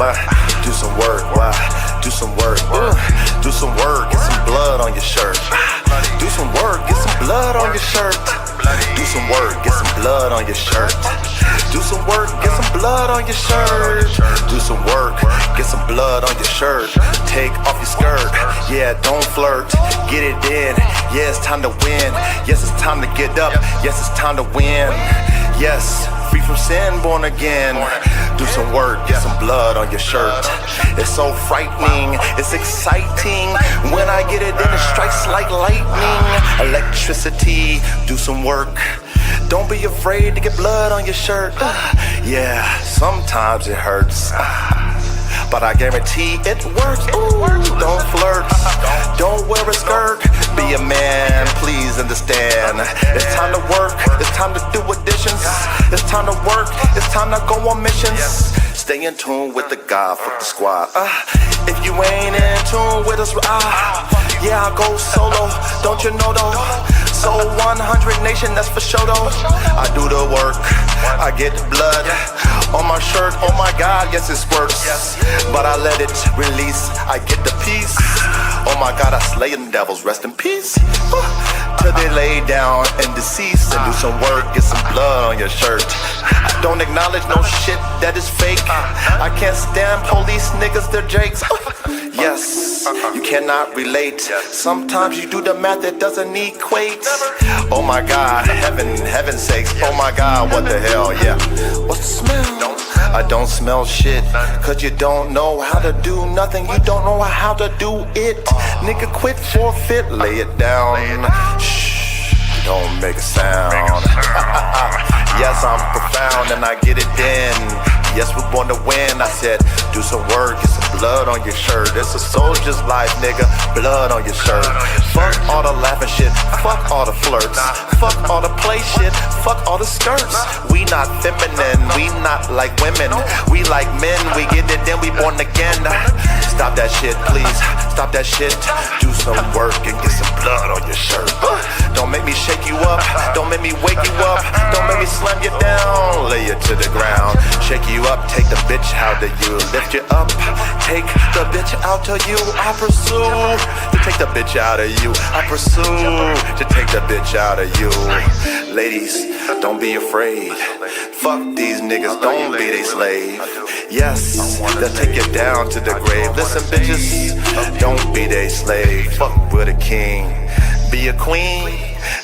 Why? Do some work. Why? Do some work. Do some work. Get some blood on your shirt. Do some work. Get some blood on your shirt. Do some work. Get some blood on your shirt. Do some work. Get some blood on your shirt. Do some work. Get some blood on your shirt. Take off your skirt. Yeah, don't flirt. Get it in. Yeah, it's time to win. Yes, it's time to get up. Yes, it's time to win. Yes, free from sin, born again. Do some work, get some blood on your shirt. It's so frightening, it's exciting. When I get it in, it strikes like lightning. Electricity, do some work. Don't be afraid to get blood on your shirt. Yeah, sometimes it hurts, but I guarantee it works. Ooh, don't flirt, don't wear a skirt. Be a man, please understand. It's time to work, it's time to do additions. It's time to work, it's time to go on missions. Stay in tune with the guy, fuck the squad. If you ain't in tune with us, yeah, I'll go solo, don't you know though? So 100 Nation, that's for sure though. I do the work, I get blood on my shirt, oh my God, yes it squirts. But I let it release, I get the peace. Oh my God, I slay them devils, rest in peace. Till they lay down and deceased. And do some work, get some blood on your shirt. I don't acknowledge no shit that is fake. I can't stand police niggas, they're jakes. Yes, you cannot relate. Sometimes you do the math that doesn't equate. Oh my God, heaven's sakes. Oh my God, what the hell, yeah. What's the smell? I don't smell shit, cause you don't know how to do nothing. You don't know how to do it. Nigga, quit, forfeit, lay it down. Shh, don't make a sound. Yes, I'm profound and I get it in. Yes, we want to win. I said, do some work, get some blood on your shirt. It's a soldier's life, nigga, blood on your shirt. Fuck all the laughing shit, fuck all the flirts, fuck all the play shit, fuck all the skirts. We not feminine, we not like women. We like men, we get it, then we born again. Stop that shit, please, stop that shit. Do some work and get some blood on your shirt. Don't make me shake you up, don't make me wake you up, don't make me slam you down, lay you to the ground. Shake you up, take the bitch out of you, lift you up, take the bitch out of you. I pursue to take the bitch out of you. I pursue to take the bitch out of you. Ladies, don't be afraid. Fuck these niggas, don't be they slave. Yes, they'll take you down to the grave. Listen, bitches, don't be they slave. Fuck with a king, be a queen.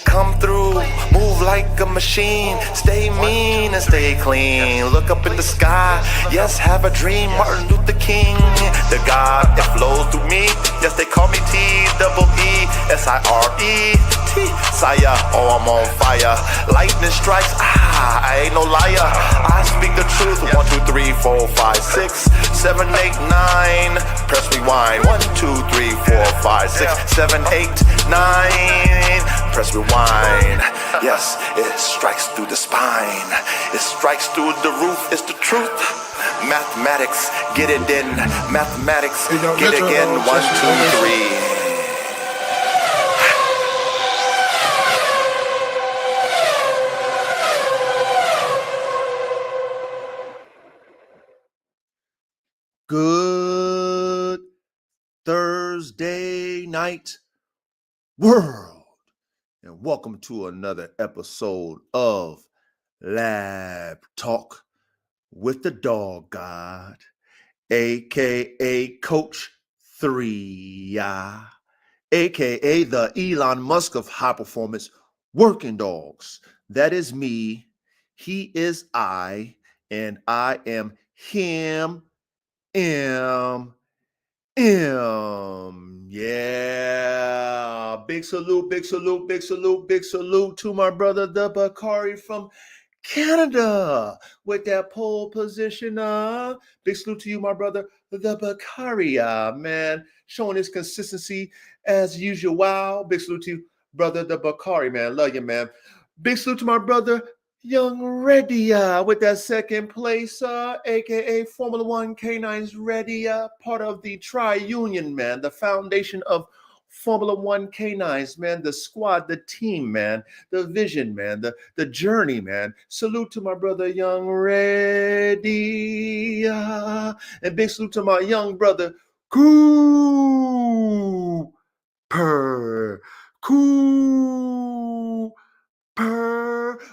Come through, move like a machine. Stay mean and stay clean. Look up in the sky, yes, have a dream. Martin Luther King, the God that flows through me. Yes, they call me T-E-E-S-I-R-E-T. Sire, oh, I'm on fire. Lightning strikes, I ain't no liar. I speak the truth. 1, 2, 3, 4, 5, 6, 7, 8, 9. Press rewind. 1, 2, 3, 4, 5, 6, 7, 8, 9. Press rewind. Yes, it strikes through the spine. It strikes through the roof. It's the truth. Mathematics, get it in. Mathematics, get it again. 1, 2, 3. Good Thursday night, world, and welcome to another episode of Lab Talk with the Dog God, aka Coach 3, aka the Elon Musk of high performance working dogs. That is me, he is I, and I am him. Yeah. Big salute to my brother, the Bakari from Canada with that pole position. Big salute to you, my brother, the Bakari, man, showing his consistency as usual. Wow. Big salute to you, brother, the Bakari, man. Love you, man. Big salute to my brother, Young Reddy, with that second place, aka Formula One K9's Reddy, part of the Tri-Union, man, the foundation of Formula One canines, man, the squad, the team, man, the vision, man, the journey, man. Salute to my brother, Young Ready. And big salute to my young brother, Cooper. Cooper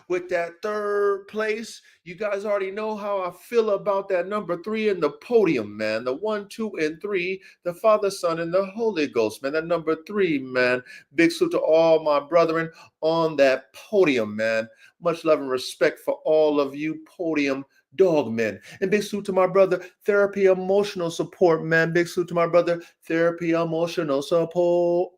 with that third place. You guys already know how I feel about that number 3 in the podium, man. The 1, 2, and 3, the Father, Son, and the Holy Ghost, man. That number 3, man. Big salute to all my brethren on that podium, man. Much love and respect for all of you podium dog men. And big salute to my brother, Therapy Emotional Support, man. Big salute to my brother, Therapy Emotional Support.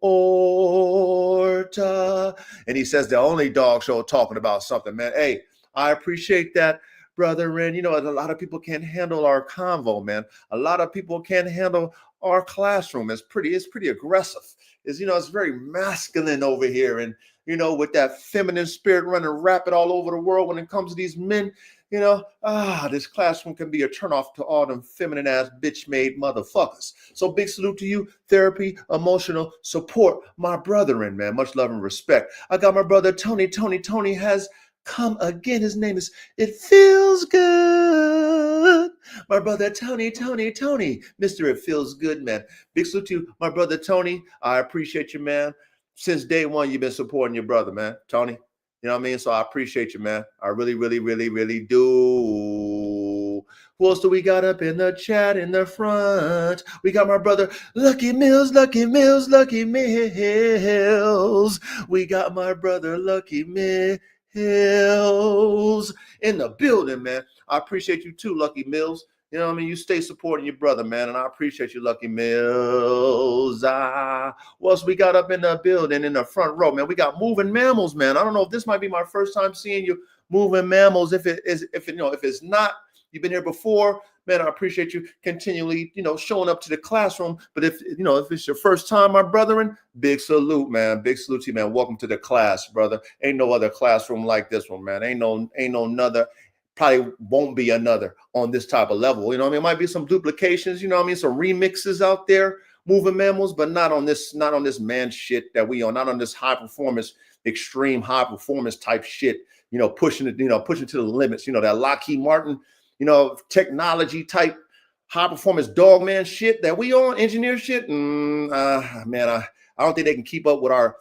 And he says the only dog show talking about something, man. Hey, I appreciate that, brother. And you know, a lot of people can't handle our convo, man. A lot of people can't handle our classroom. It's pretty aggressive. It's very masculine over here. And with that feminine spirit running rapid all over the world when it comes to these men. This classroom can be a turnoff to all them feminine ass bitch made motherfuckers. So big salute to you, Therapy Emotional Support, my brethren, man. Much love and respect. I got my brother Tony. Tony has come again. His name is It Feels Good. My brother Tony, Mr. It Feels Good, man. Big salute to you, my brother Tony. I appreciate you, man. Since day one, you've been supporting your brother, man. Tony. You know what I mean? So I appreciate you, man. I really, really, really, really do. Who else do we got up in the chat in the front? We got my brother Lucky Mills. We got my brother Lucky Mills in the building, man. I appreciate you too, Lucky Mills. You know what I mean? You stay supporting your brother, man, and I appreciate you, Lucky Mills. What else we got up in the building in the front row, man? We got Moving Mammals, man. I don't know if this might be my first time seeing you, Moving Mammals. If it's not, you've been here before, man. I appreciate you continually, showing up to the classroom. But if it's your first time, my brethren, big salute, man. Big salute to you, man. Welcome to the class, brother. Ain't no other classroom like this one, man. Ain't no another. Probably won't be another on this type of level. You know what I mean? It might be some duplications, you know what I mean? Some remixes out there, Moving Mammals, but not on this man shit that we on, not on this extreme high performance type shit, pushing it to the limits, that Lockheed Martin, technology type high performance dog man shit that we on, engineer shit. Man, I don't think they can keep up with our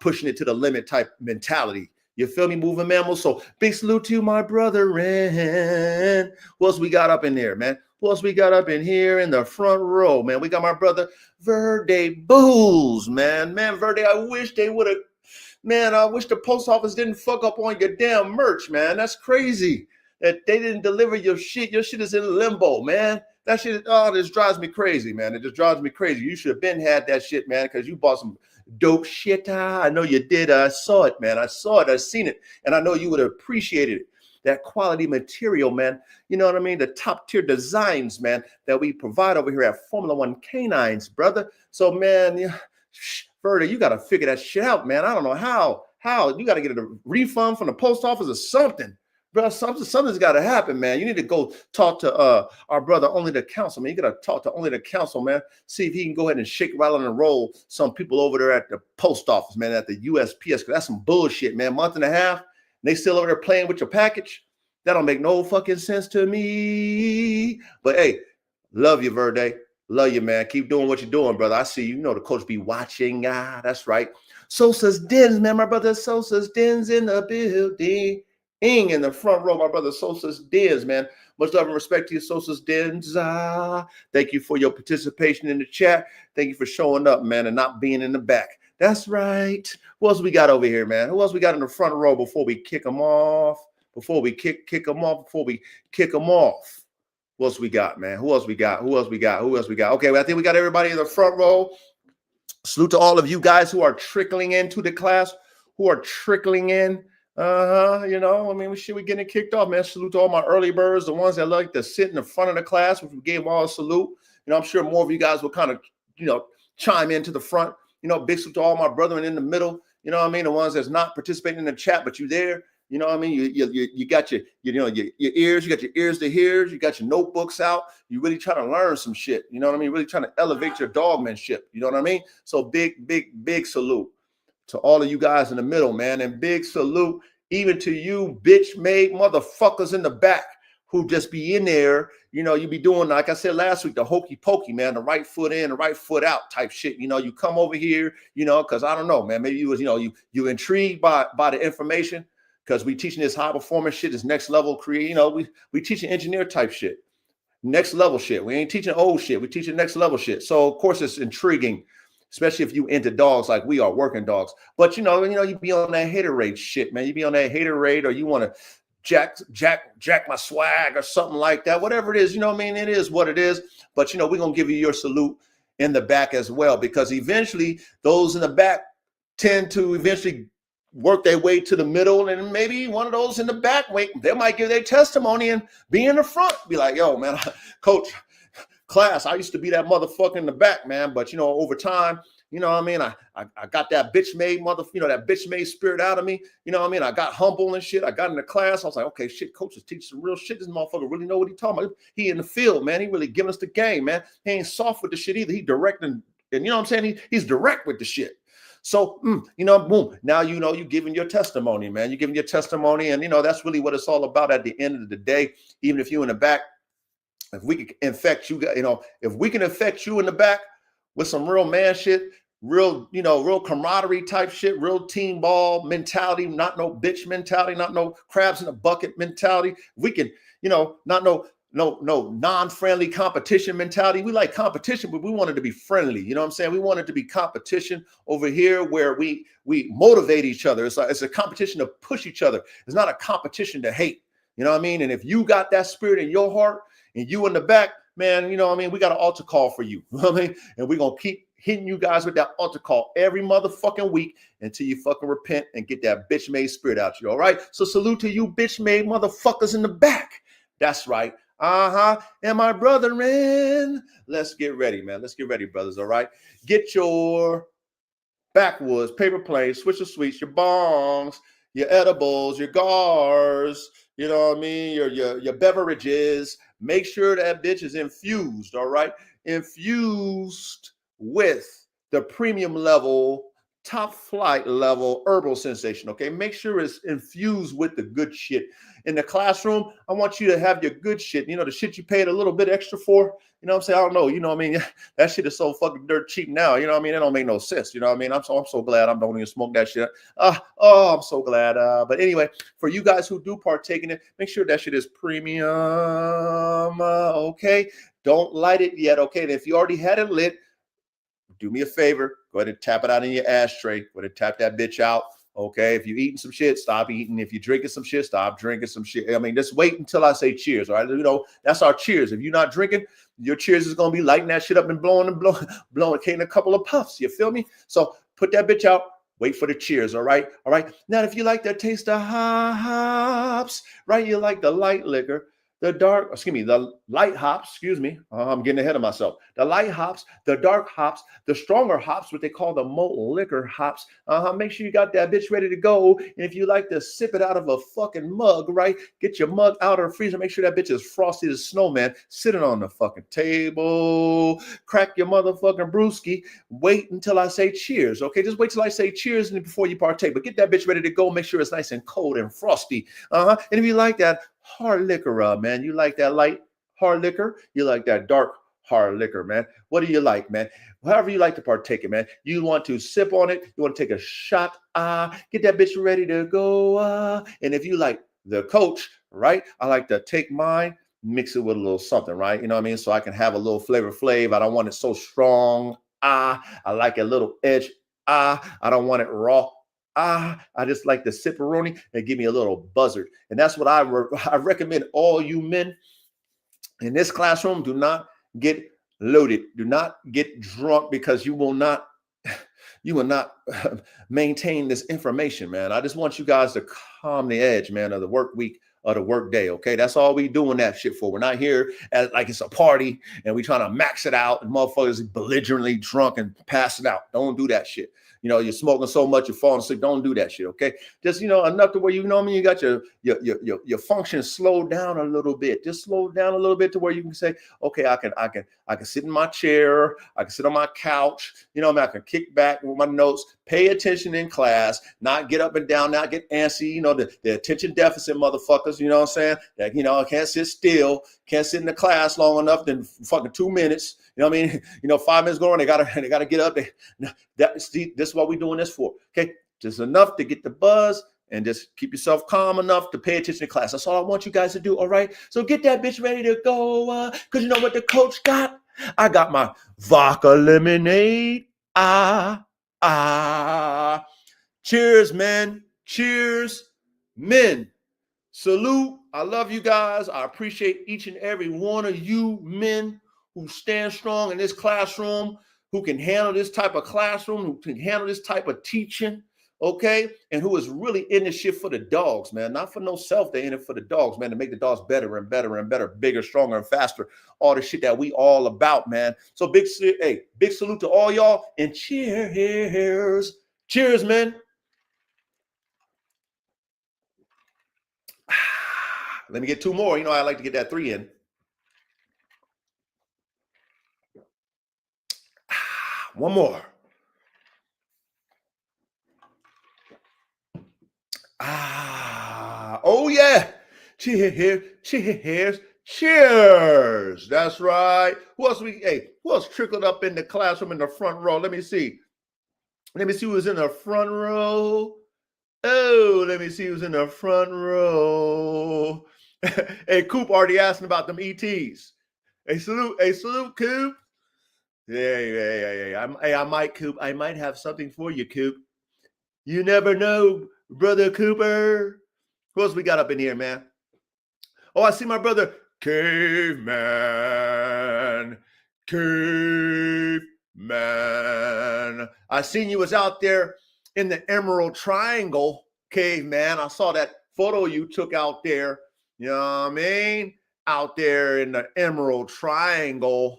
pushing it to the limit type mentality. You feel me, Moving Mammals? So big salute to you, my brethren. Who else we got up in there, man? Who else we got up in here in the front row, man? We got my brother Verde Bulls, man. Man, Verde, I wish they would have. Man, I wish the post office didn't fuck up on your damn merch, man. That's crazy that they didn't deliver your shit. Your shit is in limbo, man. That shit, this drives me crazy, man. It just drives me crazy. You should have been had that shit, man, because you bought some dope shit. I know you did. I saw it, man. I saw it. I seen it. And I know you would have appreciated it. That quality material, man. You know what I mean? The top tier designs, man, that we provide over here at Formula One Canines, brother. So, man, Verde, you got to figure that shit out, man. I don't know how. You got to get a refund from the post office or something. Bro, something's got to happen, man. You need to go talk to our brother, Only the Council, man. You got to talk to Only the Council, man. See if he can go ahead and shake, rattle, and roll some people over there at the post office, man, at the USPS, because that's some bullshit, man. Month and a half, and they still over there playing with your package. That don't make no fucking sense to me. But, hey, love you, Verde. Love you, man. Keep doing what you're doing, brother. I see you. The coach be watching. That's right. Sosa's Dens, man. My brother Sosa's Dens in the building. In the front row, my brother Sosa's Dens, man. Much love and respect to you, Sosa's Dens. Thank you for your participation in the chat. Thank you for showing up, man, and not being in the back. That's right. Who else we got over here, man? Who else we got in the front row before we kick them off? Before we kick them off. Who else we got, man? Who else we got? Okay, well, I think we got everybody in the front row. Salute to all of you guys who are trickling into the class, who are trickling in. We getting it kicked off, man. Salute to all my early birds, the ones that like to sit in the front of the class, which we gave them all a salute. I'm sure more of you guys will kind of, chime into the front. Big salute to all my brethren in the middle. The ones that's not participating in the chat, but you there. You know what I mean? You got your ears, you got your ears to hear, you got your notebooks out. You really trying to learn some shit. You know what I mean? Really trying to elevate your dogmanship. You know what I mean? So big salute to all of you guys in the middle, man. And big salute even to you bitch made motherfuckers in the back who just be in there. You know, you be doing, like I said last week, the hokey pokey, man, the right foot in, the right foot out type shit. You know, you come over here, you know, because I don't know, man, maybe you was, you intrigued by the information, because we teaching this high performance shit, this next level create, we teaching engineer type shit, next level shit. We ain't teaching old shit. We teaching next level shit. So of course it's intriguing, especially if you into dogs like we are, working dogs. But you be on that haterade shit, man. You be on that haterade, or you want to jack my swag or something like that. Whatever it is, you know what I mean? It is what it is. But we're gonna give you your salute in the back as well, because eventually those in the back tend to eventually work their way to the middle, and maybe one of those in the back, they might give their testimony and be in the front, be like, yo, man, coach, class, I used to be that motherfucker in the back, man. But over time, you know what I mean? I got that bitch made that bitch made spirit out of me. You know what I mean? I got humble and shit. I got into class. I was like, okay, shit, coach is teaching some real shit. This motherfucker really know what he talking about. He in the field, man. He really giving us the game, man. He ain't soft with the shit either. He direct and you know what I'm saying? He's direct with the shit. So, boom, now you giving your testimony, man. You're giving your testimony, and that's really what it's all about at the end of the day. Even if you in the back, if we can infect you, if we can infect you in the back with some real man shit, real camaraderie type shit, real team ball mentality, not no bitch mentality, not no crabs in a bucket mentality. We can, not no non-friendly competition mentality. We like competition, but we want it to be friendly. You know what I'm saying? We want it to be competition over here where we motivate each other. It's a competition to push each other. It's not a competition to hate. You know what I mean? And if you got that spirit in your heart and you in the back, man, you know what I mean? We got an altar call for you. You know what I mean? And we're going to keep hitting you guys with that altar call every motherfucking week until you fucking repent and get that bitch made spirit out you. All right? So salute to you bitch made motherfuckers in the back. That's right. And my brethren, let's get ready, man. Let's get ready, brothers. All right. Get your backwoods, paper planes, Swisher Sweets, your bongs, your edibles, your gars, you know what I mean? Your beverages. Make sure that bitch is infused. All right. Infused with the premium level, top flight level herbal sensation. Okay. Make sure it's infused with the good shit. In the classroom, I want you to have your good shit. The shit you paid a little bit extra for. You know what I'm saying? I don't know. You know what I mean? That shit is so fucking dirt cheap now. You know what I mean? It don't make no sense. You know what I mean? I'm so glad I don't even smoke that shit. I'm so glad. But anyway, for you guys who do partake in it, make sure that shit is premium. Okay. Don't light it yet. Okay. And if you already had it lit, do me a favor. Go ahead and tap it out in your ashtray. Go ahead and tap that bitch out. Okay, if you're eating some shit, stop eating. If you're drinking some shit, stop drinking some shit. I mean, just wait until I say cheers, all right? That's our cheers. If you're not drinking, your cheers is going to be lighting that shit up and blowing, taking a couple of puffs. You feel me? So put that bitch out. Wait for the cheers, all right? All right. Now, if you like that taste of hops, right? You like the light liquor, the light hops, I'm getting ahead of myself. The light hops, the dark hops, the stronger hops, what they call the malt liquor hops. Make sure you got that bitch ready to go. And if you like to sip it out of a fucking mug, right? Get your mug out of the freezer. Make sure that bitch is frosty as snow, man. Sitting on the fucking table. Crack your motherfucking brewski. Wait until I say cheers, okay? Just wait till I say cheers before you partake. But get that bitch ready to go. Make sure it's nice and cold and frosty. And if you like that hard liquor, man, you like that light hard liquor, you like that dark hard liquor, man. What do you like, man? However you like to partake it, man. You want to sip on it, you want to take a shot, get that bitch ready to go, and if you like the coach, right, I like to take mine, mix it with a little something, right? You know what I mean? So I can have a little flavor. I don't want it so strong. I like a little edge. I don't want it raw. I just like the sipperoni and give me a little buzzard. And that's what I recommend all you men in this classroom. Do not get loaded. Do not get drunk, because you will not maintain this information, man. I just want you guys to calm the edge, man, of the work week, of the work day. Okay. That's all we doing that shit for. We're not here as like it's a party and we trying to max it out and motherfuckers belligerently drunk and passing out. Don't do that shit. you're smoking so much you're falling asleep. Don't do that shit, okay? Just enough to where you got your function slowed down a little bit. Just slow down a little bit to where you can say, okay, I can sit in my chair, I can sit on my couch, I can kick back with my notes, pay attention in class, not get up and down, not get antsy, the attention deficit motherfuckers, you know what I'm saying? That I can't sit still, can't sit in the class long enough than fucking 2 minutes. You know what I mean? 5 minutes going, they gotta get up. This is what we're doing this for. Okay, just enough to get the buzz and just keep yourself calm enough to pay attention to class. That's all I want you guys to do. All right. So get that bitch ready to go. Cause you know what the coach got? I got my vodka lemonade. Cheers, men. Cheers, men. Salute. I love you guys. I appreciate each and every one of you men who stand strong in this classroom, who can handle this type of classroom, who can handle this type of teaching, okay? And who is really in this shit for the dogs, man. Not for no self, they're in it for the dogs, man, to make the dogs better and better and better, bigger, stronger, and faster. All the shit that we all about, man. So big salute to all y'all, and cheers. Cheers, man. Let me get 2 more. I like to get that 3 in. One more. Oh yeah. Cheers. Cheers. Cheers. That's right. Who else trickled up in the classroom in the front row? Let me see. Let me see who's in the front row. Oh, let me see who's in the front row. Hey, Coop already asking about them ETs. Hey, salute, Coop. Yeah. I might, Coop. I might have something for you, Coop. You never know, brother Cooper. Who else we got up in here, man? Oh, I see my brother Caveman. I seen you was out there in the Emerald Triangle, Caveman. I saw that photo you took out there. You know what I mean? Out there in the Emerald Triangle.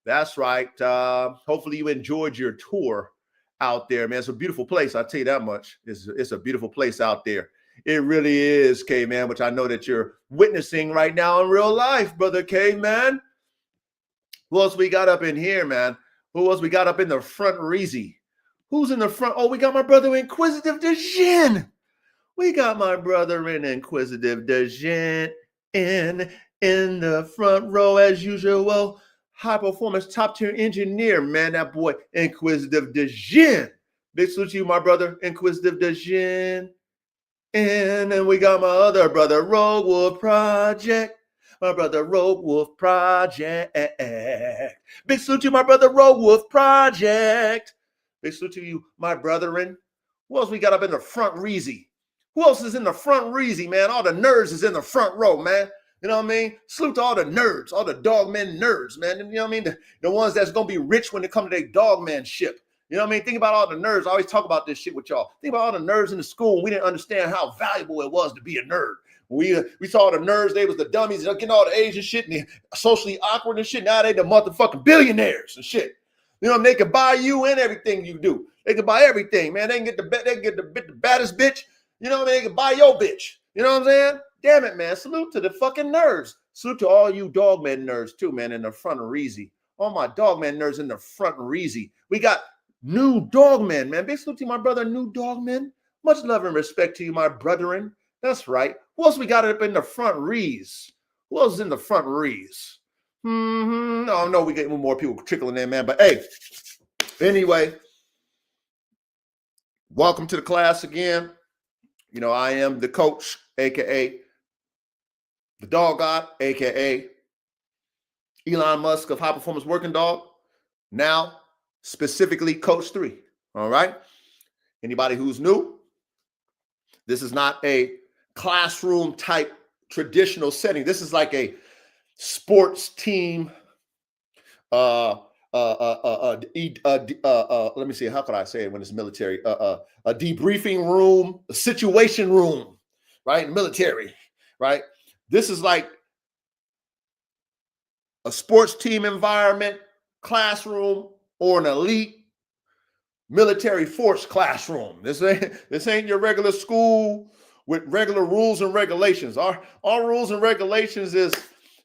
That's right. Hopefully you enjoyed your tour out there, man. It's a beautiful place. I'll tell you that much. It's a beautiful place out there. It really is, Caveman, which I know that you're witnessing right now in real life, brother Caveman. Who else we got up in here, man? Who else we got up in the front, Reezy? Who's in the front? Oh, we got my brother Inquisitive Dejin. We got my brother Inquisitive Dejin in the front row as usual. High performance, top tier engineer, man. That boy Inquisitive Dejin. Big salute to you, my brother Inquisitive Dejin. And then we got my other brother, Rogue Wolf Project. My brother, Rogue Wolf Project. Big salute to you, my brother, Rogue Wolf Project. Big salute to you, my brethren. Who else we got up in the front, Reezy? Who else is in the front, Reezy, man? All the nerds is in the front row, man. You know what I mean? Salute to all the nerds, all the dogmen nerds, man. You know what I mean? The ones that's going to be rich when they come to their dogman ship. You know what I mean? Think about all the nerds. I always talk about this shit with y'all. Think about all the nerds in the school. We didn't understand how valuable it was to be a nerd. We saw the nerds. They was the dummies, getting all the Asian shit and the socially awkward and shit. Now they the motherfucking billionaires and shit. You know, they can buy you and everything you do. They can buy everything, man. They can get the baddest bitch. You know what I mean? They can buy your bitch. You know what I'm saying? Damn it, man. Salute to the fucking nerds. Salute to all you dogman nerds too, man, in the front of Reezy. All my dogman nerds in the front of Reezy. We got New Dogman, man. Big salute to my brother, New Dogman. Much love and respect to you, my brethren. That's right. Who else we got up in the front, Rees? Who else is in the front, Rees? No, we get more people trickling in, man. But hey, anyway, welcome to the class again. You know, I am the coach, aka the dog god, aka Elon Musk of High Performance Working Dog. Now, specifically Coach 3. All right. Anybody who's new, this is not a classroom type traditional setting. This is like a sports team. Let me see. How could I say it when it's military? A debriefing room, a situation room, right? Military, right? This is like a sports team environment, classroom, or an elite military force classroom. This ain't your regular school with regular rules and regulations. Our rules and regulations is,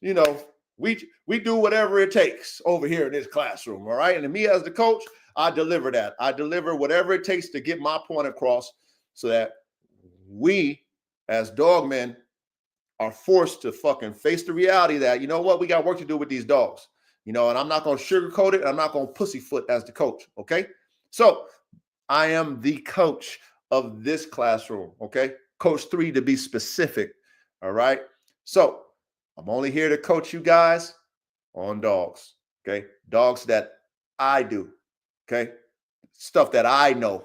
you know, we do whatever it takes over here in this classroom. All right. And me as the coach, I deliver that. I deliver whatever it takes to get my point across so that we as dogmen are forced to fucking face the reality that, you know what, we got work to do with these dogs. And I'm not going to sugarcoat it. I'm not going to pussyfoot as the coach. Okay. So I am the coach of this classroom. Okay. Coach 3 to be specific. All right. So I'm only here to coach you guys on dogs. Okay. Dogs that I do. Okay. Stuff that I know.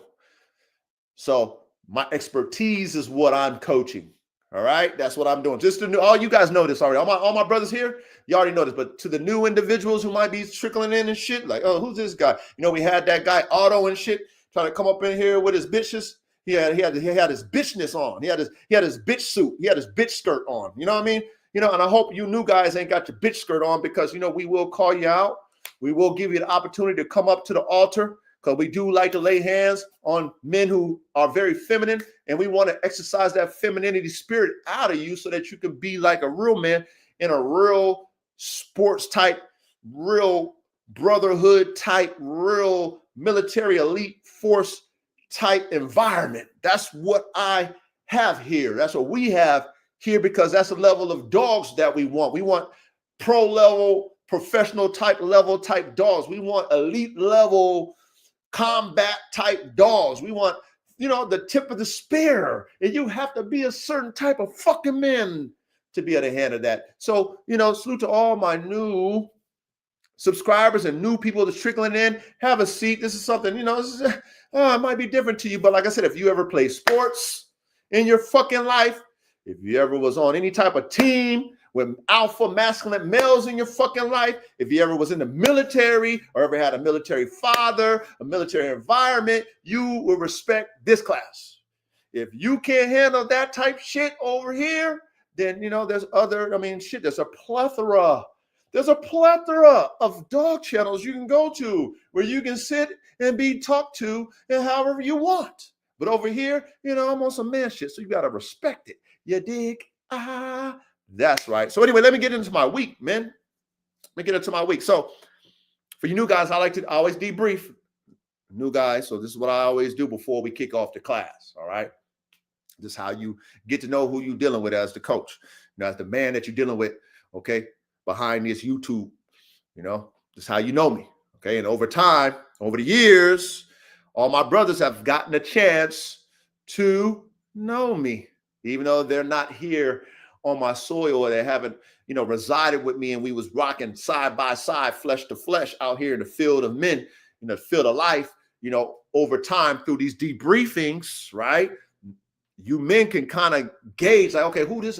So my expertise is what I'm coaching. All right. That's what I'm doing. Just to know, all you guys know this already. All my brothers here, you already know this. But to the new individuals who might be trickling in and shit, like, oh, who's this guy? We had that guy Otto and shit trying to come up in here with his bitches. He had his bitchness on. He had his bitch suit. He had his bitch skirt on. You know what I mean? And I hope you new guys ain't got your bitch skirt on, because we will call you out. We will give you the opportunity to come up to the altar, because we do like to lay hands on men who are very feminine, and we want to exercise that femininity spirit out of you so that you can be like a real man in a real sports type, real brotherhood type, real military elite force type environment. That's what I have here. That's what we have here, because that's the level of dogs that we want. We want pro level, professional type level type dogs. We want elite level combat type dogs. We want, the tip of the spear. And you have to be a certain type of fucking man to be able to handle that. So, salute to all my new subscribers and new people that's trickling in. Have a seat. This is something, it might be different to you. But like I said, if you ever play sports in your fucking life, if you ever was on any type of team with alpha masculine males in your fucking life, if you ever was in the military or ever had a military father, a military environment, you will respect this class. If you can't handle that type shit over here, then, there's there's a plethora. There's a plethora of dog channels you can go to where you can sit and be talked to and however you want. But over here, I'm on some man shit, so you got to respect it. You dig? That's right. So anyway, let me get into my week, man. Let me get into my week. So for you new guys, I like to always debrief new guys. So this is what I always do before we kick off the class. All right. This is how you get to know who you're dealing with as the coach. As the man that you're dealing with, okay, behind this YouTube, this is how you know me. Okay. And over time, over the years, all my brothers have gotten a chance to know me, even though they're not here on my soil, or they haven't, resided with me, and we was rocking side by side, flesh to flesh out here in the field of men, in the field of life, over time through these debriefings, right? You men can kind of gauge like, okay, who is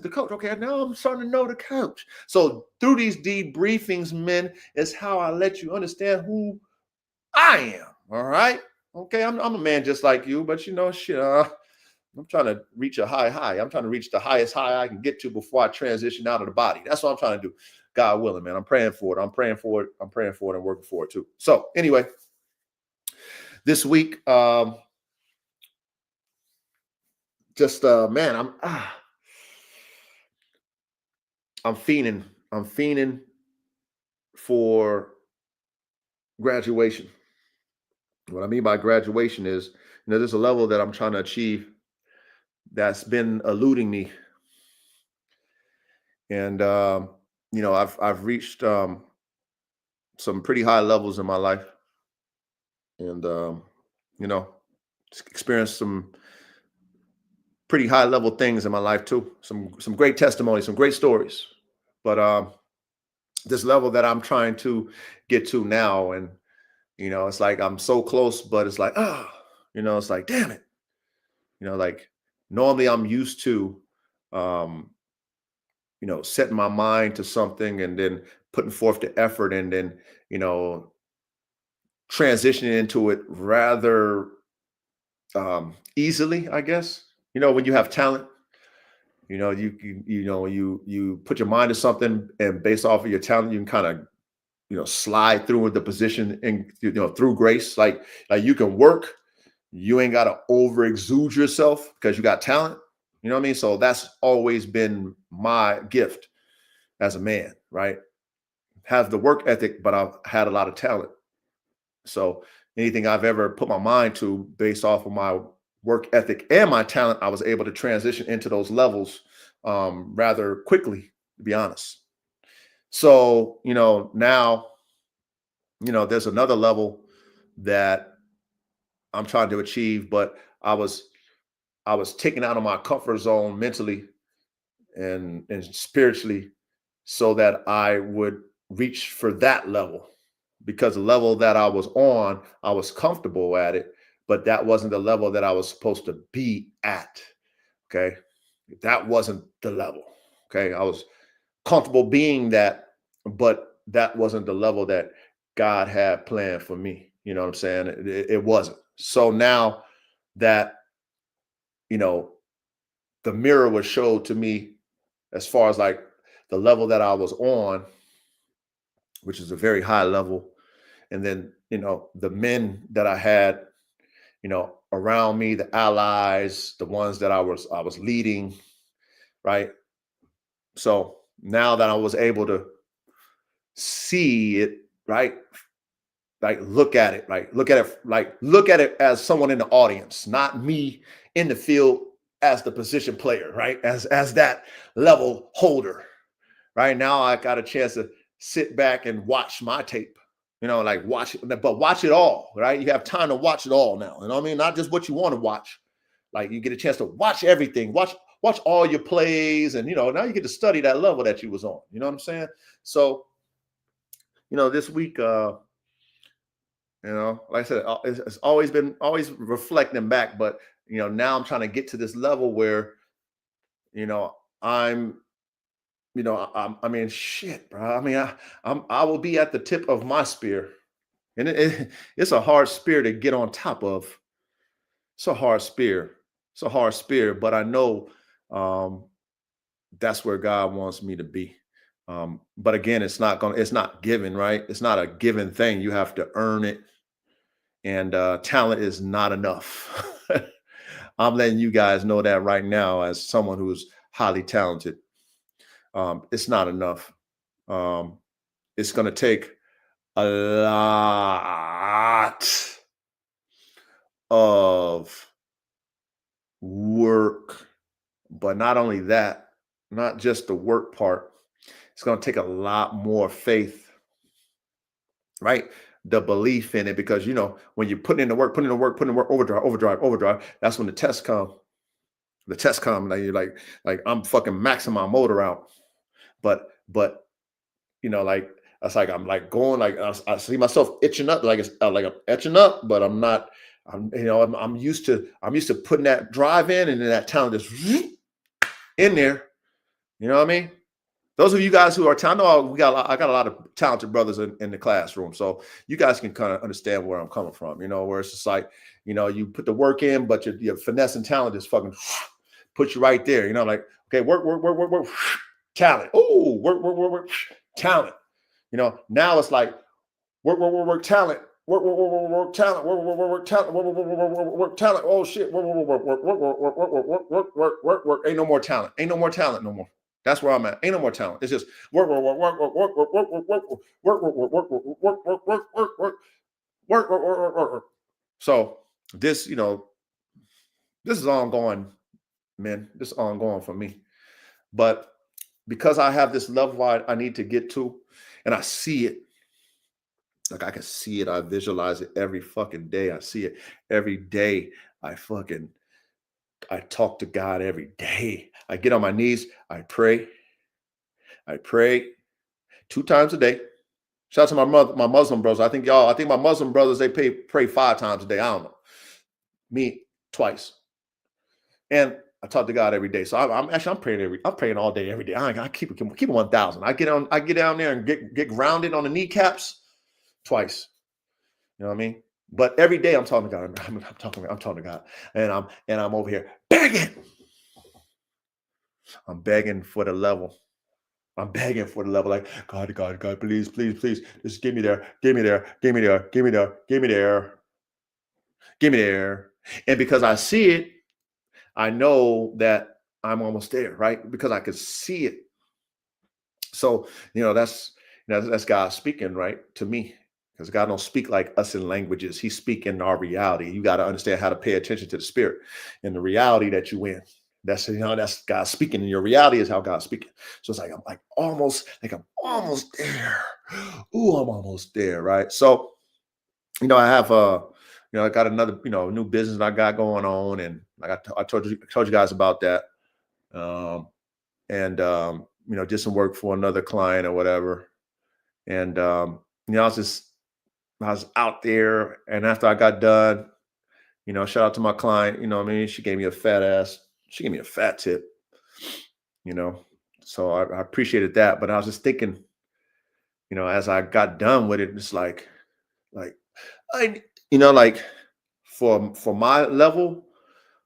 the coach? Okay, now I'm starting to know the coach. So through these debriefings, men, is how I let you understand who I am. All right. Okay. I'm a man just like you, but shit, I'm trying to reach a high. I'm trying to reach the highest high I can get to before I transition out of the body. That's what I'm trying to do. God willing, man. I'm praying for it. I'm praying for it and working for it too. So anyway, this week, I'm fiending for graduation. What I mean by graduation is, there's a level that I'm trying to achieve that's been eluding me. And, I've reached some pretty high levels in my life, and, experienced some pretty high level things in my life too. Some great testimonies, some great stories. But this level that I'm trying to get to now, and, it's like I'm so close, but it's like, it's like, damn it. Like normally I'm used to, setting my mind to something and then putting forth the effort and then, transitioning into it rather easily, I guess. When you have talent, you put your mind to something, and based off of your talent, you can kind of, slide through the position and, through grace. Like you can work, you ain't got to over exude yourself because you got talent. You know what I mean? So that's always been my gift as a man, right? Have the work ethic, but I've had a lot of talent. So anything I've ever put my mind to based off of my work ethic and my talent, I was able to transition into those levels rather quickly, to be honest. So, now, there's another level that I'm trying to achieve, but I was taken out of my comfort zone mentally and spiritually so that I would reach for that level, because the level that I was on, I was comfortable at it, but that wasn't the level that I was supposed to be at. Okay. That wasn't the level. Okay. I was comfortable being that, but that wasn't the level that God had planned for me. You know what I'm saying? It wasn't. So now that, the mirror was showed to me as far as like the level that I was on, which is a very high level. And then, the men that I had, around me, the allies, the ones that I was leading, right? So now that I was able to see it, right? Like look at it, right? Look at it as someone in the audience, not me in the field as the position player, right? As that level holder. Right now I got a chance to sit back and watch my tape, like watch it, but watch it all, right? You have time to watch it all now. You know what I mean? Not just what you want to watch. Like you get a chance to watch everything, watch all your plays, and now you get to study that level that you was on. You know what I'm saying? So, this week, like I said, it's always reflecting back, but now I'm trying to get to this level where, I'm I mean, shit, bro. I mean, I will be at the tip of my spear, and it's a hard spear to get on top of. It's a hard spear. It's a hard spear, but I know that's where God wants me to be. But again, it's not given, right? It's not a given thing. You have to earn it, and talent is not enough. I'm letting you guys know that right now, as someone who's highly talented. It's not enough. It's going to take a lot of work, but not only that, not just the work part. It's going to take a lot more faith, right? The belief in it, because when you put in the work, overdrive, that's when the tests come. The tests come, like you're like I'm fucking maxing my motor out, but like it's like I'm like going, like I see myself itching up, like it's like I'm etching up, but I'm not. I'm used to putting that drive in, and then that talent just in there. You know what I mean? Those of you guys who are talented, I got a lot of talented brothers in the classroom, so you guys can kind of understand where I'm coming from. Where it's just like you put the work in, but your finesse and talent is fucking put you right there. Like okay, work, talent. Oh, work, talent. Now it's like work, talent. Work, talent. Work, talent. Work, talent. Oh shit. Work. Ain't no more talent. Ain't no more talent no more. That's where I'm at. Ain't no more talent. It's just work. So this, this is ongoing, man. This is ongoing for me. But because I have this level I need to get to, and I see it, like I can see it, I visualize it every fucking day. I see it every day. I talk to God every day. I get on my knees. I pray 2 times a day. Shout out to my Muslim brothers. I think my Muslim brothers, they pray 5 times a day. I don't know. Me, twice. And I talk to God every day. So I'm praying all day, every day. I keep it 1,000. I get down there and get grounded on the kneecaps twice. You know what I mean? But every day I'm talking to God. I'm talking to God, and I'm over here begging. I'm begging for the level. I'm begging for the level, like, God, God, God, please, please, please, just give me there, give me there, give me there, give me there, give me there, give me there. And because I see it, I know that I'm almost there, right? Because I could see it. So, that's God speaking, right, to me. Because God don't speak like us in languages. He speak in our reality. You got to understand how to pay attention to the spirit and the reality that you in. That's God speaking. And your reality is how God's speaking. So it's like I'm almost there. Ooh, I'm almost there, right? So, I have I got another, new business I got going on, and I told you guys about that. And did some work for another client or whatever. And I was out there, and after I got done, shout out to my client, what I mean, she gave me a fat tip, you know. So I appreciated that. But I was just thinking, as I got done with it, it's like I like for my level,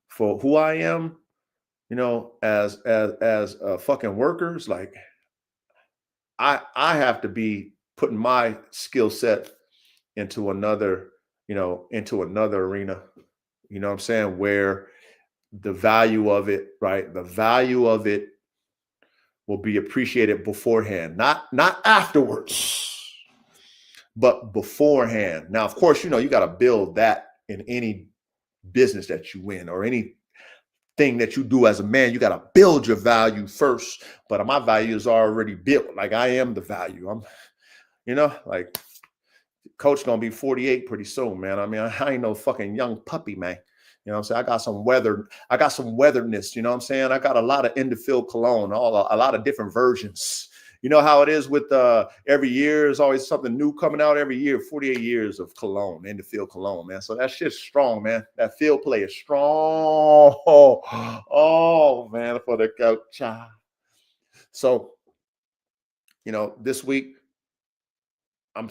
for who I am, as a fucking worker, it's like I have to be putting my skill set into another, into another arena, what I'm saying, where the value of it, right? The value of it will be appreciated beforehand, not afterwards, but beforehand. Now, of course, you got to build that in any business that you win or any thing that you do as a man. You got to build your value first. But my value is already built. Like, I am the value. I'm, like, Coach gonna be 48 pretty soon, man. I mean, I ain't no fucking young puppy, man. You know what I'm saying? I got some weatheredness, you know what I'm saying? I got a lot of in-the-field cologne, a lot of different versions. You know how it is with every year, there's always something new coming out every year. 48 years of cologne, in-the-field cologne, man. So that shit's strong, man. That field play is strong. Oh man, for the coach. So, this week, I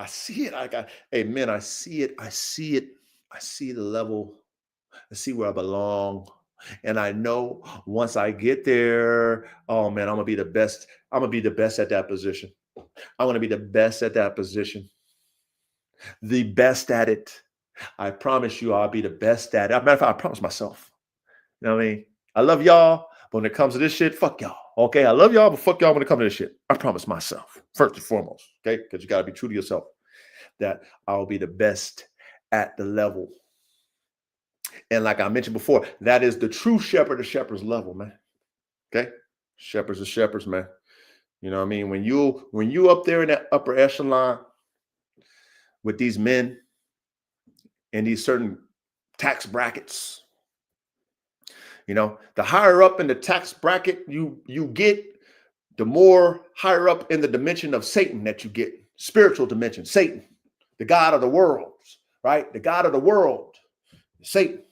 see it. Hey man, I see it. I see it. I see the level. I see where I belong. And I know once I get there, oh man, I'm gonna be the best. I'm gonna be the best at that position. I'm gonna be the best at that position. The best at it. I promise you, I'll be the best at it. As a matter of fact, I promise myself. You know what I mean? I love y'all, but when it comes to this shit, fuck y'all. Okay, I love y'all, but fuck y'all when it comes to this shit. I promise myself, first and foremost. Okay, because you gotta be true to yourself. That I'll be the best at the level. And like I mentioned before, that is the true shepherd of shepherds level, man. Okay? Shepherds are shepherds, man. You know what I mean? When you up there in that upper echelon with these men in these certain tax brackets, the higher up in the tax bracket you get, the more higher up in the dimension of Satan that you get. Spiritual dimension, Satan, the God of the world, right? The God of the world, Satan.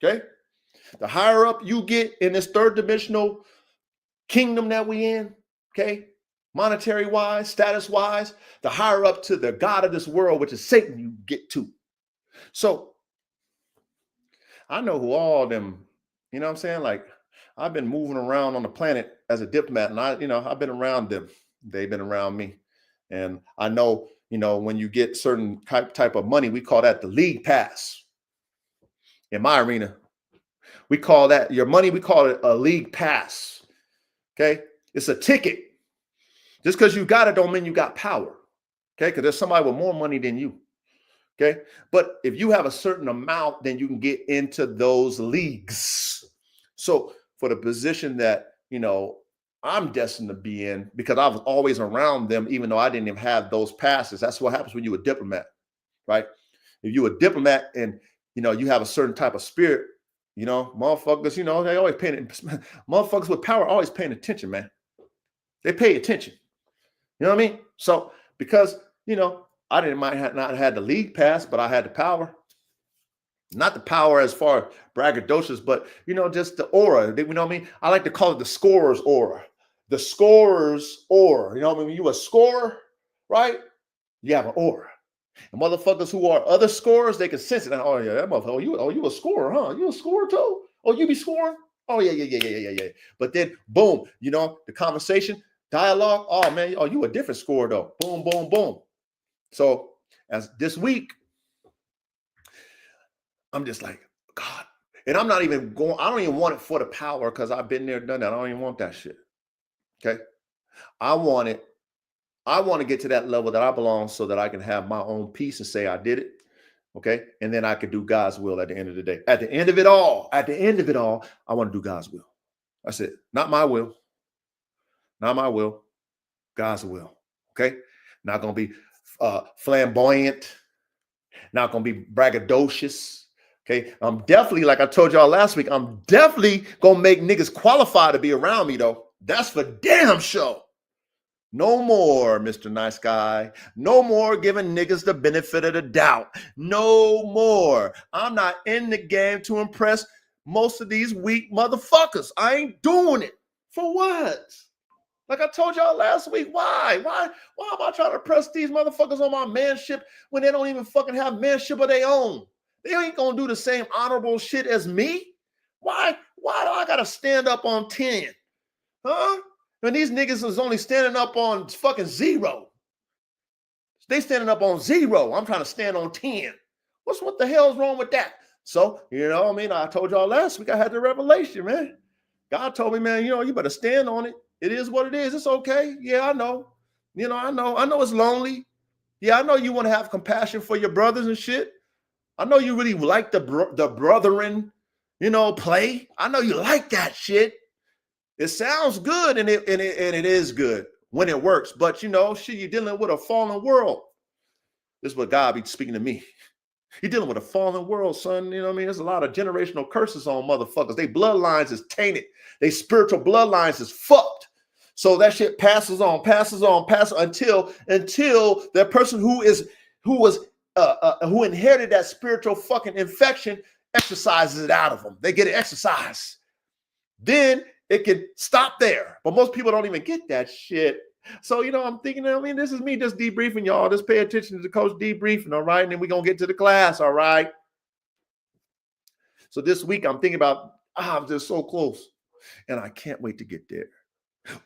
Okay? The higher up you get in this third dimensional kingdom that we in, okay? Monetary wise, status wise, the higher up to the God of this world, which is Satan, you get to. So I know who all them, you know what I'm saying? Like, I've been moving around on the planet as a diplomat, and I've been around them. They've been around me. And I know, when you get certain type of money, we call that the league pass. In my arena, we call that your money, we call it a league pass. Okay? It's a ticket. Just because you got it don't mean you got power. Okay? Because there's somebody with more money than you. Okay? But if you have a certain amount, then you can get into those leagues. So for the position that, I'm destined to be in, because I was always around them, even though I didn't even have those passes. That's what happens when you're a diplomat, right? If you're a diplomat and, you have a certain type of spirit, motherfuckers, they always paying, motherfuckers with power always paying attention, man. They pay attention. You know what I mean? So because, I might not had the league pass, but I had the power. Not the power as far as braggadocious, but, just the aura. You know what I mean? I like to call it the scorer's aura. The scorer's aura. You know what I mean? When you a scorer, right? You have an aura. And motherfuckers who are other scorers, they can sense it. And, oh yeah, that motherfucker. Oh, you a scorer, huh? You a scorer too? Oh, you be scoring? Oh, yeah. But then, boom, you know, the conversation, dialogue. Oh, man, oh, you a different score, though. Boom, boom, boom. So, as this week, I'm just like, God. And I'm not even going, I don't even want it for the power because I've been there, done that. I don't even want that shit. Okay. I want to get to that level that I belong so that I can have my own peace and say I did it. Okay. And then I could do God's will at the end of the day. At the end of it all, I want to do God's will. That's it. Not my will. Not my will. God's will. Okay. Not going to be flamboyant. Not going to be braggadocious. Okay. I'm definitely, like I told y'all last week, I'm definitely going to make niggas qualified to be around me, though. That's for damn sure. No more, Mr. Nice Guy. No more giving niggas the benefit of the doubt. No more. I'm not in the game to impress most of these weak motherfuckers. I ain't doing it. For what? Like I told y'all last week, why? Why am I trying to press these motherfuckers on my manship when they don't even fucking have manship of their own? They ain't gonna do the same honorable shit as me. Why do I gotta stand up on 10? Huh? And these niggas is only standing up on fucking 0. They standing up on 0. I'm trying to stand on 10. What the hell's wrong with that? So, you know what I mean? I told y'all last week I had the revelation, man. God told me, man, you know, you better stand on it. It is what it is. It's okay. Yeah, I know. You know, I know it's lonely. Yeah, I know you want to have compassion for your brothers and shit. I know you really like the brethren, you know, play. I know you like that shit. It sounds good and it is good when it works. But, you know, shit, you're dealing with a fallen world. This is what God be speaking to me. You're dealing with a fallen world, son. You know what I mean? There's a lot of generational curses on motherfuckers. They bloodlines is tainted. They spiritual bloodlines is fucked. So that shit passes on until that person who inherited that spiritual fucking infection exercises it out of them. They get it exercised. Then it can stop there. But most people don't even get that shit. So, you know, I'm thinking, I mean, this is me just debriefing y'all. Just pay attention to the coach debriefing, all right? And then we're going to get to the class, all right? So this week I'm thinking about, I'm just so close. And I can't wait to get there.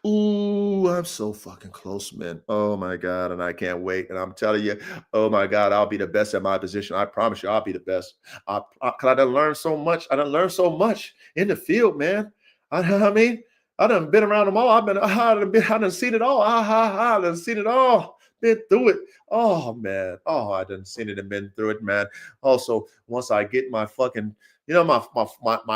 Ooh, I'm so fucking close, man. Oh, my God. And I can't wait. And I'm telling you, oh, my God, I'll be the best at my position. I promise you I'll be the best. Because I done learned so much. I done learned so much in the field, man. I mean, I done been around them all. I done seen it all. I done seen it all. Been through it. Oh, man. Oh, I done seen it and been through it, man. Also, once I get my fucking, you know, my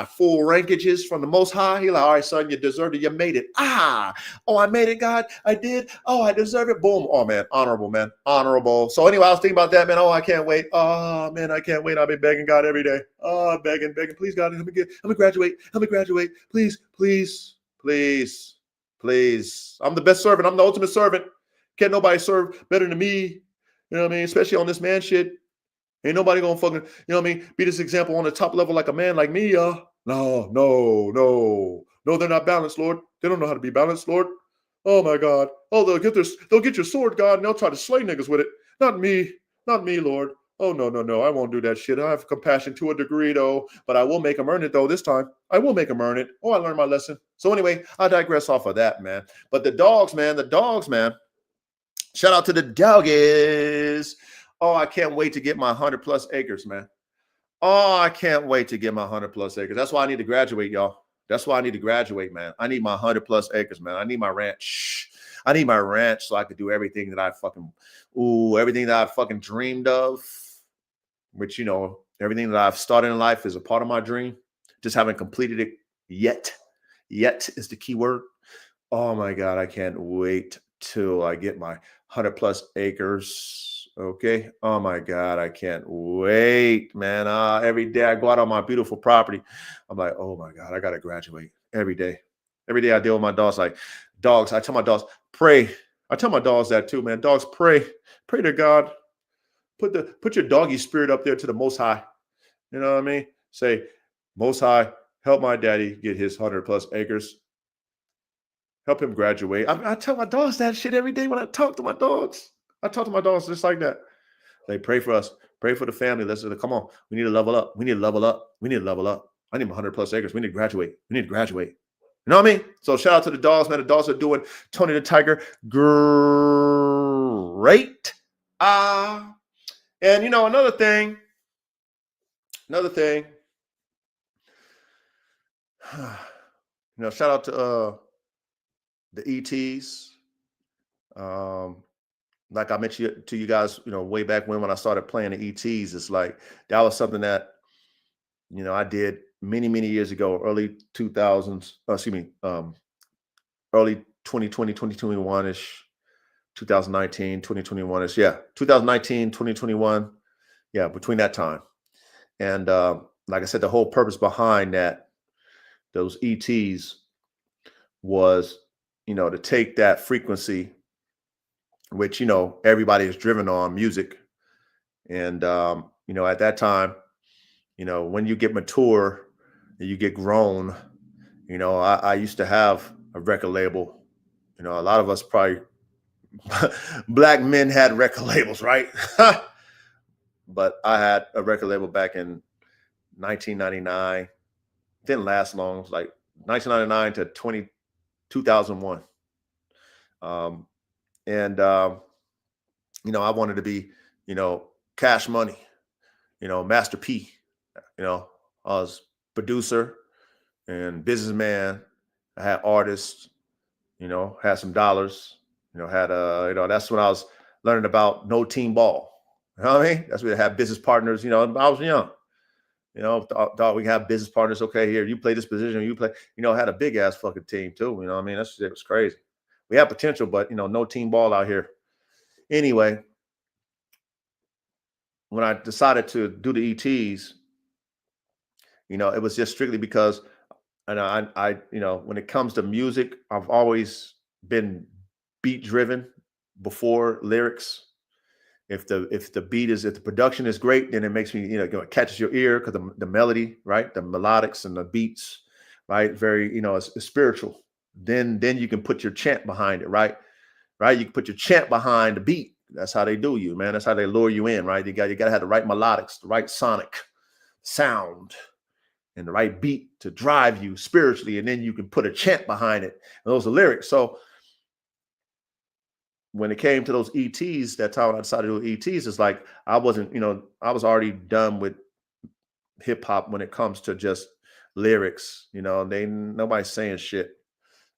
full rankages from the Most High, he's like, all right, son, you deserved it. You made it. Oh, I made it, God. I did. Oh, I deserve it. Boom. Oh, man. Honorable, man. Honorable. So anyway, I was thinking about that, man. Oh, I can't wait. Oh, man, I can't wait. I've been begging God every day. Oh, begging. Please, God, let me graduate. Please. I'm the best servant. I'm the ultimate servant. Can't nobody serve better than me. You know what I mean? Especially on this man shit. Ain't nobody gonna fucking, you know what I mean, be this example on the top level like a man like me, No, they're not balanced, Lord. They don't know how to be balanced, Lord. Oh my God. Oh, they'll get your sword, God, and they'll try to slay niggas with it. Not me, Lord. Oh, no, I won't do that shit. I have compassion to a degree, though, but I will make them earn it, though, this time. I will make them earn it. Oh, I learned my lesson. So anyway, I digress off of that, man. But the dogs, man. Shout out to the doggies. Oh, I can't wait to get my 100+ acres, man. Oh, I can't wait to get my 100+ acres. That's why I need to graduate, y'all. That's why I need to graduate, man. I need my 100+ acres, man. I need my ranch. I need my ranch so I could do everything that I fucking dreamed of. Which, you know, everything that I've started in life is a part of my dream. Just haven't completed it yet. Yet is the key word. Oh my God, I can't wait till I get my 100+ acres. Okay. Oh my God, I can't wait, man. Every day I go out on my beautiful property, I'm like, oh my God, I gotta graduate every day. Every day I deal with my dogs. Like dogs, I tell my dogs, pray. I tell my dogs that too, man. Dogs, pray to God. Put your doggy spirit up there to the Most High. You know what I mean? Say, Most High, help my daddy get his 100+ acres. Help him graduate. I tell my dogs that shit every day when I talk to my dogs. I talk to my dogs just like that. They pray for us. Pray for the family. Come on. We need to level up. I I need 100+ acres. We need to graduate. We need to graduate. You know what I mean? So shout out to the dogs, man. The dogs are doing Tony the Tiger great. And you know, another thing, you know, shout out to the ETs. Like I mentioned to you guys, you know, way back when I started playing the ETs, it's like that was something that, you know, I did many years ago, early 2000s, early 2020, 2021-ish, 2019, 2021-ish. Yeah, 2019, 2021. Yeah, between that time. And like I said, the whole purpose behind those ETs was, you know, to take that frequency, which, you know, everybody is driven on music. And, you know, at that time, you know, when you get mature and you get grown, you know, I used to have a record label. You know, a lot of us probably black men had record labels, right? But I had a record label back in 1999. Didn't last long. It was like 1999 to 2001. You know, I wanted to be, you know, Cash Money, you know, Master P. You know, I was producer and businessman. I had artists, you know, had some dollars, you know, you know, that's when I was learning about no team ball. You know what I mean? That's when I had business partners, you know, I was young. You know, thought we have business partners. Okay, here, you play this position, you play, you know, had a big ass fucking team too. You know what I mean? It was crazy. We have potential, but, you know, no team ball out here. Anyway, when I decided to do the ETs, you know, it was just strictly because, and I, you know, when it comes to music, I've always been beat driven before lyrics. If the production is great, then it makes me, you know, it catches your ear because the melody, right, the melodics and the beats, right, very, you know, it's spiritual. Then you can put your chant behind it, right, you can put your chant behind the beat. That's how they do you, man. That's how they lure you in, right? You got to have the right melodics, the right sonic sound, and the right beat to drive you spiritually, and then you can put a chant behind it. And those are lyrics. So when it came to those ETs, that time when I decided to do ETs, it's like I wasn't, you know, I was already done with hip hop when it comes to just lyrics. You know, nobody's saying shit.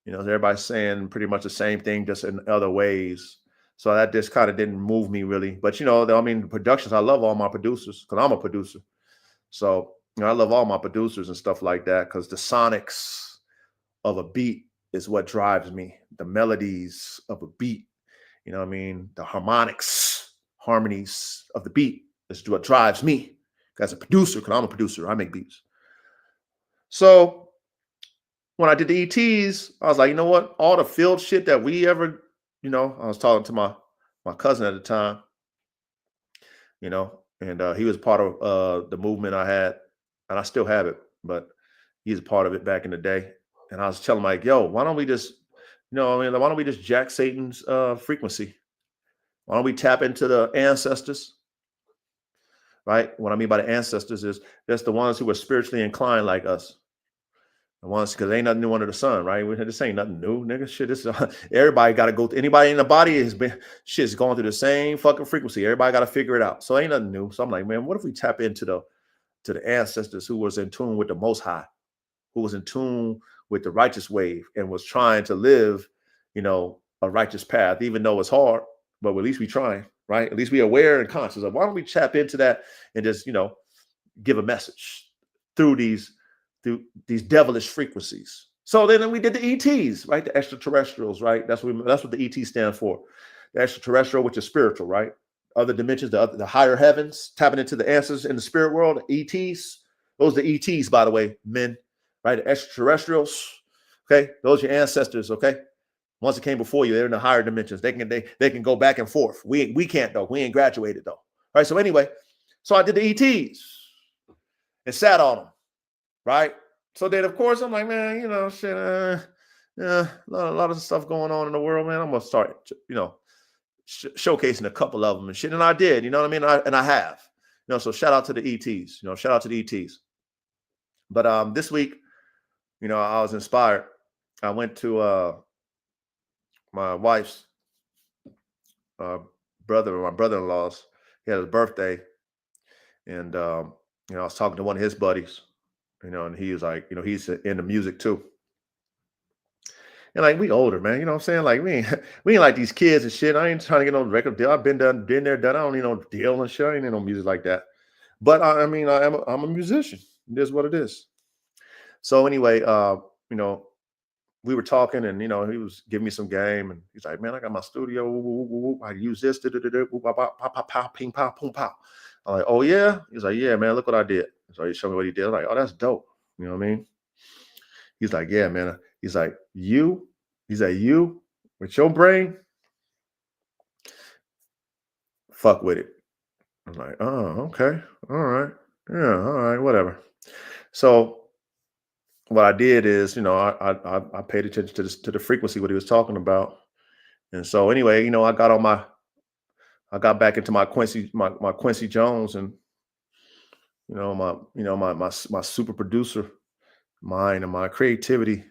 You know, everybody's saying pretty much the same thing, just in other ways. So that just kind of didn't move me really. But, you know, I mean, the productions, I love all my producers because I'm a producer. So, you know, I love all my producers and stuff like that because the sonics of a beat is what drives me. The melodies of a beat, you know what I mean? The harmonies of the beat is what drives me as a producer because I'm a producer. I make beats. So when I did the ETs, I was like, you know what? All the field shit that we ever, you know, I was talking to my cousin at the time, you know, and he was part of the movement I had, and I still have it, but he's a part of it back in the day. And I was telling him, like, yo, why don't we just, you know, I mean, why don't we just jack Satan's frequency? Why don't we tap into the ancestors? Right? What I mean by the ancestors is that's the ones who are spiritually inclined like us. The ones, because ain't nothing new under the sun, right? This ain't nothing new, nigga. Shit, this everybody got to go. Anybody in the body has been shit's going through the same fucking frequency. Everybody got to figure it out. So ain't nothing new. So I'm like, man, what if we tap into the ancestors who was in tune with the Most High, who was in tune with the righteous wave, and was trying to live, you know, a righteous path, even though it's hard, but at least we trying, right? At least we aware and conscious of. Why don't we tap into that and just, you know, give a message through these devilish frequencies. So then we did the ETs, right? The extraterrestrials, right? That's what the ET stand for. The extraterrestrial, which is spiritual, right? Other dimensions, the higher heavens, tapping into the answers in the spirit world. ETs, those are the ETs, by the way, men, right? The extraterrestrials, okay? Those are your ancestors, okay? Once it came before you, they're in the higher dimensions. They can go back and forth. We can't though. We ain't graduated though. All right. So anyway, so I did the ETs and sat on them. Right. So then, of course, I'm like, man, you know, shit, a lot of stuff going on in the world, man. I'm gonna start, you know, showcasing a couple of them and shit. And I did, you know what I mean? I have, you know. So shout out to the ETs, you know, shout out to the ETs. But this week, I was inspired. I went to my wife's my brother-in-law's. He had his birthday, and I was talking to one of his buddies, and he was like, he's into music too. And like, we older, man, you know what I'm saying? Like, we ain't like these kids and shit. I ain't trying to get no record deal. I've been there, done. I don't need no deal and shit. I ain't need no music like that. But I'm a musician. It is what it is. So anyway, we were talking, and he was giving me some game, and he's like, "Man, I got my studio. I use this. Ping, pow, boom, pow." I'm like, "Oh yeah." He's like, "Yeah, man. Look what I did." So he showed me what he did. I'm like, "Oh, that's dope." You know what I mean? He's like, "Yeah, man." He's like, you with your brain, fuck with it." I'm like, "Oh, okay, all right, yeah, all right, whatever." So what I did is, I paid attention to the frequency what he was talking about, and so anyway, I got back into my Quincy Jones, and my super producer mind and my creativity,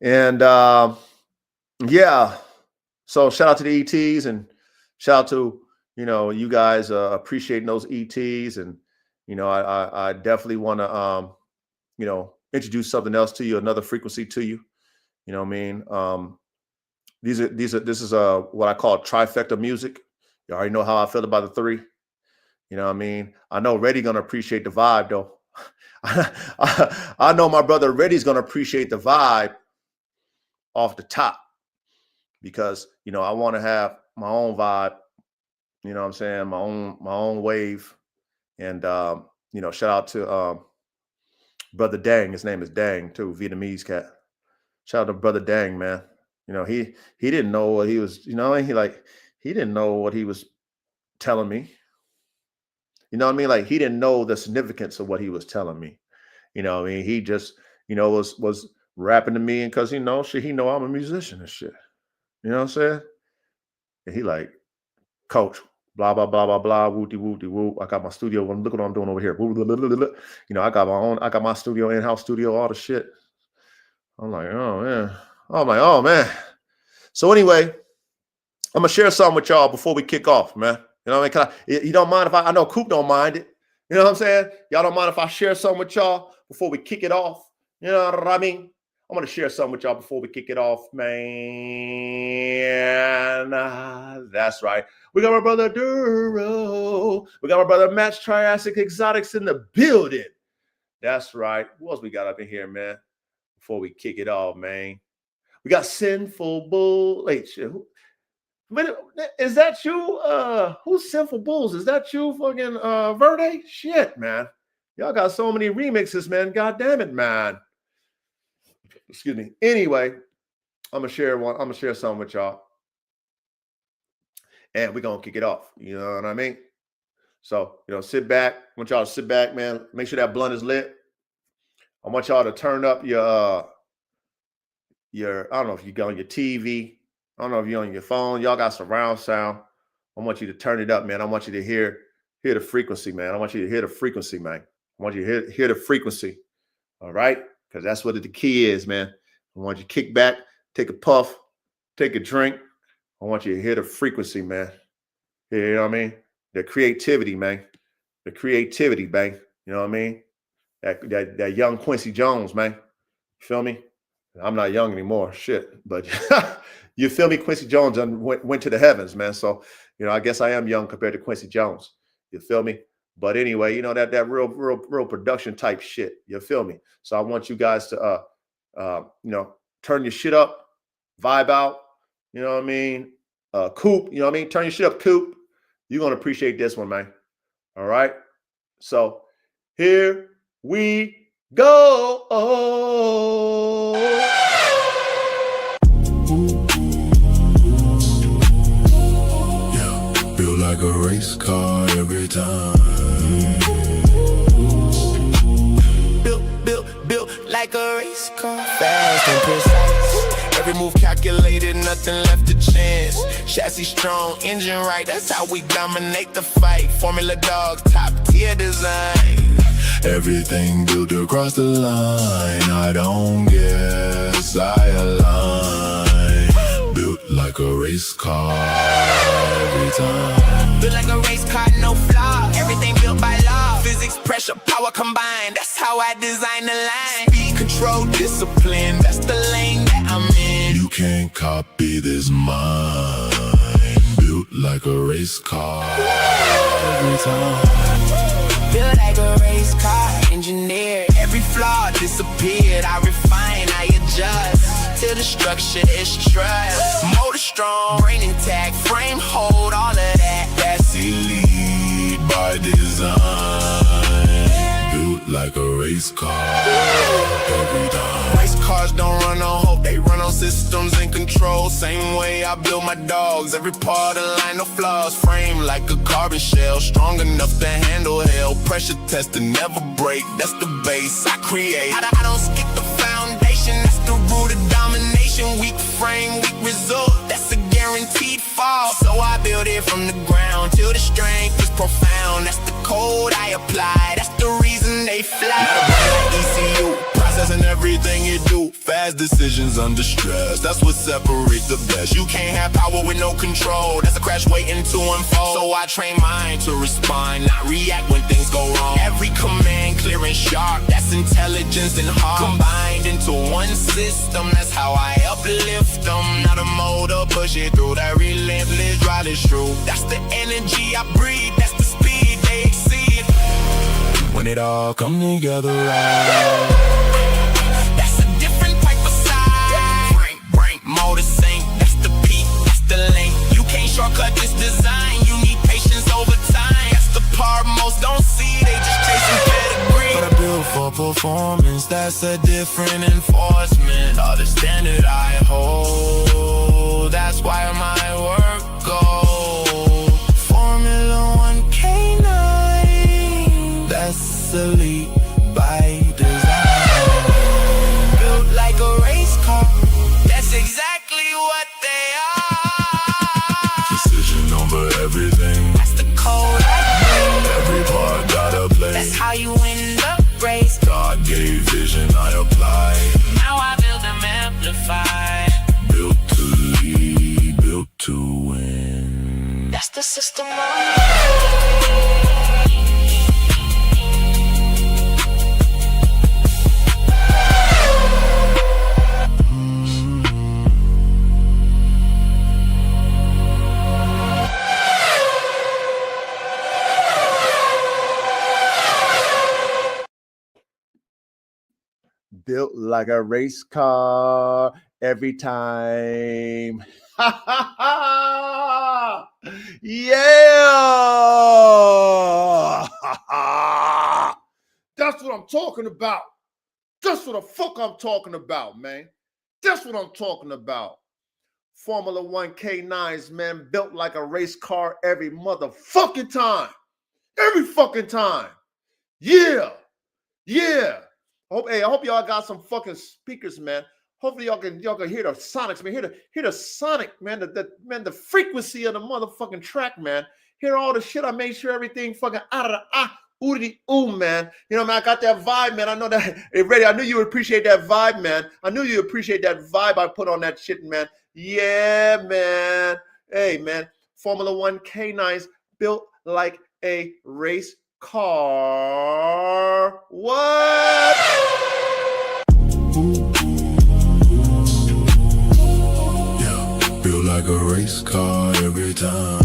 and yeah. So shout out to the ETs, and shout out to you guys appreciating those ETs, and I definitely want to introduce something else to you, another frequency to you. You know what I mean? This is what I call trifecta music. You already know how I feel about the three. You know what I mean? I know Reddy gonna appreciate the vibe though. I know my brother Reddy's gonna appreciate the vibe off the top, because I want to have my own vibe. You know what I'm saying? My own wave. And shout out to brother Dang. His name is Dang too, Vietnamese cat. Shout out to brother Dang, man. He didn't know what he was, he didn't know what he was telling me. You know what I mean? Like, he didn't know the significance of what he was telling me. You know what I mean? He just, was rapping to me, and because he know I'm a musician and shit. You know what I'm saying? And he like, "Coach, blah, blah, blah, blah, blah, whoopty, whoopty, whoop. I got my studio. Look what I'm doing over here. I got my studio, in-house studio, all the shit." I'm like, "Oh, man." I'm like, "Oh, man." So anyway, I'm going to share something with y'all before we kick off, man. You know what I mean? You don't mind if I know Coop don't mind it. You know what I'm saying? Y'all don't mind if I share something with y'all before we kick it off? You know what I mean? I'm going to share something with y'all before we kick it off, man. That's right. We got my brother Duro. We got my brother Match Triassic Exotics in the building. That's right. Who else we got up in here, man? Before we kick it off, man. We got Sinful Bull. Wait, is that you? Who's Sinful Bulls? Is that you, fucking Verde? Shit, man. Y'all got so many remixes, man. God damn it, man. Excuse me. Anyway, I'm gonna share something with y'all, and we're gonna kick it off. You know what I mean? So, sit back. I want y'all to sit back, man. Make sure that blunt is lit. I want y'all to turn up your I don't know if you got on your TV. I don't know if you're on your phone. Y'all got surround sound. I want you to turn it up, man. I want you to hear the frequency, man. I want you to hear the frequency, man. I want you to hear the frequency. All right? Because that's what the key is, man. I want you to kick back, take a puff, take a drink. I want you to hear the frequency, man. You know what I mean? The creativity, man. The creativity, man. You know what I mean? That young Quincy Jones, man. You feel me? I'm not young anymore, shit. But you feel me? Quincy Jones went to the heavens, man. So, I guess I am young compared to Quincy Jones. You feel me? But anyway, that real production type shit. You feel me? So I want you guys to turn your shit up, vibe out. You know what I mean? Coop, you know what I mean? Turn your shit up, Coop. You're gonna appreciate this one, man. All right. So here we go. Yeah, feel like a race car every time. Built like a race car, fast and precise. Every move calculated, nothing left to chance. Chassis strong, engine right, that's how we dominate the fight. Formula dog, top tier design. Everything built across the line. I don't guess I align. Built like a race car every time. Built like a race car, no flaw. Everything built by law. Physics, pressure, power combined. That's how I design the line. Speed, control, discipline. That's the lane that I'm in. You can't copy this mind. Built like a race car every time. Built like a race car, engineered. Every flaw disappeared. I refine, I adjust till the structure is trust. Motor strong, brain intact, frame hold, all of that. That's elite by design. Built like a race car every time. Race cars don't run on hope, they run on systems and control. Same way I build my dogs, every part aligned, no flaws. Frame like a carbon shell, strong enough to handle hell. Pressure tested, never break, that's the base I create. I don't skip the foundation, that's the root of domination. Weak frame, weak result, that's a guaranteed fall. So I build it from the ground till the strength is profound. That's the code I apply, that's the reason they fly. Not a brain like ECU, processing everything you do. Fast decisions under stress, that's what separates the best. You can't have power with no control, that's a crash waiting to unfold. So I train mine to respond, not react when things go wrong. Every command clear and sharp, that's intelligence and heart combined into one system. That's how I uplift them. Not a motor, push it through that relentless drive is true. That's the energy I breathe, that's the speed they exceed. When it all come together right. That's a different type of side. Brain, motor sync, that's the peak, that's the link. You can't shortcut this design, you need patience over time. That's the part most don't see, they just chasing pedigree. But I built for performance, that's a different enforcement. All the standard I hold, that's why my work goes. Formula 1 K9, that's elite by design. Built like a race car, that's exactly what they are. Precision over everything, That's the code I every part gotta bring. play. That's how you win the race. God gave vision, I apply. Now I build them amplified. Built to lead, built to win. That's the system Built like a race car every time. Yeah! That's what I'm talking about. That's what the fuck I'm talking about, man. That's what I'm talking about. Formula 1 K9s, man, built like a race car every motherfucking time. Every fucking time. Yeah. Yeah. I hope y'all got some fucking speakers, man. Hopefully y'all can hear the sonics, man. Hear the sonic, man. The frequency of the motherfucking track, man. Hear all the shit. I made sure everything fucking out of the ooh, man. You know, man, I got that vibe, man. I know that. Hey, Reddy, I knew you would appreciate that vibe, man. I knew you appreciate that vibe I put on that shit, man. Yeah, man. Hey, man. Formula 1 K9s built like a race car. What? Yeah, built like a race car every time.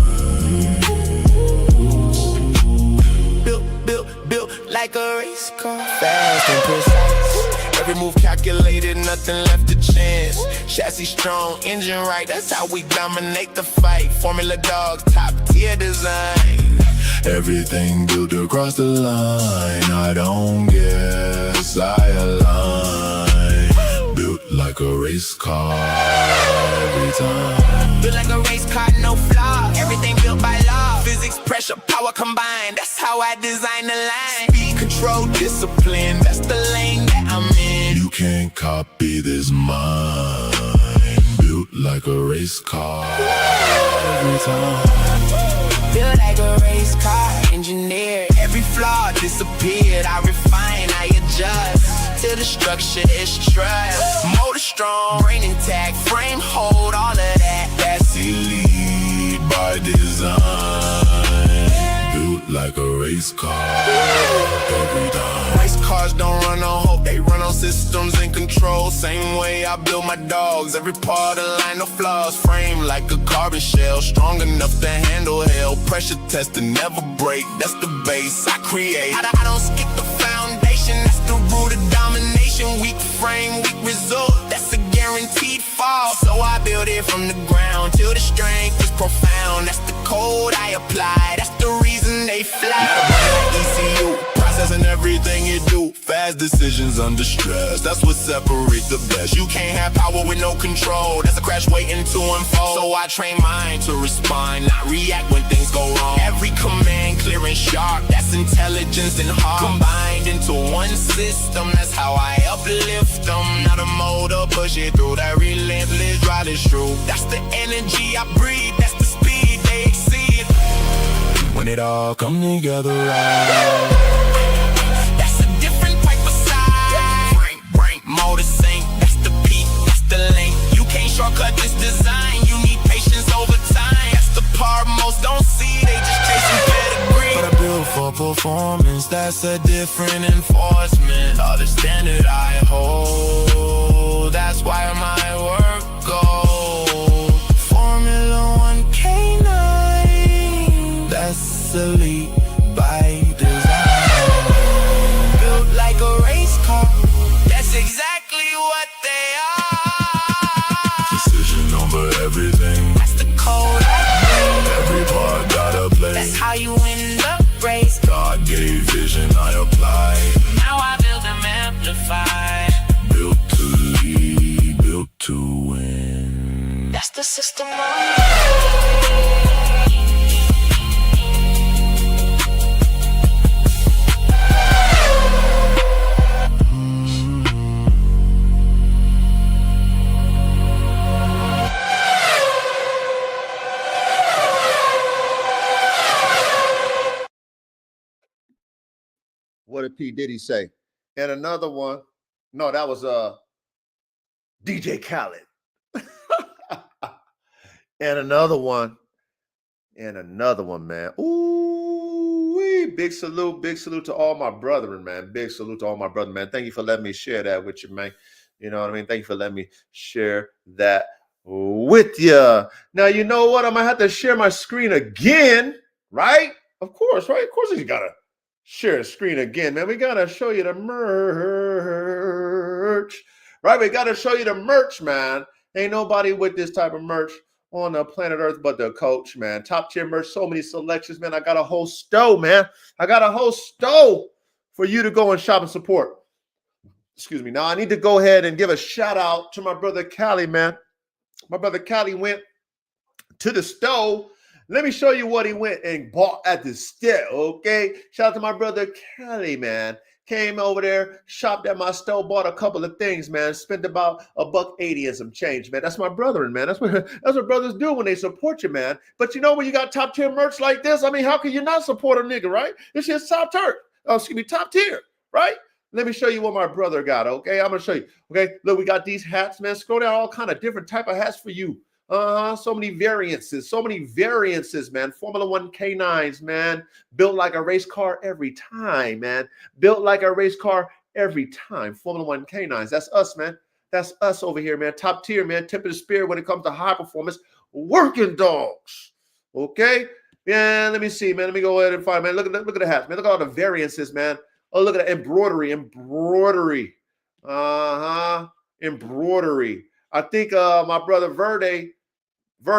Built like a race car, fast and precise. Every move calculated, nothing left to chance. Chassis strong, engine right, that's how we dominate the fight. Formula dog, top tier design. Everything built across the line. I don't guess I align. Built like a race car every time. Built like a race car, no flaw. Everything built by law. Physics, pressure, power combined. That's how I design the line. Speed, control, discipline. That's the lane that I'm in. You can't copy this mind. like a race car every time. Feel like a race car engineer. Every flaw disappeared. I refine, I adjust till the structure is trust. Motor strong, brain intact, frame hold, all of that. That's Elite by design, built like a race car every time. race cars don't run on hope, they run on systems and control. Same way I build my dogs, every part align, no flaws. Frame like a carbon shell, strong enough to handle hell. Pressure test and never break, that's the base I create. I don't skip the foundation, that's the root of domination. Weak frame, weak result, that's a guaranteed fall. So I build it from the ground till the strength is profound. That's the code I apply, that's the reason they fly. ECU, processing everything you do. Fast decisions under stress, that's what separates the best. You can't have power with no control, that's a crash waiting to unfold. So I train mine to respond, not react when things go wrong. Every command clear and sharp, that's intelligence and heart combined into one system. That's how I uplift them. Not a motor, push it through that relentless ride is true. That's the energy I breathe, that's the speed they exceed. When it all come together right, That's a different type of side. Brain, motor sync, that's the peak, that's the link. You can't shortcut this design, you need patience over time. That's the part most don't see, they just chasing pedigree. but I built for performance, that's a different enforcement. All the standard I hold, that's why my work goes. Formula 1 K9, that's elite by design. Built like a race car, that's exactly what they are. Decision over everything, That's the code I every part gotta build. play. That's how you win the race. God gave vision, I apply. Now I build them amplified. Built to lead, built to win. That's the system What did P. Diddy say? And another one. No, that was DJ Khaled. And another one. And another one, man. Ooh, big salute to all my brethren, man. Big salute to all my brethren, man. Thank you for letting me share that with you, man. You know what I mean? Thank you for letting me share that with you. Now, you know what? I'm going to have to share my screen again, right? Of course, right? Of course, you got to share a screen again, man. We got to show you the merch, right? We got to show you the merch, man. Ain't nobody with this type of merch on the planet Earth but the coach, man. Top tier merch, so many selections, man. I got a whole store, man. I got a whole store for you to go and shop and support. Excuse me. Now, I need to go ahead and give a shout out to my brother Callie, man. My brother Callie went to the store. Let me show you what he went and bought at the store, okay? Shout out to my brother Callie, man. Came over there, shopped at my store, bought a couple of things, man. Spent about $1.80 and some change, man. That's my brother, man. That's what brothers do when they support you, man. But you know, when you got top tier merch like this, I mean, how can you not support a nigga, right? This shit's top tier. Oh, excuse me, top tier, right? Let me show you what my brother got, okay? I'm gonna show you. Okay, look, we got these hats, man. Scroll down, all kind of different type of hats for you. So many variances, man. Formula 1 K9s, man. Built like a race car every time, man. Built like a race car every time. Formula 1 K9s. That's us, man. That's us over here, man. Top tier, man. Tip of the spear when it comes to high performance working dogs. Okay? Yeah, let me see, man. Let me go ahead and find, man. Look at the hats, man. Look at all the variances, man. Oh, look at the embroidery. Embroidery. I think my brother Verde,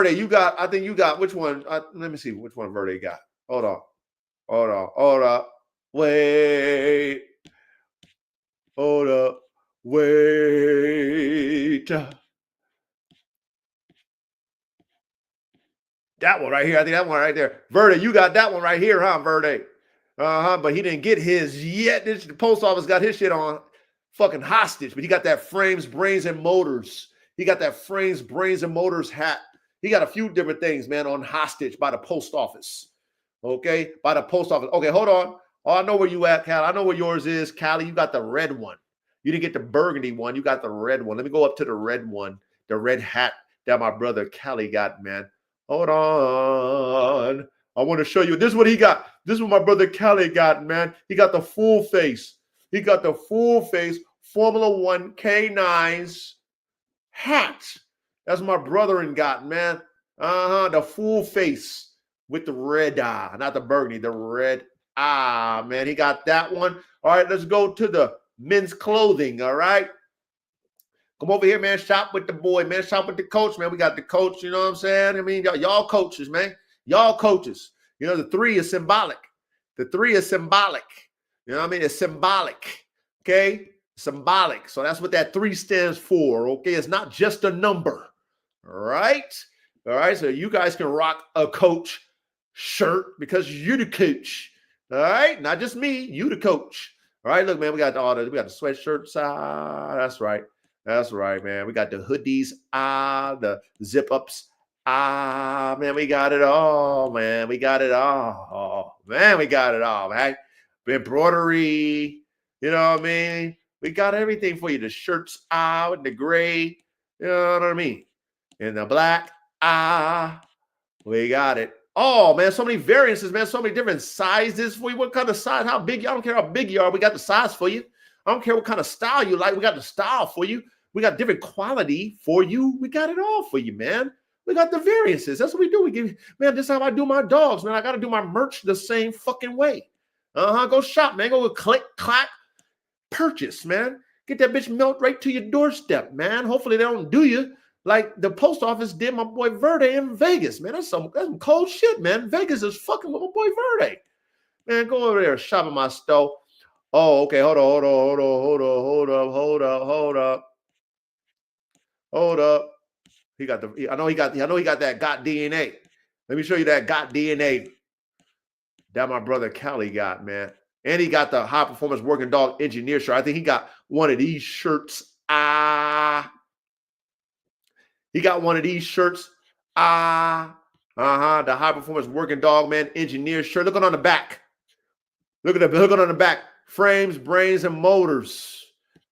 you got, I think you got, which one? Let me see which one Verde got. Hold on. Wait. Hold up. Wait. That one right here. I think that one right there. Verde, you got that one right here, huh, Verde? But he didn't get his yet. The post office got his shit on fucking hostage, but he got that frames, brains, and motors He got that Frames, Brains, and Motors hat. He got a few different things, man, on hostage by the post office. Okay, by the post office. Okay, hold on. Oh, I know where you at, Cal. I know where yours is, Callie. You got the red one. You didn't get the burgundy one. You got the red one. Let me go up to the red one, the red hat that my brother Callie got, man. Hold on. I want to show you. This is what he got. This is what my brother Callie got, man. He got the full face. He got the full face Formula One K9s hat. That's my brother-in got, man. The full face with the red eye, not the burgundy, the red eye, man. He got that one. All right, let's go to the men's clothing, all right? Come over here, man. Shop with the boy, man. Shop with the coach, man. We got the coach, you know what I'm saying? I mean, y'all coaches, man. Y'all coaches. You know, the 3 is symbolic. The 3 is symbolic. You know what I mean? It's symbolic, okay? Symbolic. So that's what that 3 stands for, okay? It's not just a number, all right? All right, so you guys can rock a coach shirt because you're the coach, all right? Not just me, you the coach. All right, look, man, we got we got the sweatshirts. That's right. That's right, man. We got the hoodies, the zip-ups. Man, we got it all, man. We got it all. Man, we got it all, man. Embroidery, you know what I mean? We got everything for you. The shirts, with the gray, you know what I mean? And the black, we got it. Oh, man, so many variances, man. So many different sizes for you. What kind of size? How big? I don't care how big you are. We got the size for you. I don't care what kind of style you like. We got the style for you. We got different quality for you. We got it all for you, man. We got the variances. That's what we do. We give, man, this is how I do my dogs, man. I got to do my merch the same fucking way. Go shop, man. Go click, clack, purchase, man. Get that bitch mailed right to your doorstep, man. Hopefully they don't do you like the post office did my boy Verde in Vegas, man. That's some cold shit, man. Vegas is fucking with my boy Verde. Man, go over there, shop at my store. Oh, okay. Hold up. He got the. I know he got that got DNA. Let me show you that got DNA that my brother Callie got, man. And he got the high performance working dog engineer shirt. I think he got one of these shirts. He got one of these shirts. The high performance working dog man engineer shirt. Look on the back. Look on the back. Frames, brains, and motors.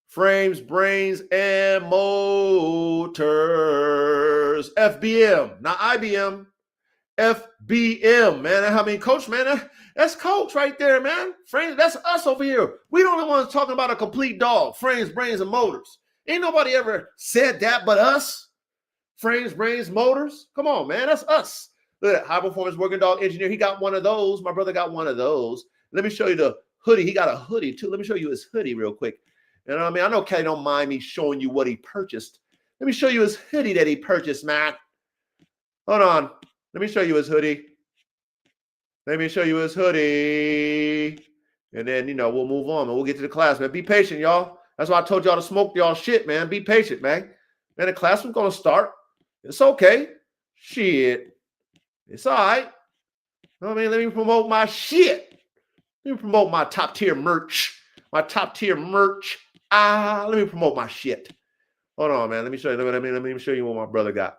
Frames, brains, and motors. FBM, not IBM. FBM, man. I mean, coach, man, that's coach right there, man. Frames, that's us over here. We the only ones talking about a complete dog. Frames, brains, and motors. Ain't nobody ever said that but us. Frames, brains, motors. Come on, man. That's us. Look at that high performance working dog engineer. He got one of those. My brother got one of those. Let me show you the hoodie. He got a hoodie too. Let me show you his hoodie real quick. You know what I mean? I know Kelly don't mind me showing you what he purchased. Let me show you his hoodie that he purchased, man. Hold on. Let me show you his hoodie. Let me show you his hoodie. And then, we'll move on, and we'll get to the class, man. Be patient, y'all. That's why I told y'all to smoke y'all shit, man. Be patient, man. Man, the class was going to start. It's okay. Shit. It's all right. I mean, let me promote my shit. Let me promote my top-tier merch. My top-tier merch. Let me promote my shit. Hold on, man. Let me show you. Let me show you what my brother got.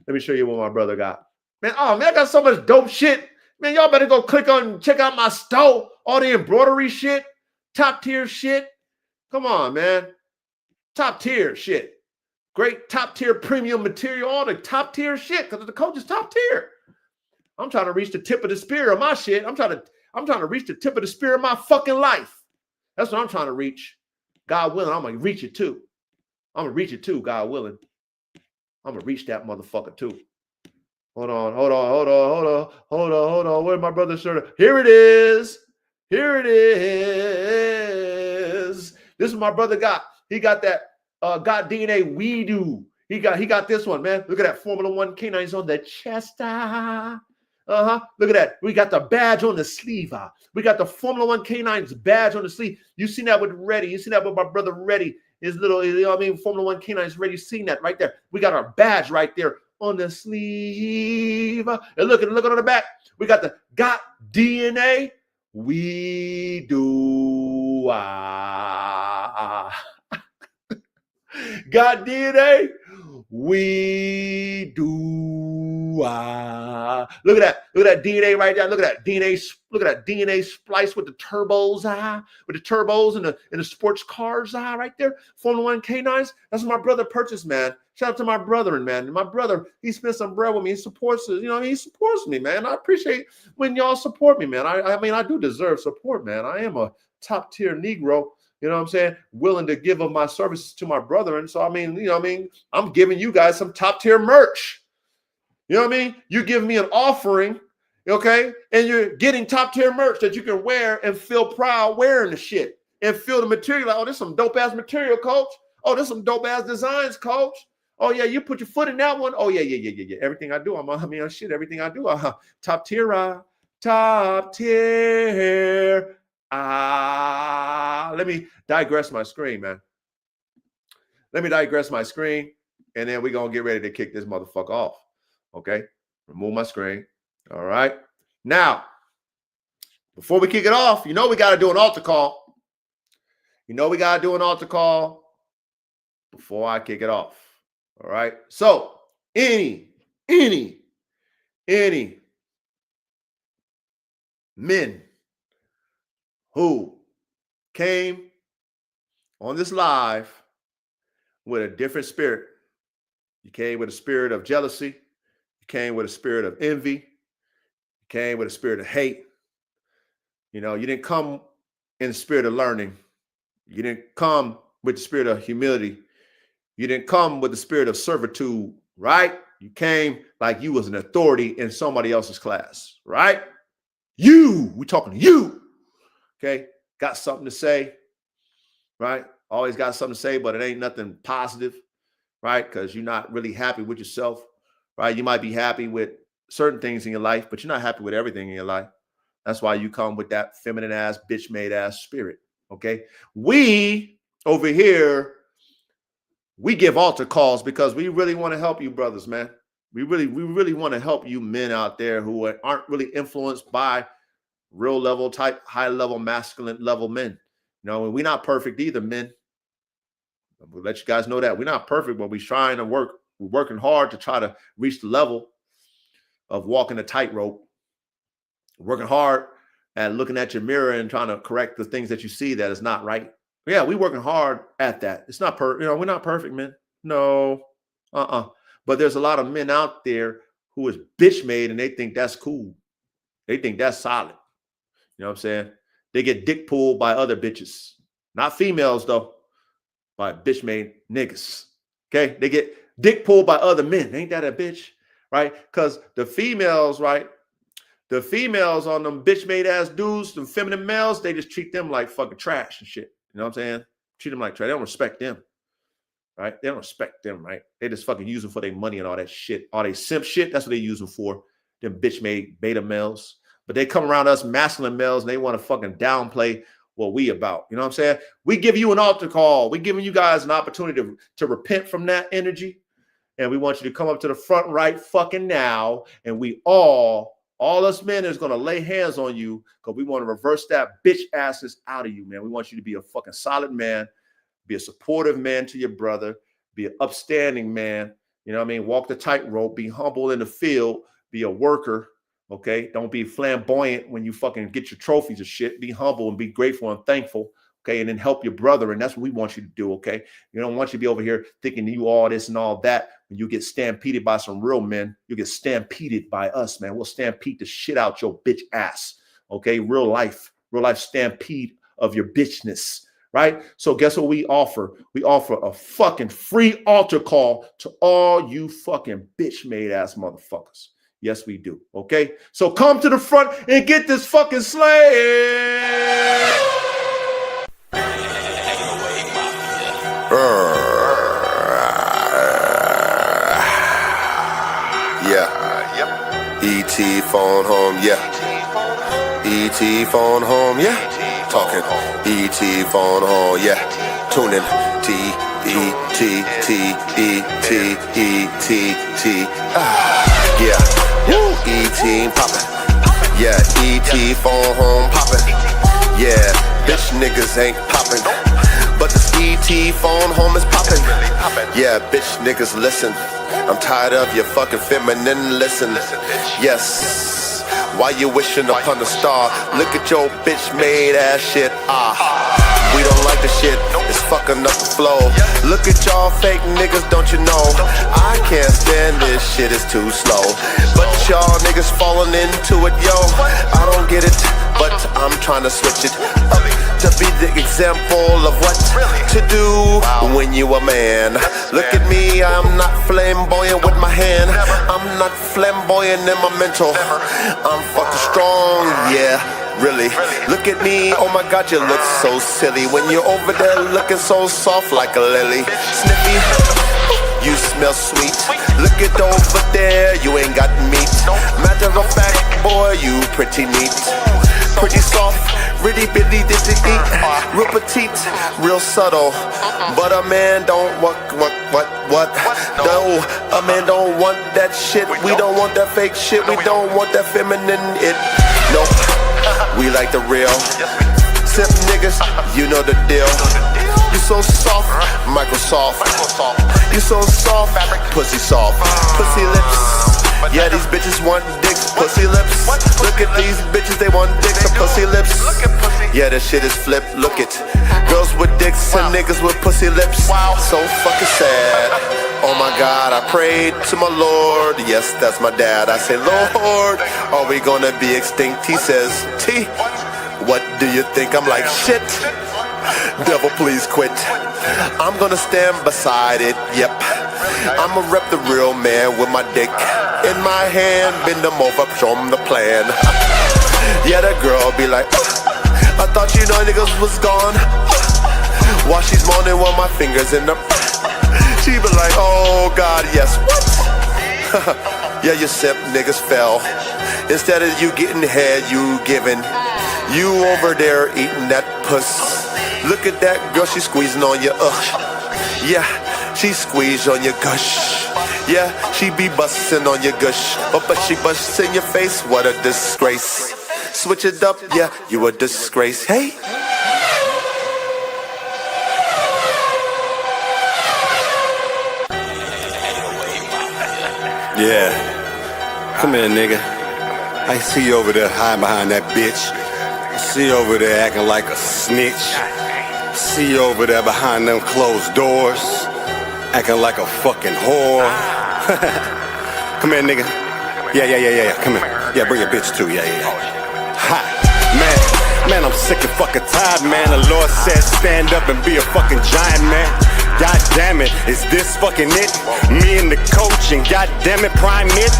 Let me show you what my brother got. Man, I got so much dope shit. Man, y'all better go check out my store. All the embroidery shit. Top-tier shit. Come on, man. Top-tier shit. Great top-tier premium material. All the top-tier shit. Because the coach is top-tier. I'm trying to reach the tip of the spear of my shit. I'm trying to reach the tip of the spear of my fucking life. That's what I'm trying to reach. God willing, I'm going to reach it too. I'm going to reach it too, God willing. I'm going to reach that motherfucker too. Hold on. Where's my brother's shirt? Here it is. This is my brother got. He got that got DNA we do. He got this one, man. Look at that Formula One K9s on the chest. Look at that. We got the badge on the sleeve. We got the Formula One K9's badge on the sleeve. You seen that with Reddy. You seen that with my brother Reddy. His little, Formula One K9's Reddy. Seen that right there. We got our badge right there on the sleeve. And look on the back. We got the got DNA. We do. Got DNA. we do. Look at that DNA right there. Look at that DNA splice with the turbos, with the turbos and the sports cars, right there. Formula One K9s. That's what my brother purchased, man. Shout out to my brother, man. My brother, he spent some bread with me. He supports, he supports me, man. I appreciate when y'all support me, man. I mean, I do deserve support, man. I am a top tier Negro. You know what I'm saying? Willing to give up my services to my brother. And so, I mean, I'm giving you guys some top tier merch. You know what I mean? You give me an offering, okay? And you're getting top tier merch that you can wear and feel proud wearing the shit and feel the material. Like, oh, this some dope ass material, coach. Oh, this some dope ass designs, coach. Oh yeah, you put your foot in that one. Oh yeah. Everything I do, everything I do, top tier, top tier. Let me digress my screen, man. Let me digress my screen, and then we're gonna get ready to kick this motherfucker off. Okay, remove my screen. All right. Now, before we kick it off, we got to do an altar call. We got to do an altar call before I kick it off. All right. So, any men who came on this live with a different spirit, you came with a spirit of jealousy. Came with a spirit of envy, came with a spirit of hate. You didn't come in the spirit of learning. You didn't come with the spirit of humility. You didn't come with the spirit of servitude, right? You came like you was an authority in somebody else's class, right? We talking to you, okay? Got something to say, right? Always got something to say, but it ain't nothing positive, right? Because you're not really happy with yourself. Right? You might be happy with certain things in your life, but you're not happy with everything in your life. That's why you come with that feminine ass, bitch made ass spirit. Okay. We over here, we give altar calls because we really want to help you brothers, man. We really want to help you men out there who aren't really influenced by real level type, high level, masculine level men. And we're not perfect either, men. We'll let you guys know that we're not perfect, but we're trying to work. We're working hard to try to reach the level of walking a tightrope. Working hard at looking at your mirror and trying to correct the things that you see that is not right. Yeah, we're working hard at that. It's not perfect. We're not perfect, men. No. But there's a lot of men out there who is bitch made and they think that's cool. They think that's solid. You know what I'm saying? They get dick pulled by other bitches. Not females, though. By bitch made niggas. Okay? They get dick pulled by other men. Ain't that a bitch? Right? Because the females, right? The females on them bitch made ass dudes, them feminine males, they just treat them like fucking trash and shit. You know what I'm saying? Treat them like trash. They don't respect them. Right? They don't respect them, right? They just fucking use them for their money and all that shit. All they simp shit, that's what they use them for. Them bitch made beta males. But they come around us masculine males and they want to fucking downplay what we about. You know what I'm saying? We give you an altar call. We giving you guys an opportunity to repent from that energy. And we want you to come up to the front right fucking now. And we all us men is going to lay hands on you because we want to reverse that bitch asses out of you, man. We want you to be a fucking solid man, be a supportive man to your brother, be an upstanding man. You know what I mean? Walk the tightrope, be humble in the field, be a worker. Okay. Don't be flamboyant when you fucking get your trophies and shit. Be humble and be grateful and thankful. Okay. And then help your brother. And that's what we want you to do. Okay. You don't want you to be over here thinking you all this and all that. When you get stampeded by some real men, you get stampeded by us, man. We'll stampede the shit out your bitch ass. Okay. Real life stampede of your bitchness. Right. So guess what we offer? We offer a fucking free altar call to all you fucking bitch made ass motherfuckers. Yes, we do. Okay. So come to the front and get this fucking slave. ET phone home, yeah. ET phone home, yeah. Talking ET phone home, yeah. Tuning T. Yeah. ET poppin'. Yeah, ET phone home poppin'. Yeah, bitch niggas ain't poppin'. but the ET phone home is poppin'. Yeah, bitch, niggas listen. I'm tired of your fucking feminine listen. Yes, why you wishing upon a star? Look at your bitch made ass shit. We don't like the shit, it's fucking up the flow. Look at y'all fake niggas, don't you know? I can't stand this shit, it's too slow. But y'all niggas falling into it, yo. I don't get it, but I'm trying to switch it up to be the example of what to do when you a man. Look at me, I'm not flamboyant with my hand. I'm not flamboyant in my mental. I'm fucking strong, yeah. Really, look at me, oh my god, you look so silly when you're over there looking so soft like a lily. Snippy, you smell sweet. Look at over there, you ain't got meat. Matter of fact, boy, you pretty neat. Pretty soft, really bitty, did to eat. Real petite, real subtle. But a man don't what? No, a man don't want that shit. We don't want that fake shit. We don't want that feminine it. Nope. We like the real. Simp niggas, you know the deal. You so soft, Microsoft. You so soft, pussy soft. Pussy lips. Yeah, these bitches want dicks, pussy lips. Look at these bitches, they want dicks and pussy lips. Yeah, this shit is flipped, look it. Girls with dicks and niggas with pussy lips. So fucking sad. Oh my god, I prayed to my Lord. Yes, that's my dad. I say, Lord, are we gonna be extinct? He says, T, what do you think? I'm like, shit. Devil, please quit. I'm gonna stand beside it, yep. I'ma rep the real man with my dick in my hand. Bend them over, show them the plan. Yeah, that girl be like, I thought you know niggas was gone. While she's moaning with my fingers in the she be like, oh god, yes, what? Yeah, you simp niggas fell. Instead of you getting head, you giving. You over there eating that puss. Look at that girl, she squeezing on your yeah, she squeeze on your gush. Yeah, she be busting on your gush. But she busts in your face, what a disgrace. Switch it up, yeah, you a disgrace. Hey. Yeah. Come here, nigga. I see you over there hiding behind that bitch. I see you over there acting like a snitch. See you over there behind them closed doors, acting like a fucking whore. Come here, nigga. Yeah. Come here. Yeah, bring your bitch too. Yeah. Ha. Man, I'm sick and fucking tired, man. The Lord said stand up and be a fucking giant, man. God damn it, is this fucking it? Me and the coach and god damn it, prime it.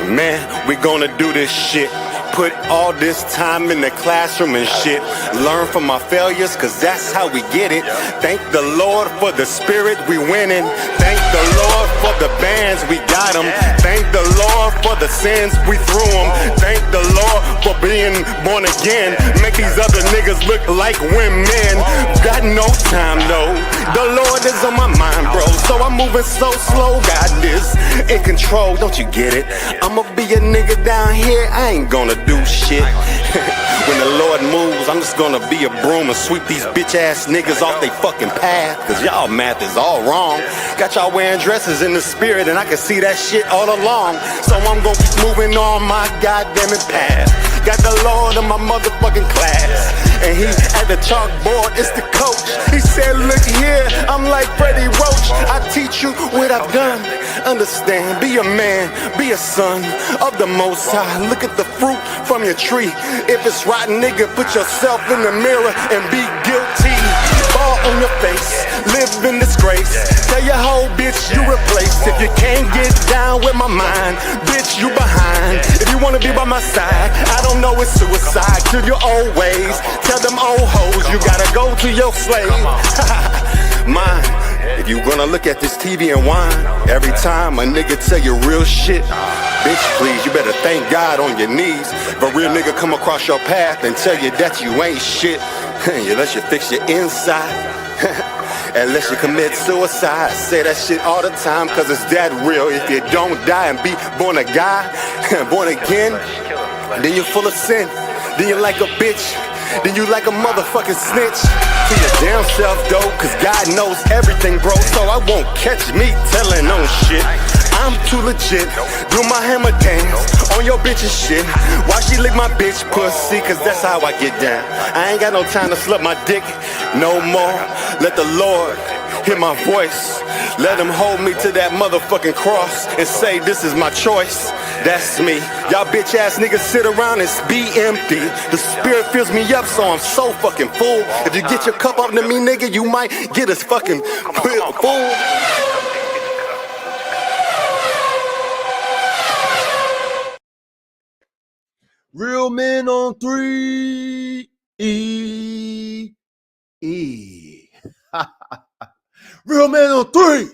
Man, we gonna do this shit. Put all this time in the classroom and shit. Learn from my failures, cause that's how we get it. Thank the Lord for the spirit, we winning. Thank the Lord for the bands, we got them. Thank the Lord for the sins, we threw them. Thank the Lord for being born again. Make these other niggas look like women. Got no time, no. The Lord is on my mind, bro. So I'm moving so slow, got this in control, don't you get it? I'ma be a nigga down here, I ain't gonna do shit. When the Lord moves, I'm just gonna be a broom and sweep these bitch ass niggas off they fucking path. Cause y'all math is all wrong. Got y'all wearing dresses in the spirit and I can see that shit all along. So I'm gonna keep moving on my goddamn path. Got the Lord in my motherfucking class. And he at the chalkboard, it's the coach. He said, look here, I'm like Freddie Roach. I teach you what I've done. Understand, be a man, be a son of the Most High. Look at the fruit from your tree. If it's rotten, nigga, put yourself in the mirror and be guilty. Fall on your face, live in disgrace. Tell your whole bitch you replaced. If you can't get down with my mind, bitch, you behind. If you wanna be by my side, I don't know, it's suicide. To your old ways, tell them old hoes you gotta go to your slave. Mine. If you gonna look at this TV and whine every time a nigga tell you real shit, bitch, please, you better thank God on your knees. If a real nigga come across your path and tell you that you ain't shit, unless you fix your inside, unless you commit suicide. I say that shit all the time, cause it's that real. If you don't die and be born again, then you're full of sin. Then you're like a bitch then you like a motherfucking snitch. To your damn self, though, cause God knows everything, bro. So I won't catch me telling on shit. I'm too legit, do my hammer dance on your bitch's shit. Why she lick my bitch pussy, cause that's how I get down. I ain't got no time to slut my dick no more. Let the Lord hear my voice. Let him hold me to that motherfucking cross and say this is my choice. That's me. Y'all bitch ass niggas sit around and be empty. The spirit fills me up, so I'm so fucking full. If you get your cup up to me, nigga, you might get us fucking full. Real men on 3. Real men on 3.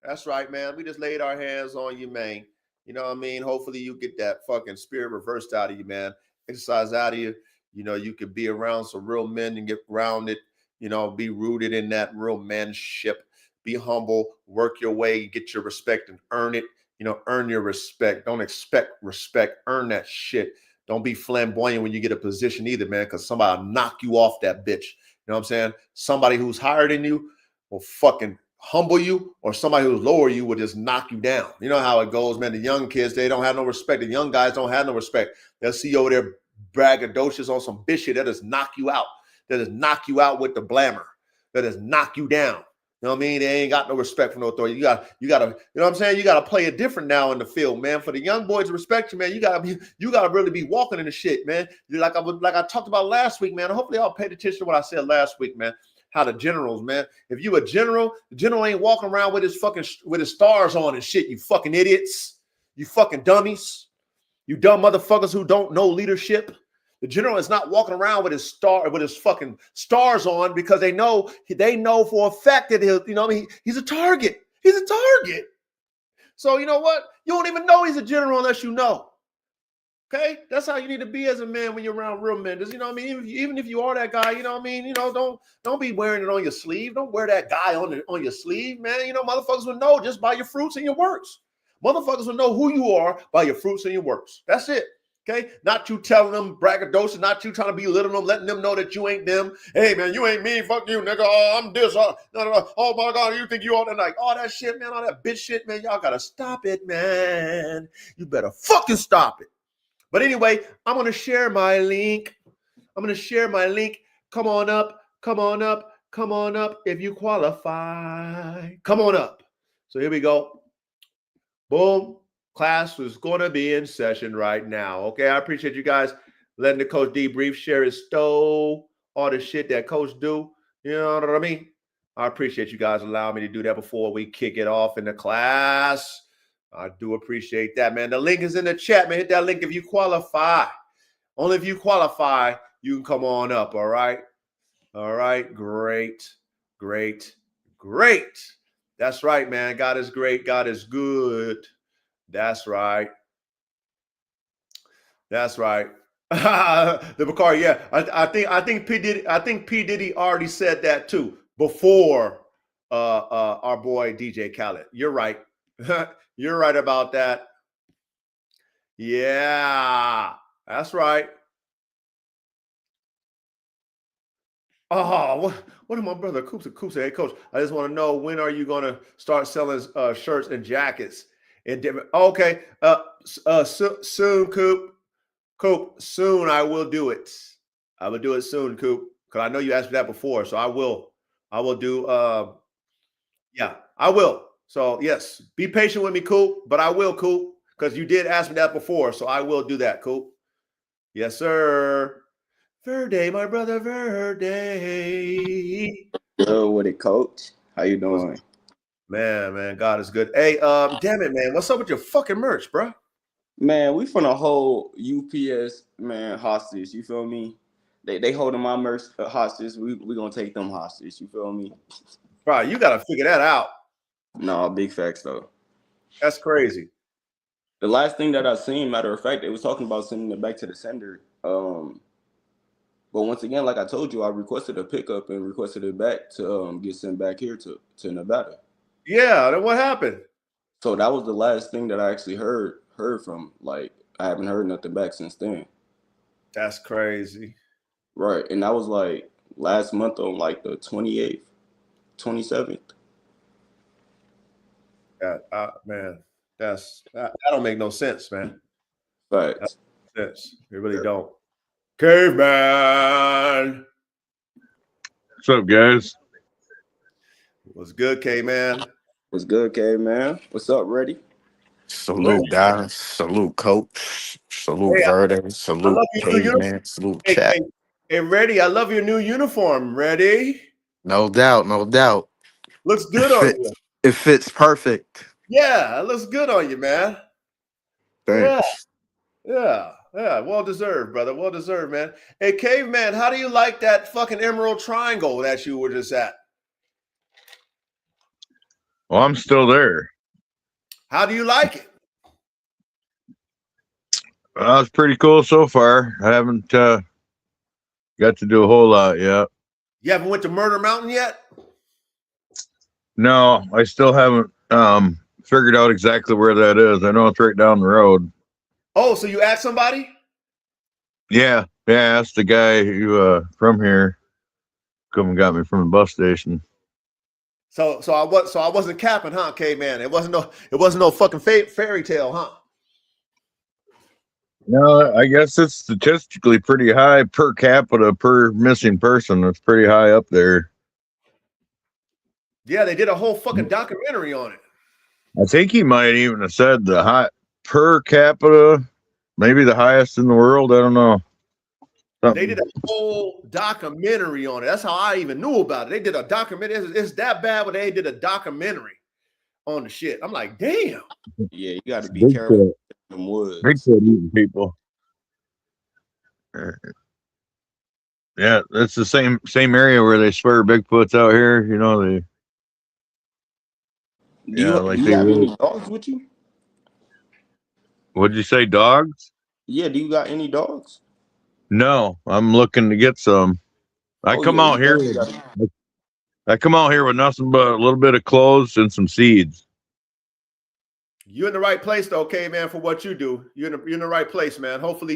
That's right, man. We just laid our hands on you, man. You know what I mean? Hopefully you get that fucking spirit reversed out of you, man. Exercise out of you. You know, you could be around some real men and get grounded, you know, be rooted in that real manship. Be humble, work your way, get your respect and earn it. You know, earn your respect. Don't expect respect. Earn that shit. Don't be flamboyant when you get a position either, man, because somebody will knock you off that bitch. You know what I'm saying? Somebody who's higher than you will fucking humble you, or somebody who's lower you will just knock you down. You know how it goes, man. The young kids, they don't have no respect. The young guys don't have no respect. They'll see you over there braggadocious on some bitch shit. They'll just knock you out. They'll just knock you out with the blammer. They'll just knock you down. You know what I mean? They ain't got no respect for no authority. You gotta, you know what I'm saying? You gotta play it different now in the field, man. For the young boys to respect you, man, you gotta really be walking in the shit, man. Like I talked about last week, man. Hopefully y'all paid attention to what I said last week, man. How the generals, man. If you a general, the general ain't walking around with his stars on and shit, you fucking idiots. You fucking dummies. You dumb motherfuckers who don't know leadership. The general is not walking around with his fucking stars on because they know for a fact that he's a target. He's a target. So you know what? You don't even know he's a general unless you know. Okay, that's how you need to be as a man when you're around real men. Just, you know what I mean? Even if you are that guy, you know what I mean? You know, don't be wearing it on your sleeve. Don't wear that guy on your sleeve, man. You know, motherfuckers will know just by your fruits and your works. Motherfuckers will know who you are by your fruits and your works. That's it. Okay, not you telling them braggadocious, not you trying to belittle them, letting them know that you ain't them. Hey man, you ain't me. Fuck you, nigga. Oh, I'm this. No. Oh my God, you think you all that? Like all that shit, man. All that bitch shit, man. Y'all gotta stop it, man. You better fucking stop it. But anyway, I'm going to share my link. Come on up. Come on up. Come on up if you qualify. Come on up. So here we go. Boom. Class is going to be in session right now. Okay, I appreciate you guys letting the coach debrief, share his stove, all the shit that coach do. You know what I mean? I appreciate you guys allowing me to do that before we kick it off in the class. I do appreciate that, man. The link is in the chat, man. Hit that link if you qualify. Only if you qualify, you can come on up, all right? All right, great. That's right, man. God is great. God is good. That's right. The Bakari, yeah. I think P. Diddy already said that too before our boy DJ Khaled. You're right. You're right about that. Yeah, that's right. Oh, what did my brother Coops say? Hey, coach, I just want to know, when are you going to start selling shirts and jackets? Okay, soon, Coop, soon I will do it. I will do it soon, Coop, because I know you asked me that before, so I will do. Yeah, I will. So yes, be patient with me, Coop, but I will, Coop, because you did ask me that before, so I will do that, Coop. Yes, sir. Verde, my brother, Verde. Yo, what it, coach? How you doing? Man, God is good. Hey, damn it, man. What's up with your fucking merch, bro? Man, we finna hold UPS, man, hostage. You feel me? They holding my merch hostage. We gonna take them hostage. You feel me? Bro, you got to figure that out. No, big facts, though. That's crazy. The last thing that I seen, matter of fact, they was talking about sending it back to the sender. But once again, like I told you, I requested a pickup and requested it back to get sent back here to Nevada. Yeah, then what happened? So that was the last thing that I actually heard from. Like, I haven't heard nothing back since then. That's crazy. Right, and that was like last month on like the 28th, 27th. Man, that don't make no sense, man. That Facts. don't make sense. It really don't. Caveman. What's up, guys? What's good, K-Man? What's good, K man? What's up, ready? Ready? Salute, guys. Salute, coach. Salute, Hey, Verde. I Salute, love your new uniform. caveman. Salute, Hey, chat. Ready? I love your new uniform. Ready? No doubt, no doubt. Looks It good on you. fits. It fits perfect. Yeah, it looks good on you, man. Yeah, Thanks. yeah. Well deserved, brother. Well deserved, man. Hey, Caveman, how do you like that fucking Emerald Triangle that you were just at? Well, I'm still there. How do you like it? Well, it's pretty cool so far. I haven't got to do a whole lot yet. You haven't went to Murder Mountain yet? No, I still haven't figured out exactly where that is. I know it's right down the road. Oh, so you asked somebody? Yeah, that's the guy who from here come and got me from the bus station. So I wasn't capping, huh, Caveman? It wasn't no fucking fairy tale, huh? No, I guess it's statistically pretty high per capita per missing person. It's pretty high up there. Yeah, they did a whole fucking documentary on it. I think he might even have said the high per capita, maybe the highest in the world. I don't know. They did a whole documentary on it. That's how I even knew about it. They did a documentary. It's that bad, but they did a documentary on the shit. I'm like, damn. Yeah, you got to be careful in them woods. Bigfoot eating people. Yeah, that's the same area where they swear Bigfoot's out here. You know they. Do you have any dogs with you? What'd you say, dogs? Yeah, do you got any dogs? No, I'm looking to get some. I come out here with nothing but a little bit of clothes and some seeds. You're in the right place, though, okay, man, for what you do. You're in the right place, man. Hopefully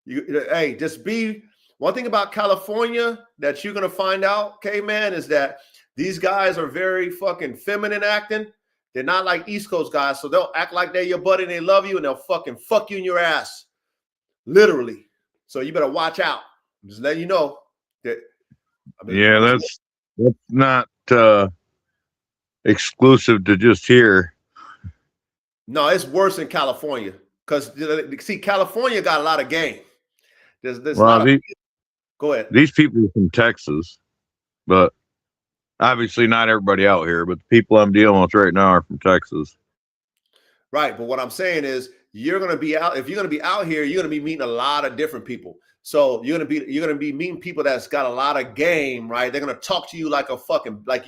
hey, just be one thing about California that you're gonna find out, okay, man, is that these guys are very fucking feminine acting. They're not like East Coast guys, so they'll act like they're your buddy and they love you, and they'll fucking fuck you in your ass. Literally. So you better watch out. I'm just letting you know that. Yeah, that's not exclusive to just here. No, it's worse in California because see, California got a lot of game. There's Well, go ahead. These people are from Texas, but obviously not everybody out here. But the people I'm dealing with right now are from Texas. Right, but what I'm saying is, you're gonna be out. If you're gonna be out here, you're gonna be meeting a lot of different people. So you're gonna be meeting people that's got a lot of game, right? They're gonna talk to you like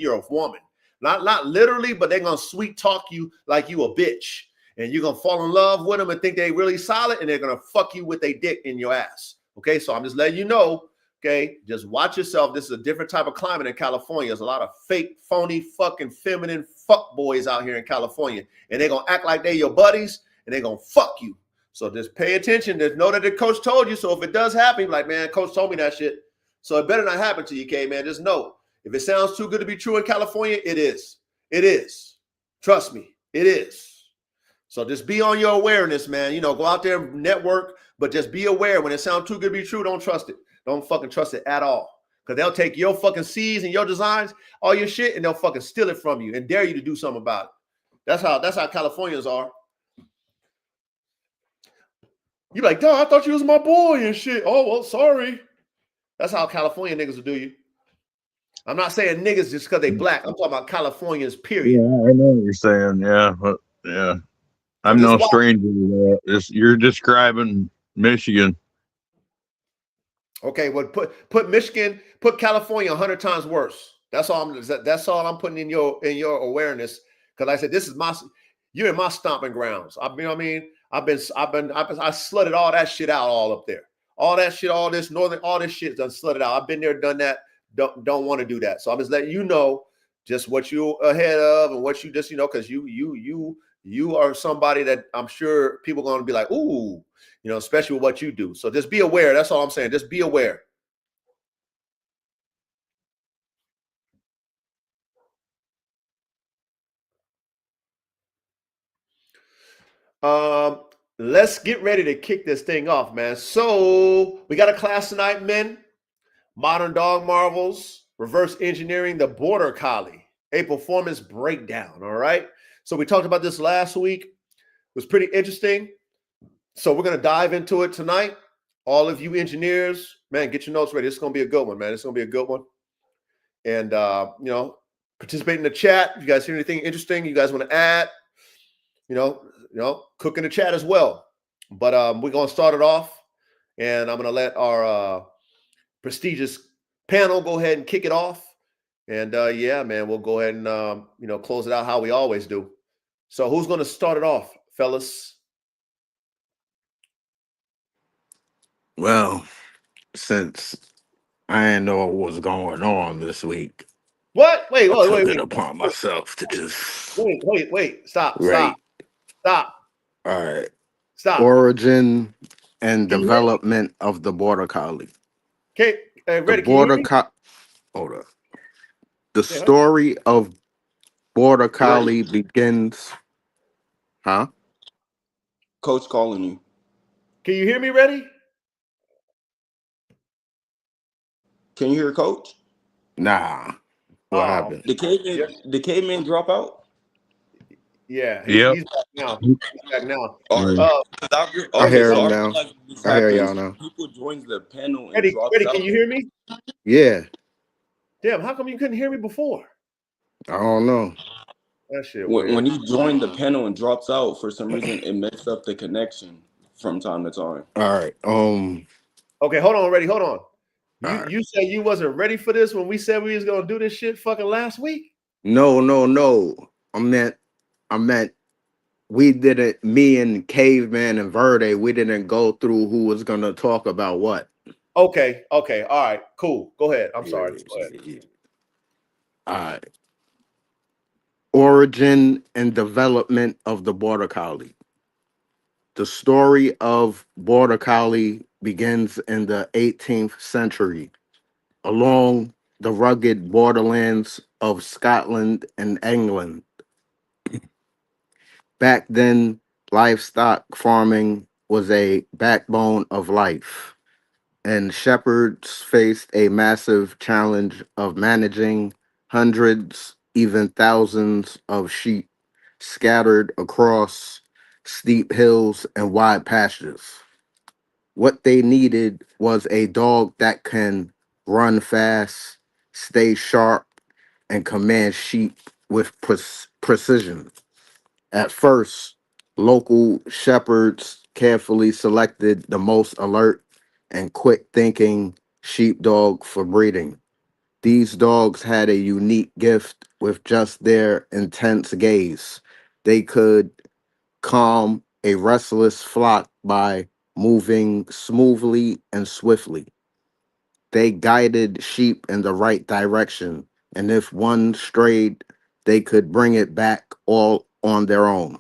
you're a woman. Not literally, but they're gonna sweet talk you like you a bitch. And you're gonna fall in love with them and think they really solid, and they're gonna fuck you with their dick in your ass. Okay, so I'm just letting you know. Okay, just watch yourself. This is a different type of climate in California. There's a lot of fake, phony, fucking feminine fuck boys out here in California, and they're gonna act like they're your buddies, and they're gonna fuck you. So just pay attention. Just know that the coach told you. So if it does happen, like, man, coach told me that shit. So it better not happen to you, K, man. Just know, if it sounds too good to be true in California, it is. It is. Trust me, it is. So just be on your awareness, man. You know, go out there and network, but just be aware. When it sounds too good to be true, don't trust it. Don't fucking trust it at all. Because they'll take your fucking seeds and your designs, all your shit, and they'll fucking steal it from you and dare you to do something about it. That's how Californians are. You like, dog, I thought you was my boy and shit. Oh, well, sorry. That's how California niggas will do you. I'm not saying niggas just because they black. I'm talking about Californians, period. Yeah, I know what you're saying. Yeah, but yeah. I'm no stranger to that. You're describing Michigan. Okay, well, put Michigan, put California 100 times worse. That's all I'm putting in your awareness. Because I said, you're in my stomping grounds. I mean, I slutted all that shit out all up there. All that shit, all this shit done slutted out. I've been there, done that. Don't want to do that. So I'm just letting you know just what you're ahead of and what you just, you know, because you are somebody that I'm sure people are going to be like, ooh, you know, especially with what you do. So just be aware. That's all I'm saying. Just be aware. Let's get ready to kick this thing off, man. So we got a class tonight, men. Modern dog marvels, reverse engineering the Border Collie, a performance breakdown. All right. So we talked about this last week. It was pretty interesting. So we're gonna dive into it tonight. All of you engineers, man, get your notes ready. It's gonna be a good one, man. It's gonna be a good one. And participate in the chat. If you guys hear anything interesting, you guys want to add, cook in the chat as well. But we're gonna start it off, and I'm gonna let our prestigious panel go ahead and kick it off. And yeah, man, we'll go ahead and close it out how we always do. So who's gonna start it off, fellas? Well, since I didn't know what was going on this week, What? Wait, I wait, took wait, it wait, upon myself to just wait. Stop. right. Stop. All right. Stop. Origin and Can you hear me? development of the Border Collie. Okay, The Reddy, can you hear Border me? Hold up. The Yeah, story of Border Ready? Collie begins. Huh? Coach calling you. can you hear me, Reddy? Can you hear Coach? Nah. What Oh, happened? yes, The caveman drop out? yeah, Yep. he's back now. He's back now. All right. Mm. Uh, I okay, hear So so him I now. realized this I hear happens. y'all now. People joins the panel and Reddy, drops can out. you hear me? Yeah. Damn, how come you couldn't hear me before? I don't know. That shit When weird. he joined the panel and drops out, for some reason it messed up the connection from time to time. All right. Okay, hold on, Reddy, hold on. All You right. you said you wasn't ready for this when we said we was gonna do this shit fucking last week? No. I meant we didn't, me and Caveman and Verde, we didn't go through who was gonna talk about what. Okay, all right, cool. Go ahead. I'm sorry. Go ahead. Yeah. All right. Origin and development of the Border Collie. The story of Border Collie begins in the 18th century along the rugged borderlands of Scotland and England. Back then, livestock farming was a backbone of life, and shepherds faced a massive challenge of managing hundreds, even thousands of sheep scattered across steep hills and wide pastures. What they needed was a dog that can run fast, stay sharp, and command sheep with precision. At first, local shepherds carefully selected the most alert and quick thinking sheepdog for breeding. These dogs had a unique gift with just their intense gaze. They could calm a restless flock by moving smoothly and swiftly. They guided sheep in the right direction, and if one strayed, they could bring it back all on their own.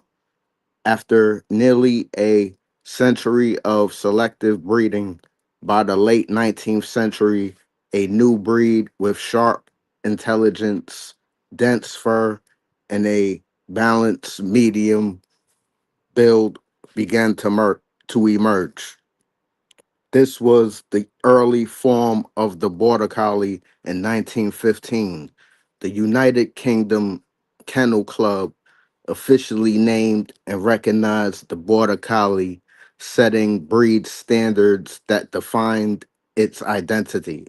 After nearly a century of selective breeding, by the late 19th century, a new breed with sharp intelligence, dense fur, and a balanced medium build began to emerge. This was the early form of the Border Collie in 1915. The United Kingdom Kennel Club officially named and recognized the Border Collie, setting breed standards that defined its identity.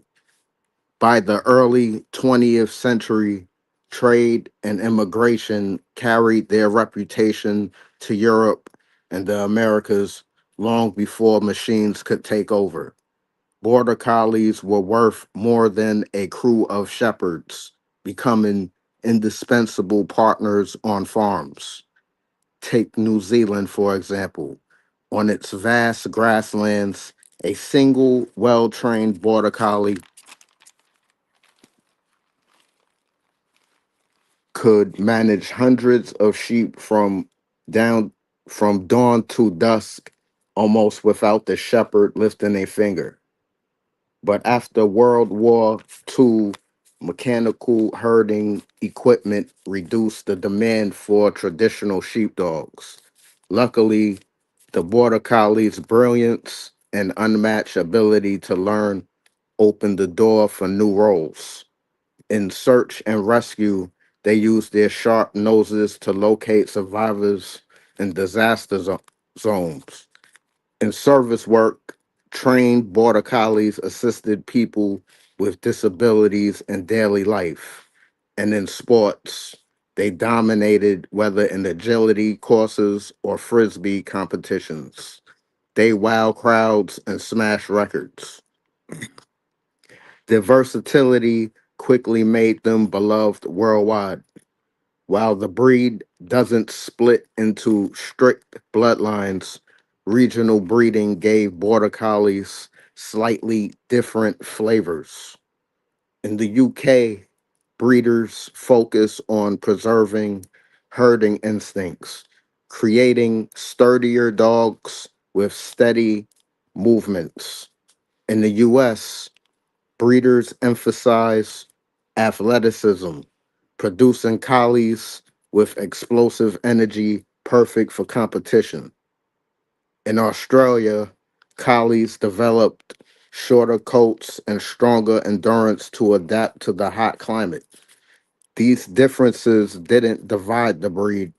By the early 20th century, trade and immigration carried their reputation to Europe and the Americas long before machines could take over. Border Collies were worth more than a crew of shepherds, becoming indispensable partners on farms. Take New Zealand, for example. On its vast grasslands, a single well trained Border Collie could manage hundreds of sheep down from dawn to dusk, almost without the shepherd lifting a finger. But after World War II, mechanical herding equipment reduced the demand for traditional sheepdogs. Luckily, the Border Collie's brilliance and unmatched ability to learn opened the door for new roles. In search and rescue, they use their sharp noses to locate survivors in zones. In service work, trained Border Collies assisted people with disabilities in daily life. And in sports, they dominated whether in agility courses or frisbee competitions. They wow crowds and smash records. Their versatility quickly made them beloved worldwide. While the breed doesn't split into strict bloodlines, regional breeding gave Border Collies slightly different flavors. In the UK, breeders focus on preserving herding instincts, creating sturdier dogs with steady movements. In the US, breeders emphasize athleticism, producing collies with explosive energy perfect for competition. In Australia, collies developed shorter coats and stronger endurance to adapt to the hot climate. These differences didn't divide the breed,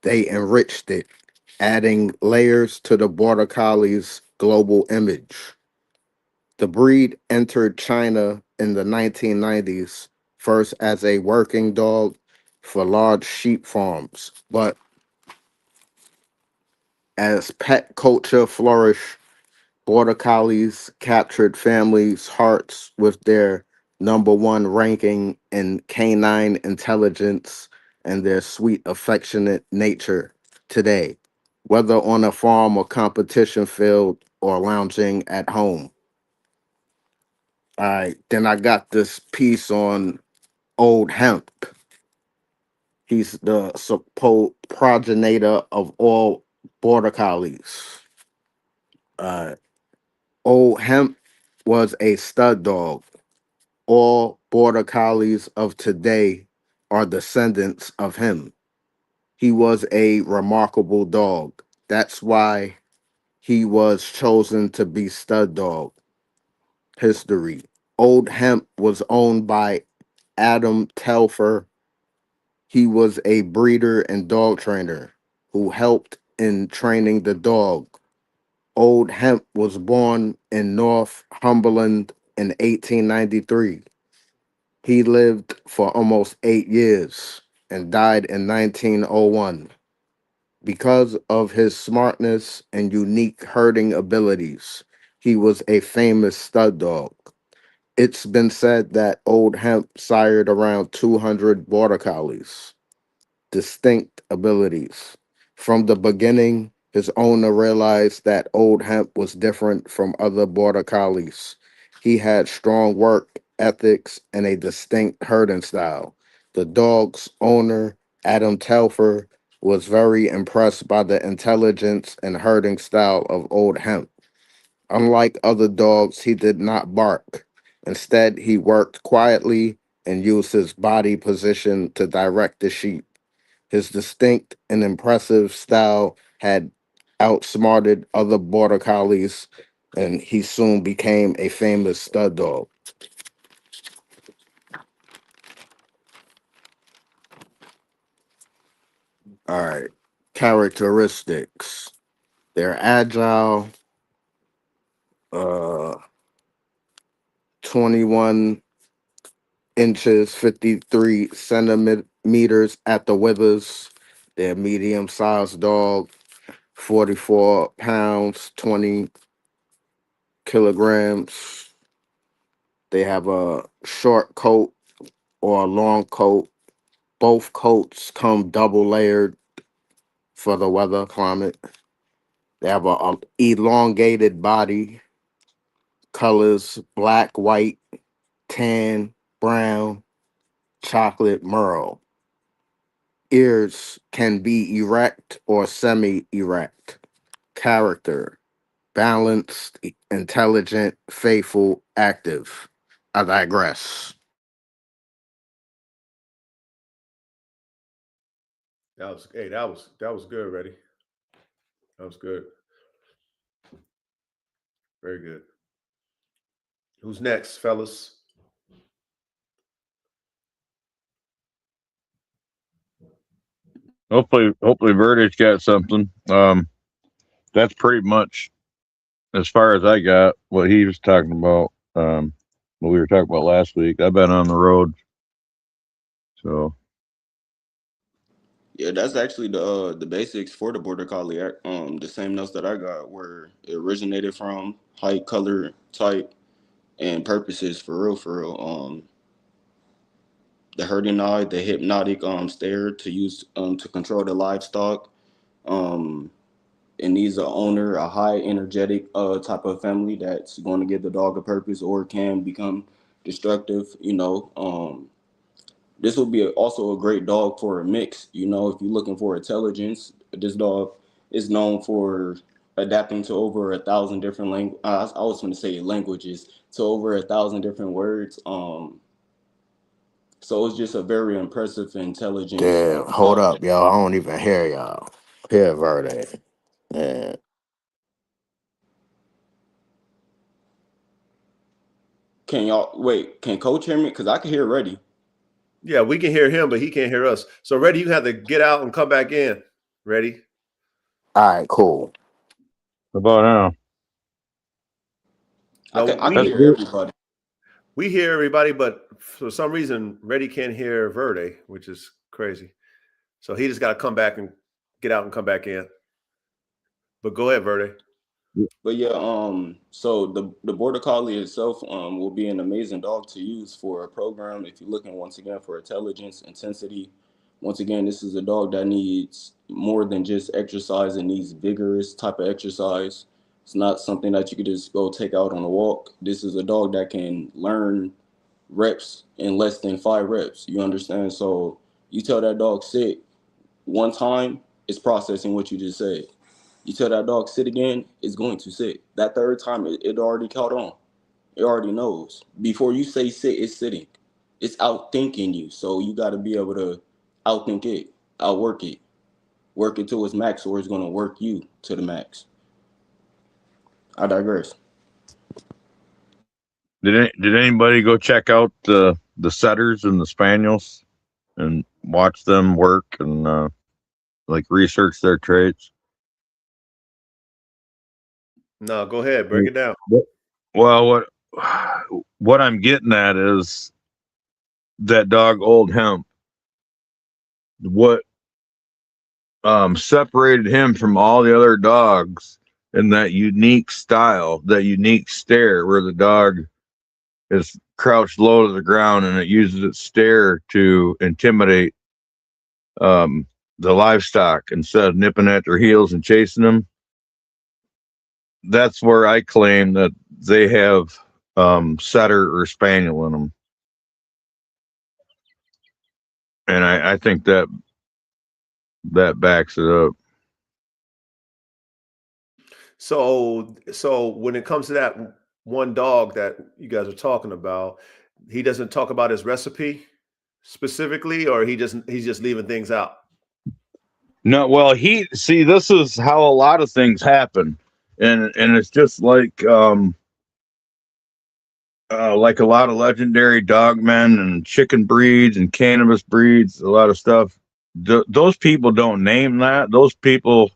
they enriched it, adding layers to the Border Collie's global image. The breed entered China in the 1990s, first as a working dog for large sheep farms. But as pet culture flourished, Border Collies captured families' hearts with their number one ranking in canine intelligence and their sweet, affectionate nature today, whether on a farm or competition field or lounging at home. All right, then I got this piece on Old Hemp. He's the supposed progenitor of all Border Collies. Uh, Old Hemp was a stud dog. All Border Collies of today are descendants of him. He was a remarkable dog. That's why he was chosen to be stud dog. History. Old Hemp was owned by Adam Telfer. He was a breeder and dog trainer who helped in training the dog. Old Hemp was born in Northumberland in 1893. He lived for almost 8 years and died in 1901. Because of his smartness and unique herding abilities, he was a famous stud dog. It's been said that Old Hemp sired around 200 Border Collies. Distinct abilities. From the beginning, his owner realized that Old Hemp was different from other Border Collies. He had strong work ethics and a distinct herding style. The dog's owner, Adam Telfer, was very impressed by the intelligence and herding style of Old Hemp. Unlike other dogs, he did not bark. Instead, he worked quietly and used his body position to direct the sheep. His distinct and impressive style had outsmarted other Border Collies, and he soon became a famous stud dog. All right. Characteristics. They're agile, uh, 21 inches, 53 centimeters at the withers. They're medium sized dog, 44 pounds, 20 kilograms. They have a short coat or a long coat. Both coats come double layered for the weather climate. They have a elongated body, colors black, white, tan, brown, chocolate, merle. Ears can be erect or semi-erect. Character, balanced, intelligent, faithful, active. I digress. That was good, Reddy. That was good. Very good. Who's next, fellas? Hopefully Verdi's got something. That's pretty much as far as I got what he was talking about. What we were talking about last week. I've been on the road, so Yeah, that's actually the basics for the Border Collie. The same notes that I got, where it originated from, height, color, type, and purposes for real, for real. The herding eye, the hypnotic stare to use to control the livestock. It needs a owner, a high energetic type of family that's going to give the dog a purpose, or can become destructive. This would be also a great dog for a mix. If you're looking for intelligence, this dog is known for adapting to over 1,000 different languages. I was going to say languages, to over 1,000 different words. So it's just a very impressive intelligence Damn, hold dog. up, y'all. I don't even hear y'all. Hear Verde. Yeah. Can y'all wait? Can Coach hear me? Because I can hear Reddy. Yeah, we can hear him, but he can't hear us. So, Reddy, you have to get out and come back in. Ready? All right, cool. how about now? I can That's hear good. everybody. We hear everybody, but for some reason, Reddy can't hear Verde, which is crazy. So he just got to come back and get out and come back in. But go ahead, Verde. But yeah, so the Border Collie itself will be an amazing dog to use for a program if you're looking once again for intelligence, intensity. Once again, this is a dog that needs more than just exercise. It needs vigorous type of exercise. It's not something that you could just go take out on a walk. This is a dog that can learn reps in less than 5 reps. You understand? So you tell that dog sit one time, it's processing what you just said. You tell that dog sit again, it's going to sit. That third time, it already caught on. It already knows. Before you say sit, it's sitting. It's outthinking you. So you got to be able to outthink it, outwork it, work it to its max, or it's going to work you to the max. I digress. Did anybody go check out the setters and the spaniels and watch them work and like research their traits? No, go ahead. Break it down. Well, what I'm getting at is that dog Old Hemp. What separated him from all the other dogs in that unique style, that unique stare, where the dog is crouched low to the ground and it uses its stare to intimidate the livestock instead of nipping at their heels and chasing them. That's where I claim that they have setter or spaniel in them, and I think that backs it up. So when it comes to that one dog that you guys are talking about, he doesn't talk about his recipe specifically, or he's just leaving things out. No, well, this is how a lot of things happen, and it's just like like a lot of legendary dogmen and chicken breeds and cannabis breeds, a lot of stuff. Those people don't name that. Those people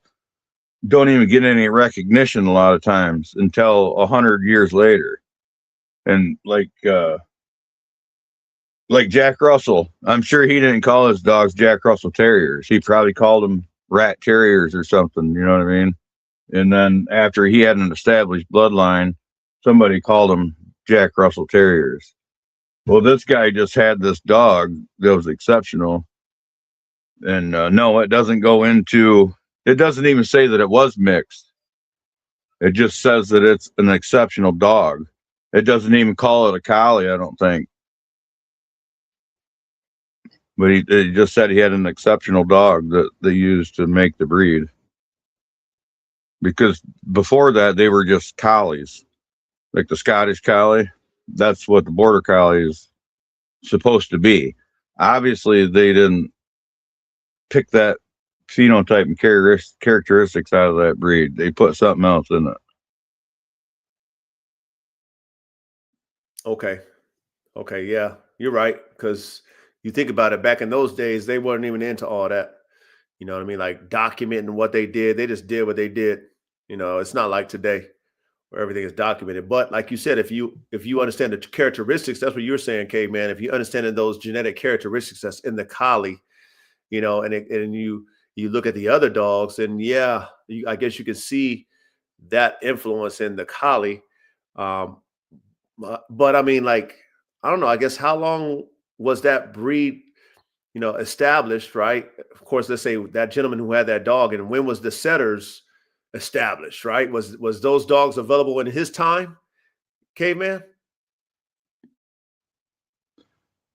don't even get any recognition a lot of times until 100 years later. And like Jack Russell, I'm sure he didn't call his dogs Jack Russell Terriers. He probably called them Rat Terriers or something. You know what I mean? And then after he had an established bloodline, somebody called them Jack Russell Terriers. Well, this guy just had this dog that was exceptional. And no, it doesn't even say that it was mixed. It just says that it's an exceptional dog. It doesn't even call it a collie, I don't think. But he just said he had an exceptional dog that they used to make the breed. Because before that, they were just collies. Like the Scottish Collie. That's what the Border Collie is supposed to be. Obviously, they didn't pick phenotype and characteristics out of that breed. They put something else in it. Okay. Okay. Yeah, you're right. Because you think about it, back in those days, they weren't even into all that. You know what I mean? Like documenting what they did. They just did what they did. You know, it's not like today where everything is documented. But like you said, if you understand the characteristics, that's what you're saying, caveman. If you understand those genetic characteristics that's in the collie, you know, and you look at the other dogs, and yeah, I guess you can see that influence in the collie. Um, but I mean, like, I don't know. I guess how long was that breed, you know, established? Right. Of course, let's say that gentleman who had that dog, and when was the setters established? Right. Was those dogs available in his time, caveman?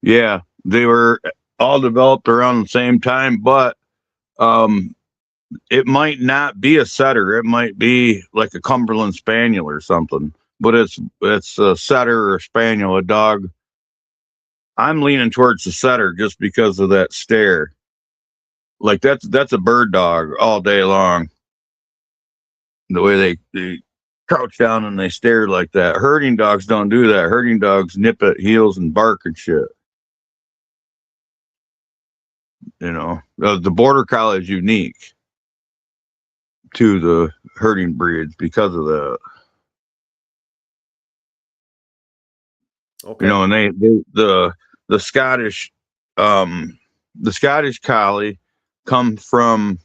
Yeah, they were all developed around the same time, but it might not be a setter. It might be like a Cumberland Spaniel or something. But it's a setter or a spaniel, a dog. I'm leaning towards the setter just because of that stare. Like that's a bird dog all day long. The way they crouch down and they stare like that. Herding dogs don't do that. Herding dogs nip at heels and bark and shit. You know, the Border Collie is unique to the herding breeds because of that. Okay. You know, and the Scottish Collie come from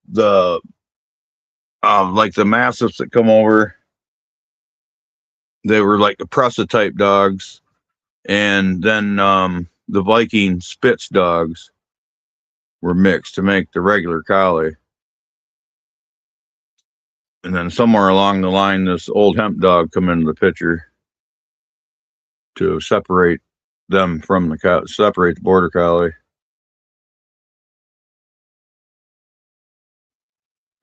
the like the Mastiffs that come over. They were like the Prussia type dogs, and then the Viking Spitz dogs were mixed to make the regular Collie. And then somewhere along the line, this old hemp dog come into the picture to separate them from separate the Border Collie.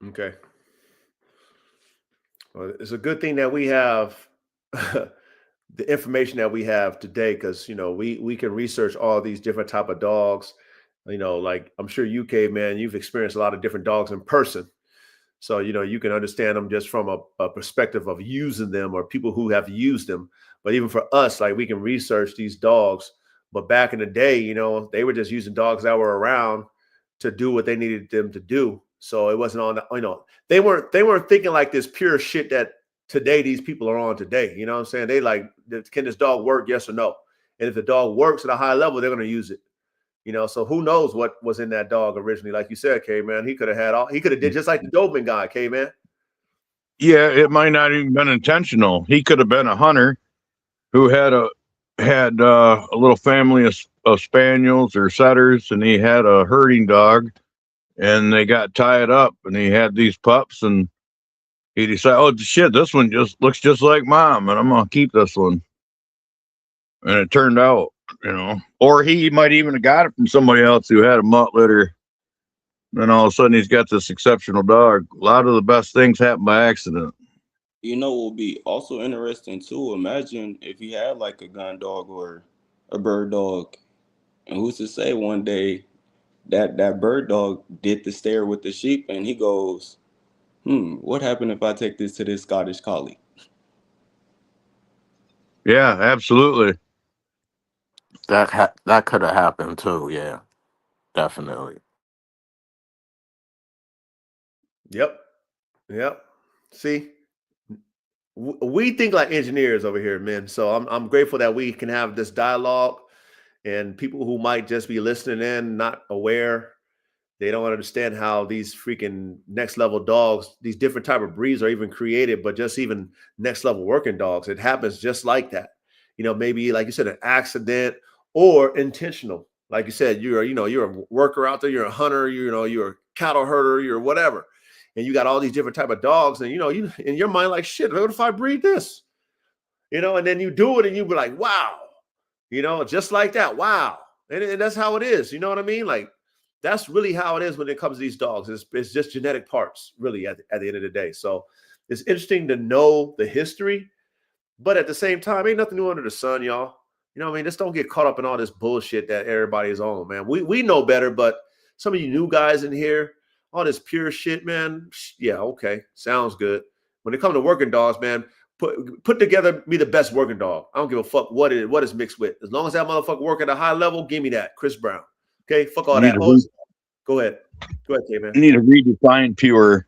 Okay. Well, it's a good thing that we have the information that we have today, because you know we can research all these different type of dogs. You know, like I'm sure you, caveman, you've experienced a lot of different dogs in person. So, you know, you can understand them just from a perspective of using them or people who have used them. But even for us, like we can research these dogs. But back in the day, you know, they were just using dogs that were around to do what they needed them to do. So it wasn't on, you know, they weren't thinking like this pure shit that today these people are on today. You know what I'm saying? They like, can this dog work? Yes or no? And if the dog works at a high level, they're going to use it. You know, so who knows what was in that dog originally? Like you said, K-Man, he could have did just like the Doberman guy, K-Man. Yeah, it might not even been intentional. He could have been a hunter who had a little family of spaniels or setters, and he had a herding dog, and they got tied up, and he had these pups, and he decided, oh shit, this one just looks just like mom, and I'm gonna keep this one. And it turned out, you know, or he might even have got it from somebody else who had a mutt litter. Then all of a sudden he's got this exceptional dog. A lot of the best things happen by accident. You know, what would be also interesting too. Imagine if he had like a gun dog or a bird dog, and who's to say one day that bird dog did the stare with the sheep, and he goes, what happened if I take this to this Scottish Collie? Yeah, absolutely. That could have happened too. Yeah, definitely. Yep. Yep. See, we think like engineers over here, man. So I'm grateful that we can have this dialogue, and people who might just be listening in, not aware, they don't understand how these freaking next level dogs, these different type of breeds are even created, but just even next level working dogs, it happens just like that. You know, maybe like you said, an accident or intentional. Like you said, you're a worker out there, you're a hunter, you're a cattle herder, you're whatever. And you got all these different type of dogs, and you in your mind, like, shit, what if I breed this? And then you do it and you be like, wow, just like that. Wow. And that's how it is. You know what I mean? Like, that's really how it is when it comes to these dogs. It's just genetic parts, really, at the end of the day. So it's interesting to know the history, but at the same time, ain't nothing new under the sun, y'all. You know what I mean? Just don't get caught up in all this bullshit that everybody is on, man. We know better, but some of you new guys in here, all this pure shit, man. Yeah, okay, sounds good. When it comes to working dogs, man, put together be the best working dog. I don't give a fuck what is mixed with. As long as that motherfucker work at a high level, give me that. Chris Brown. Okay, fuck all that. Go ahead, K-Man. You need to redefine pure,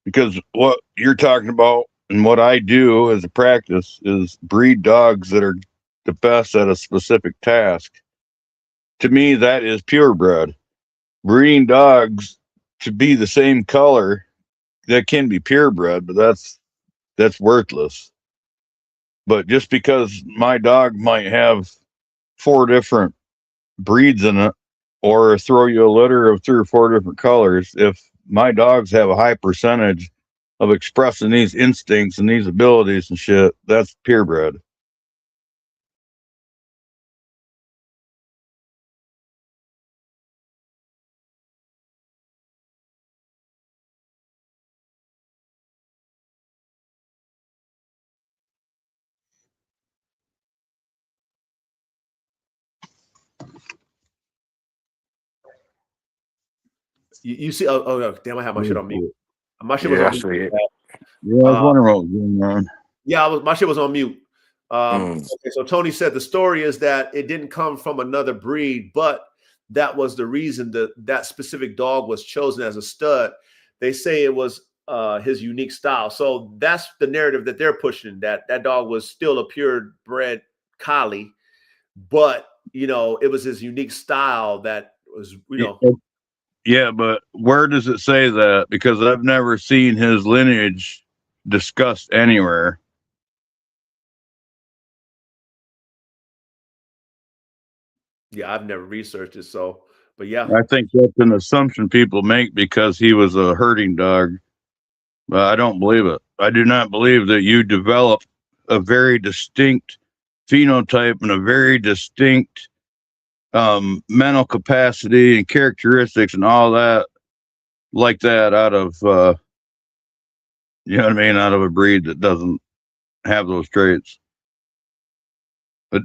because what you're talking about and what I do as a practice is breed dogs that are the best at a specific task. To me, that is purebred. Breeding dogs to be the same color, that can be purebred, but that's worthless. But just because my dog might have 4 different breeds in it, or throw you a litter of 3 or 4 different colors, if my dogs have a high percentage of expressing these instincts and these abilities and shit, that's purebred. You see? Oh, damn! I have my shit on mute. My shit was Yeah, on I mute. see it. Yeah, I was wondering what was going on. Yeah, my shit was on mute. Mm. Okay, so Tony said the story is that it didn't come from another breed, but that was the reason that specific dog was chosen as a stud. They say it was his unique style. So that's the narrative that they're pushing. That dog was still a purebred collie, but it was his unique style that was Yeah, but where does it say that? Because I've never seen his lineage discussed anywhere. Yeah, I've never researched it. So, but yeah, I think that's an assumption people make because he was a herding dog. But I don't believe it. I do not believe that you develop a very distinct phenotype and a very distinct mental capacity and characteristics and all that like that out of you know what I mean, out of a breed that doesn't have those traits.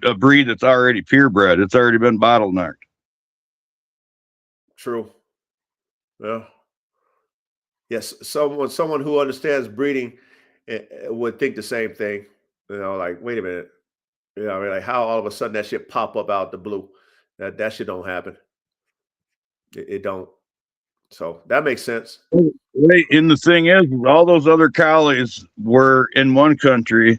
A breed that's already purebred, it's already been bottlenecked. true. Yeah. Yes, someone who understands breeding would think the same thing. Like, wait a minute. I mean, like how all of a sudden that shit pop up out the blue. That shit don't happen. It don't. So that makes sense. Right, and the thing is, all those other collies were in one country.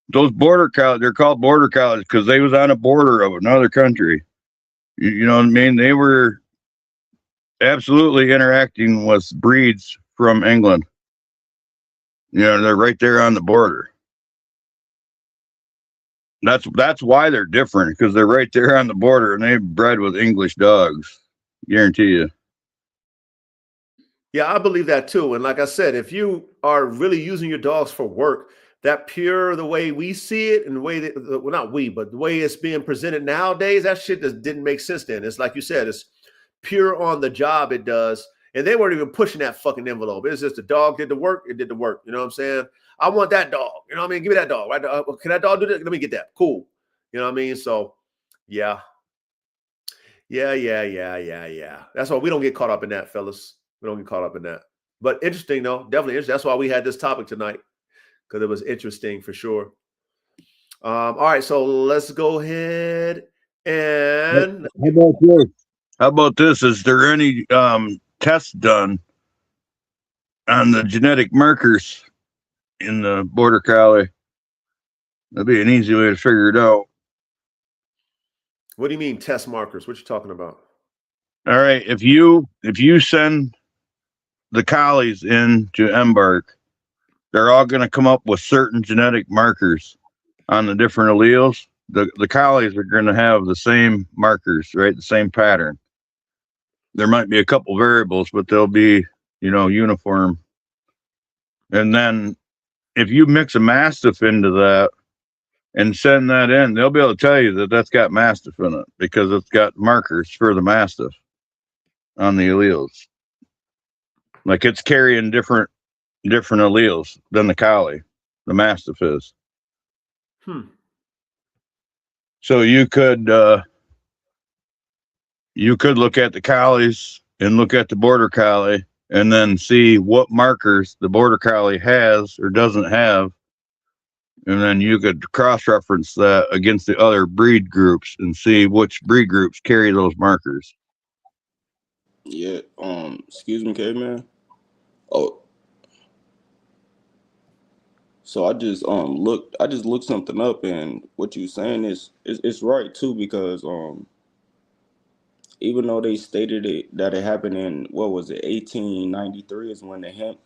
Those border collies, they're called border collies because they was on a border of another country. You know what I mean? They were absolutely interacting with breeds from England. They're right there on the border. That's why they're different, because they're right there on the border and they bred with English dogs. Guarantee you. Yeah, I believe that too. And like I said, if you are really using your dogs for work, that pure the way we see it and the way that well, not we, but the way it's being presented nowadays, that shit just didn't make sense then. It's like you said, it's pure on the job it does. And they weren't even pushing that fucking envelope. It's just the dog did the work, it did the work. You know what I'm saying? I want that dog. You know what I mean? Give me that dog. Right? Can that dog do that? Let me get that. Cool. You know what I mean? So yeah. Yeah. That's why we don't get caught up in that, fellas. We don't get caught up in that. But interesting, though. Definitely interesting. That's why we had this topic tonight, because it was interesting for sure. All right, so let's go ahead and How about this? How about this? Is there any tests done on the genetic markers in the border collie? That'd be an easy way to figure it out. what do you mean test markers? What you talking about? All right, if you send the collies in to embark, they're all going to come up with certain genetic markers on the different alleles. The collies are going to have the same markers, right? The same pattern. There might be a couple variables, but they'll be, uniform. And then if you mix a mastiff into that and send that in, they'll be able to tell you that that's got mastiff in it because it's got markers for the mastiff on the alleles. Like it's carrying different alleles than the collie, the mastiff is. So you could you could look at the collies and look at the border collie and then see what markers the border collie has or doesn't have. And then you could cross-reference that against the other breed groups and see which breed groups carry those markers. Yeah. Excuse me, caveman. Oh, so I just looked something up, and what you saying is it's right too, because even though they stated that it happened in, what was it, 1893 is when the hemp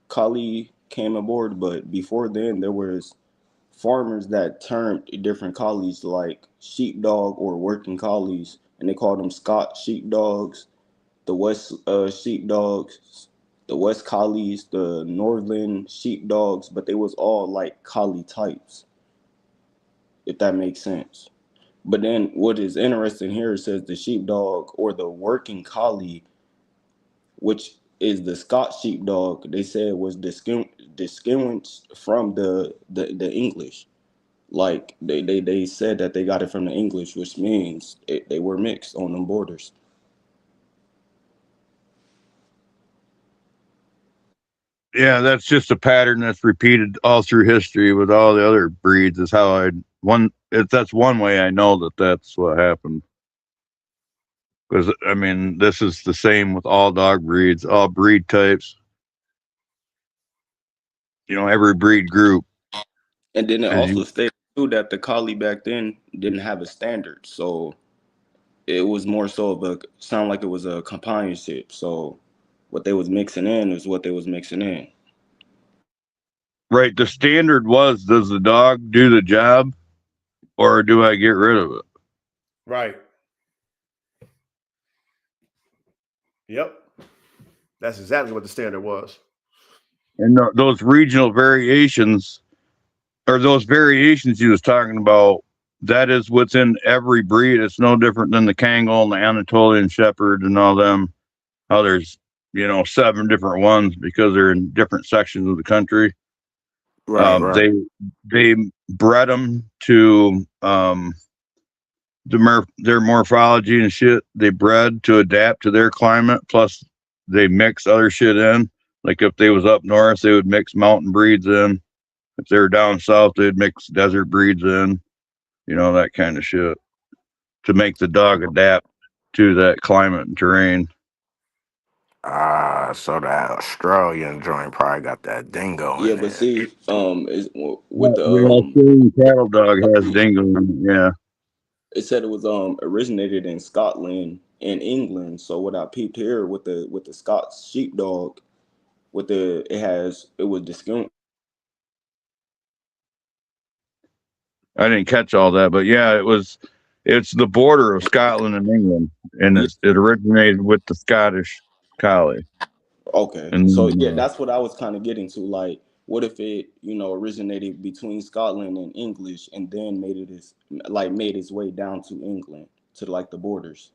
collie came aboard, but before then there was farmers that termed different collies like sheepdog or working collies, and they called them Scott sheepdogs, the West sheepdogs, the West collies, the Northern sheepdogs, but they was all like collie types, if that makes sense. But then what is interesting here, it says the sheepdog or the working collie, which is the Scott sheepdog, they said was distinguished from the English. Like they said that they got it from the English, which means they were mixed on them borders. Yeah, that's just a pattern that's repeated all through history with all the other breeds. Is how that's one way I know that that's what happened. Because I mean, this is the same with all dog breeds, all breed types. Every breed group. And then it As also you, stated too that the collie back then didn't have a standard, so it was more so of a sound like it was a companionship. So what they was mixing in is what they was mixing in. right, the standard was: does the dog do the job, or do I get rid of it? Right. Yep. That's exactly what the standard was. And those regional variations, or those variations you was talking about, that is within every breed. It's no different than the Kangal and the Anatolian Shepherd and all them. How there's 7 different ones because they're in different sections of the country. Right, right. They bred them to their morphology and shit. They bred to adapt to their climate. Plus, they mix other shit in. Like if they was up north, they would mix mountain breeds in. If they were down south, they'd mix desert breeds in. That kind of shit to make the dog adapt to that climate and terrain. So that Australian joint probably got that dingo Yeah, in but it. see, is with Yeah, the the Australian cattle dog has dingo in it, yeah. it said it was originated in Scotland and England. So what I peeped here with the Scots sheepdog, it was distinct. I didn't catch all that, but yeah, it's the border of Scotland and England, and Yeah, it originated with the Scottish Collie. okay. So yeah, And that's what I was kind of getting to. Like, what if it, originated between Scotland and English, and then made its way down to England to like the borders.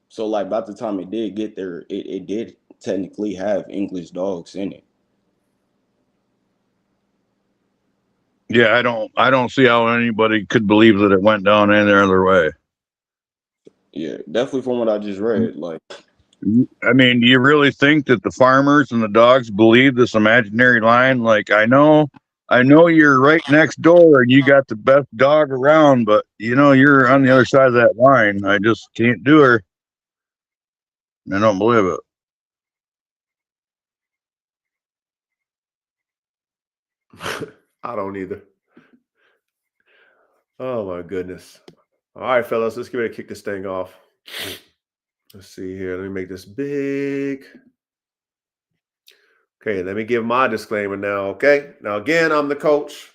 So like by the time it did get there, it did technically have English dogs in it. yeah, I don't see how anybody could believe that it went down any other way. Yeah, definitely from what I just read. Like, I mean, do you really think that the farmers and the dogs believe this imaginary line? Like, I know you're right next door and you got the best dog around, but you're on the other side of that line. I just can't do her. I don't believe it. I don't either. Oh my goodness. All right, fellas, let's get ready to kick this thing off. Let's see here. Let me make this big. Okay, let me give my disclaimer now. Okay. Now, again, I'm the coach.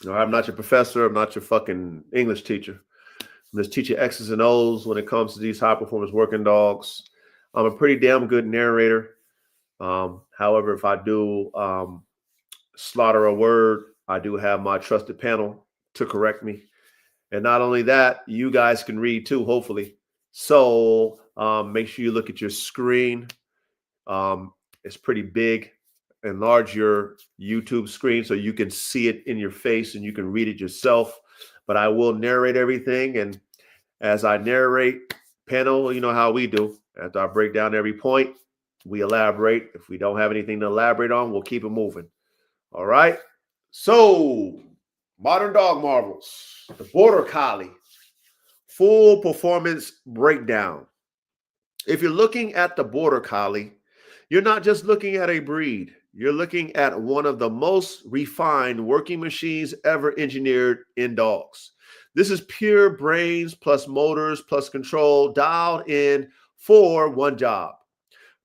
I'm not your professor. I'm not your fucking English teacher. I'm just teaching X's and O's when it comes to these high performance working dogs. I'm a pretty damn good narrator. However, if I do slaughter a word, I do have my trusted panel to correct me. And not only that, you guys can read too, hopefully. So make sure you look at your screen. It's pretty big. Enlarge your YouTube screen so you can see it in your face and you can read it yourself. But I will narrate everything. And As I narrate, panel, you know how we do. After I break down every point, we elaborate. If we don't have anything to elaborate on, we'll keep it moving. All right. So, modern dog marvels, the Border Collie, full performance breakdown. If you're looking at the Border Collie, you're not just looking at a breed. You're looking at one of the most refined working machines ever engineered in dogs. This is pure brains plus motors plus control dialed in for one job: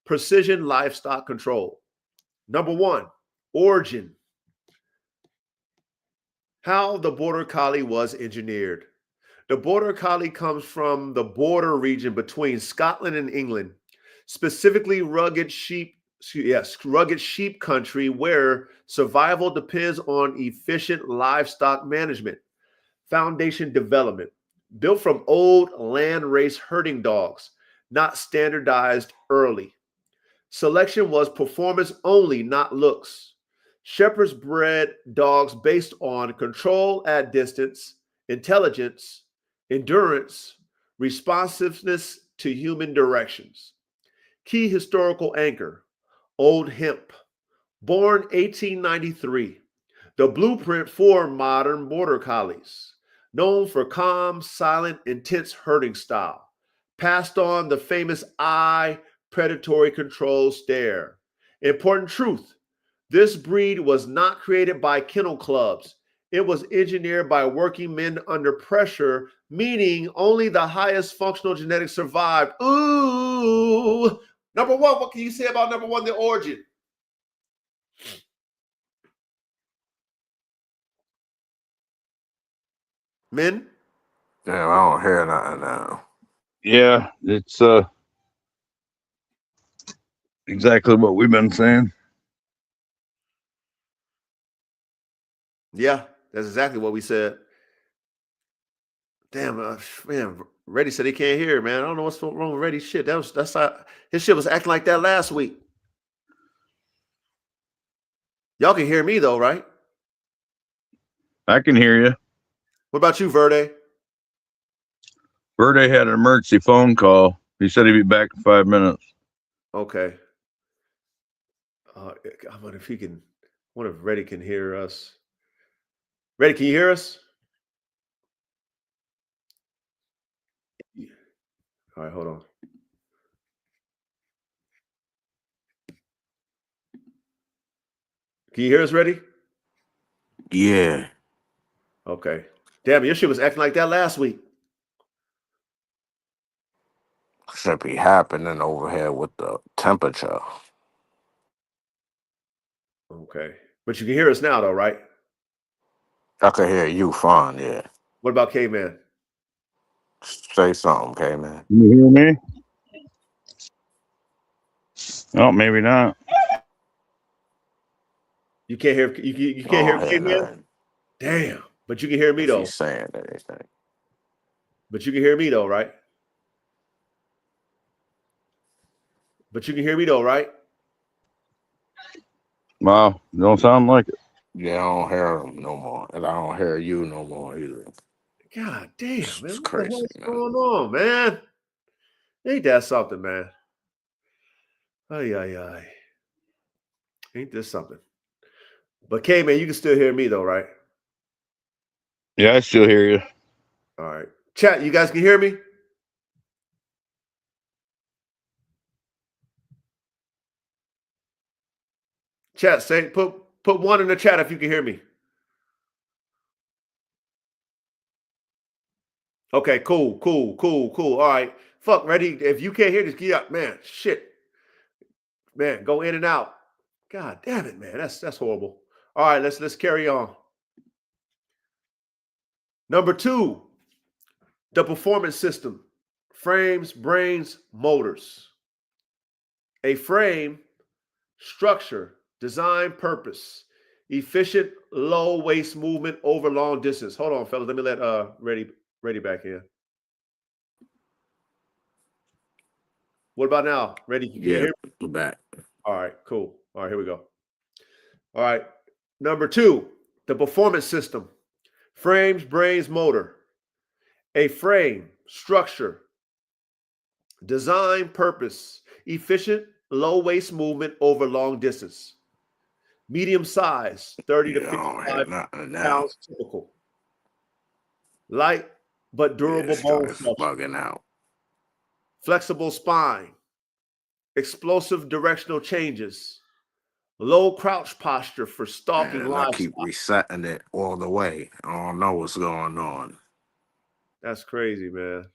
precision livestock control. Number one, origin. How the Border Collie was engineered. The Border Collie comes from the border region between Scotland and England, specifically rugged sheep country where survival depends on efficient livestock management. Foundation development, built from old land race herding dogs, not standardized early. Selection was performance only, not looks. Shepherds bred dogs based on control at distance, intelligence, endurance, responsiveness to human directions. Key historical anchor, Old Hemp, born 1893, the blueprint for modern Border Collies, known for calm, silent, intense herding style, passed on the famous eye predatory control stare. Important truth: this breed was not created by kennel clubs. It was engineered by working men under pressure, meaning only the highest functional genetics survived. Ooh. Number one, what can you say about number one, the origin? Men? Damn, I don't hear nothing now. Yeah, it's exactly what we've been saying. Yeah, that's exactly what we said. Damn, man, Reddy said he can't hear, man. I don't know what's wrong with Reddy's shit. That's how his shit was acting like that last week. Y'all can hear me though, right? I can hear you. What about you, Verde? Verde had an emergency phone call. He said he'd be back in 5 minutes. Okay. I wonder if he can. I wonder if Reddy can hear us. Reddy, can you hear us? All right, hold on. Can you hear us, Reddy? Yeah. Okay. Damn, your shit was acting like that last week. Should be happening over here with the temperature. Okay. But you can hear us now, though, right? I can hear you fine, yeah. What about K-Man? Say something, okay, man. Can you hear me? Oh, maybe not. You can't hear you I can't hear don't hear K-Man? nothing. Damn. But you can hear me If though. he's saying anything. But you can hear me though, right? But you can hear me though, right? Wow, don't sound like it. Yeah, I don't hear him no more. And I don't hear you no more either. God damn, It's man. What the crazy, hell's man. going on, man? Ain't that something, man? Ay, ay, ay. Ain't this something? But K-Man, you can still hear me though, right? Yeah, I still hear you. All right. Chat, you guys can hear me? Chat, say put one in the chat if you can hear me. Okay, cool. All right. Fuck, ready? If you can't hear this, get up, man. Shit. Man, go in and out. God damn it, man. That's horrible. All right, let's carry on. Number two, the performance system. Frames, brains, motors. A frame, structure, design, purpose. Efficient, low waist movement over long distance. Hold on, fellas. Let me let Ready back in. What about now? Ready? Can you Yeah, hear me? back. All right, cool. All right, here we go. All right. Number two, the performance system. Frames, brains, motor. A frame, structure, design, purpose, efficient, low waste movement over long distance. Medium size, 30 to Yeah, I don't hear 55 nothing now. pounds typical. Light but Yeah, durable this bone joint's structure. bugging out. Flexible spine, explosive directional changes, low crouch posture for stalking And I keep livestock. resetting it all the way. I don't know what's going on. That's crazy, man.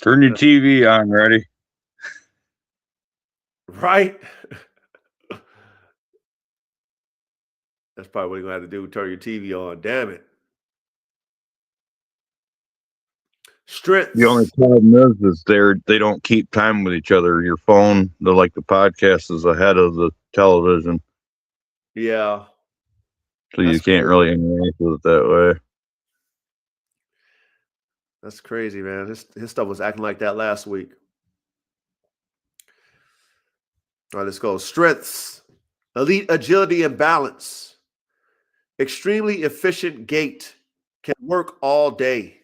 Turn your TV on, ready? Right? That's probably what you're going to have to do. Turn your TV on. Damn it. Strengths. The only problem is they don't keep time with each other. Your phone, the podcast is ahead of the television, Yeah. so you That's can't crazy. really interact with it that way. That's crazy, man. His stuff was acting like that last week. All right, let's go. Strengths. Elite agility and balance. Extremely efficient gait. Can work all day.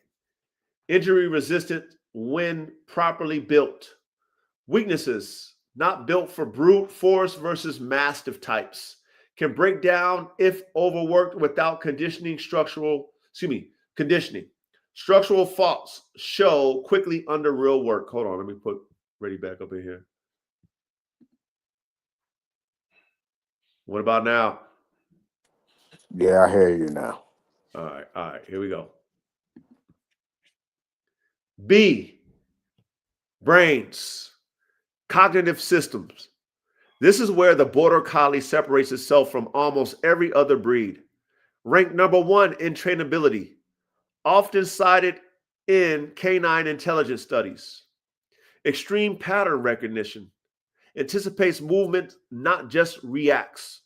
Injury resistant when properly built. Weaknesses. Not built for brute force versus mastiff types. Can break down if overworked without conditioning. Conditioning. Structural faults show quickly under real work. Hold on, let me put Ready back up in here. What about now? Yeah, I hear you now. All right, here we go. B, brains, cognitive systems. This is where the Border Collie separates itself from almost every other breed. Ranked number 1 in trainability, often cited in canine intelligence studies. Extreme pattern recognition, anticipates movement, not just reacts.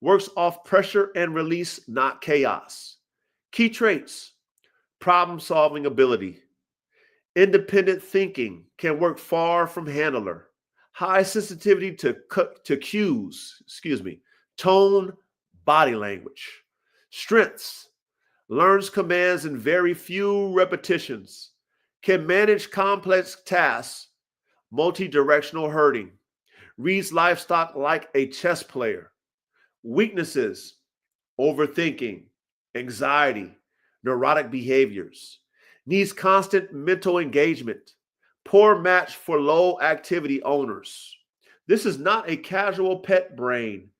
Works off pressure and release, not chaos. Key traits, problem-solving ability, independent thinking, can work far from handler. High sensitivity to cues, tone, body language. Strengths, learns commands in very few repetitions, can manage complex tasks, multi-directional herding, reads livestock like a chess player. Weaknesses, overthinking, anxiety, neurotic behaviors, needs constant mental engagement, poor match for low activity owners. This is not a casual pet brain.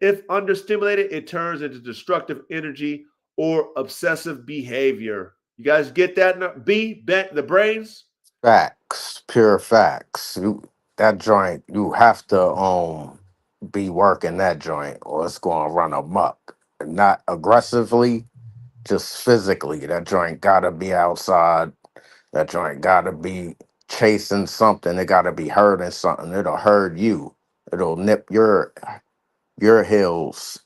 If understimulated, it turns into destructive energy or obsessive behavior. You guys get that? B, the brains? Facts, pure facts. That joint, you have to be working that joint, or it's gonna run amok. Not aggressively, just physically. That joint gotta be outside. That joint gotta be chasing something. It gotta be herding something. It'll herd you. It'll nip your heels.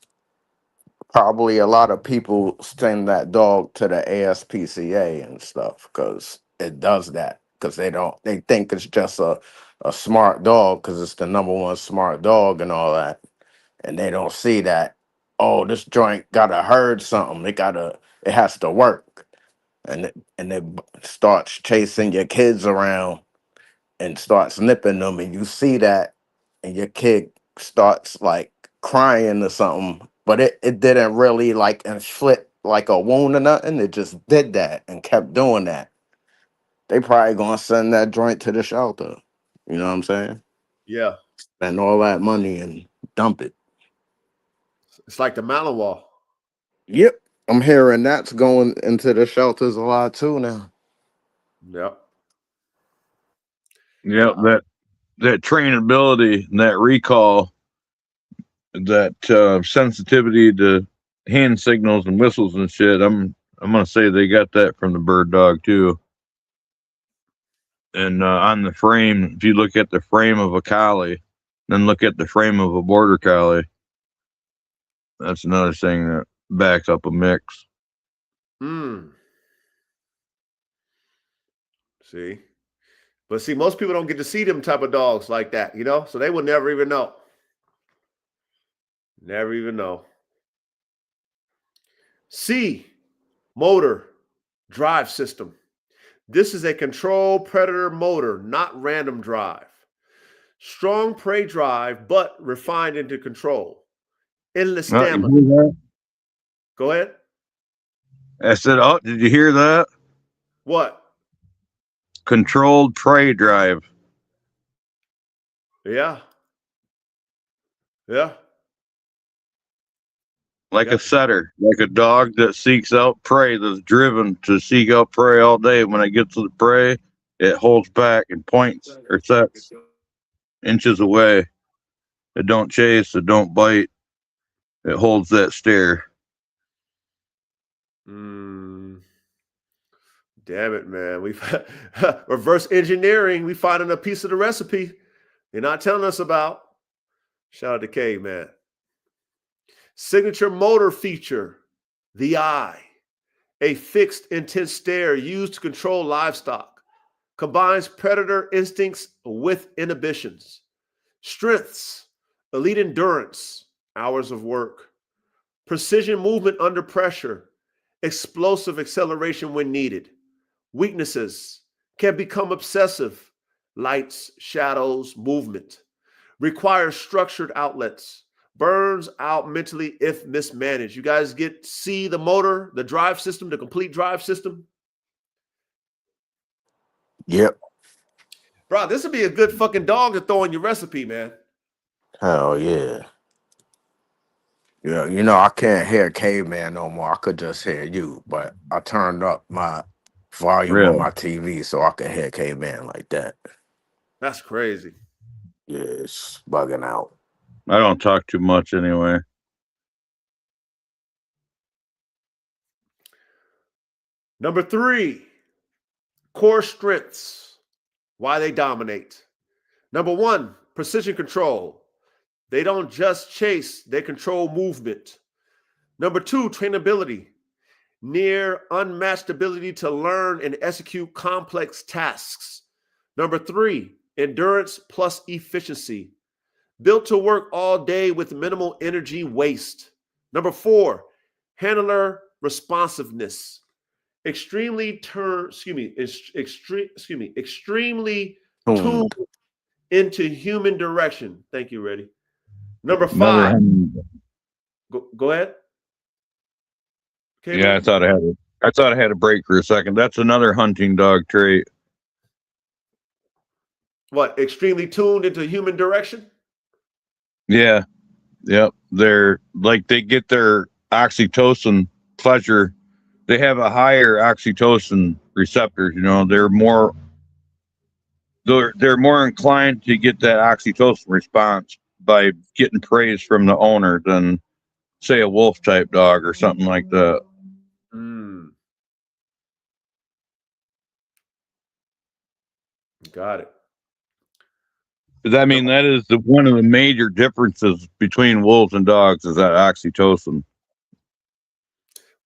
Probably a lot of people send that dog to the ASPCA and stuff because it does that, because they think it's just a smart dog because it's the number one smart dog and all that, and they don't see that, oh, this joint gotta herd something, it has to work, and it starts chasing your kids around and starts nipping them, and you see that, and your kid starts like crying or something, but it didn't really like inflict like a wound or nothing. It just did that and kept doing that. They probably gonna send that joint to the shelter. You know what I'm saying? Yeah. Spend all that money and dump it. It's like the Malinois. Yep. I'm hearing that's going into the shelters a lot too now. Yep. Yeah, that trainability and that recall, that sensitivity to hand signals and whistles and shit. I'm gonna say they got that from the bird dog too. And on the frame, if you look at the frame of a collie, then look at the frame of a border collie, that's another thing that backs up a mix. See? But see, most people don't get to see them type of dogs like that, so they will never even know. Never even know. C, motor, drive system. This is a controlled predator motor, not random drive. Strong prey drive, but refined into control. Endless You stamina. hear that? Go ahead. I said, oh, did you hear that? What? Controlled prey drive. Yeah. Yeah. Like Yeah. a setter, like a dog that seeks out prey, that's driven to seek out prey all day. When it gets to the prey, it holds back and points or sets inches away. It don't chase, it don't bite. It holds that stare. Damn it, man. We've reverse engineering. We finding a piece of the recipe they're not telling us about. Shout out to K, man. Signature motor feature, the eye. A fixed, intense stare used to control livestock. Combines predator instincts with inhibitions. Strengths, elite endurance, hours of work. Precision movement under pressure. Explosive acceleration when needed. Weaknesses, can become obsessive. Lights, shadows, movement. Requires structured outlets. Burns out mentally if mismanaged. You guys see the motor, the drive system, the complete drive system? Yep. Bro, this would be a good fucking dog to throw in your recipe, man. Hell yeah. Yeah, you know, I can't hear Caveman no more. I could just hear you, but I turned up my volume on Really? my TV so I can hear Caveman like that. That's crazy. Yeah, it's bugging out. I don't talk too much anyway. Number 3, core strengths. Why they dominate. Number 1, precision control. They don't just chase, they control movement. Number 2, trainability. Near unmatched ability to learn and execute complex tasks. Number 3, endurance plus efficiency. Built to work all day with minimal energy waste. Number 4, handler responsiveness. Extremely tuned into human direction. Thank you, Reddy. Number 5. Go ahead. Okay, yeah, man. I thought I had a break for a second. That's another hunting dog trait. What? Extremely tuned into human direction? Yeah. Yep. They're like, they get their oxytocin pleasure. They have a higher oxytocin receptors, you know, they're more inclined to get that oxytocin response by getting praise from the owner than say a wolf type dog or something like that. Got it. I mean, that is one of the major differences between wolves and dogs is that oxytocin.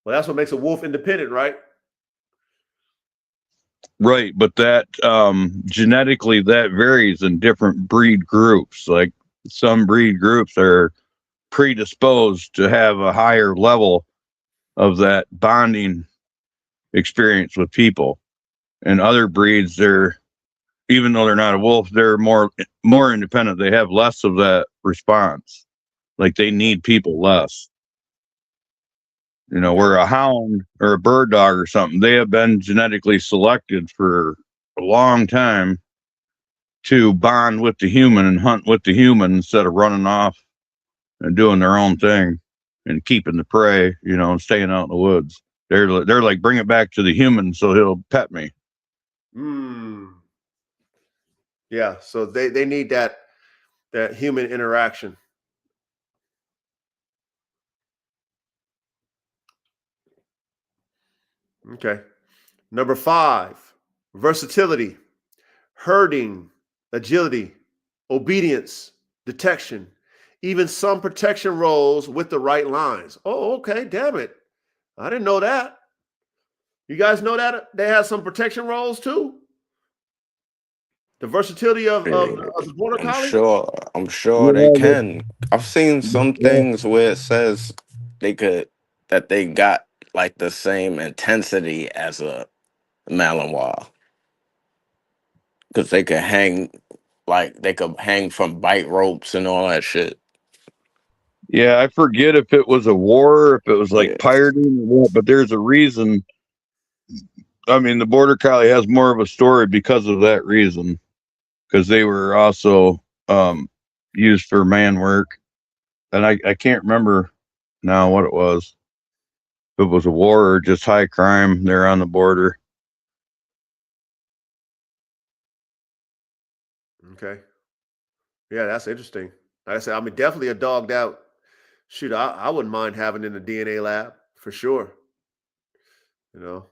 Well, that's what makes a wolf independent, right? Right, but that genetically that varies in different breed groups. Like some breed groups are predisposed to have a higher level of that bonding experience with people, and other breeds, they're, even though they're not a wolf, they're more independent. They have less of that response. Like they need people less. You know, where a hound or a bird dog or something, they have been genetically selected for a long time to bond with the human and hunt with the human instead of running off and doing their own thing and keeping the prey, you know, and staying out in the woods. They're like, bring it back to the human so he'll pet me. Yeah, so they need that human interaction. Okay. Number 5, versatility, herding, agility, obedience, detection, even some protection roles with the right lines. Oh, okay. Damn it. I didn't know that. You guys know that they have some protection roles too? The versatility of the Border Collie? I'm sure they can. I've seen some things where it says they got like the same intensity as a Malinois because they could hang from bite ropes and all that shit. Yeah, I forget if it was a war, if it was like Yeah. pirating or what, but there's a reason. I mean, the Border Collie has more of a story because of that reason, because they were also used for man work. And I can't remember now what it was. If it was a war or just high crime there on the border. Okay. Yeah, that's interesting. Like I said, I mean, definitely a dog that, shoot, I wouldn't mind having in the DNA lab for sure. You know,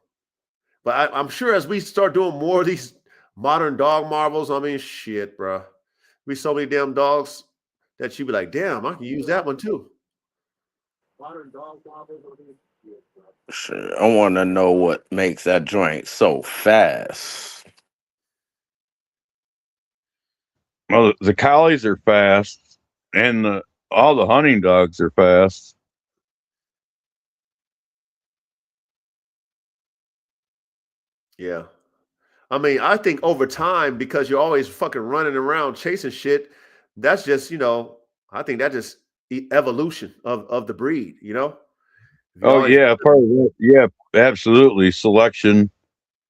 but I'm sure as we start doing more of these modern dog marvels, I mean, shit, bro. We so many damn dogs that you be like, damn, I can use that one too. Shit, I want to know what makes that joint so fast. Well, the collies are fast, and all the hunting dogs are fast. Yeah. I mean, I think over time, because you're always fucking running around chasing shit, that's just, I think that just evolution of the breed, If you Oh always, yeah, part of it. Yeah, absolutely. Selection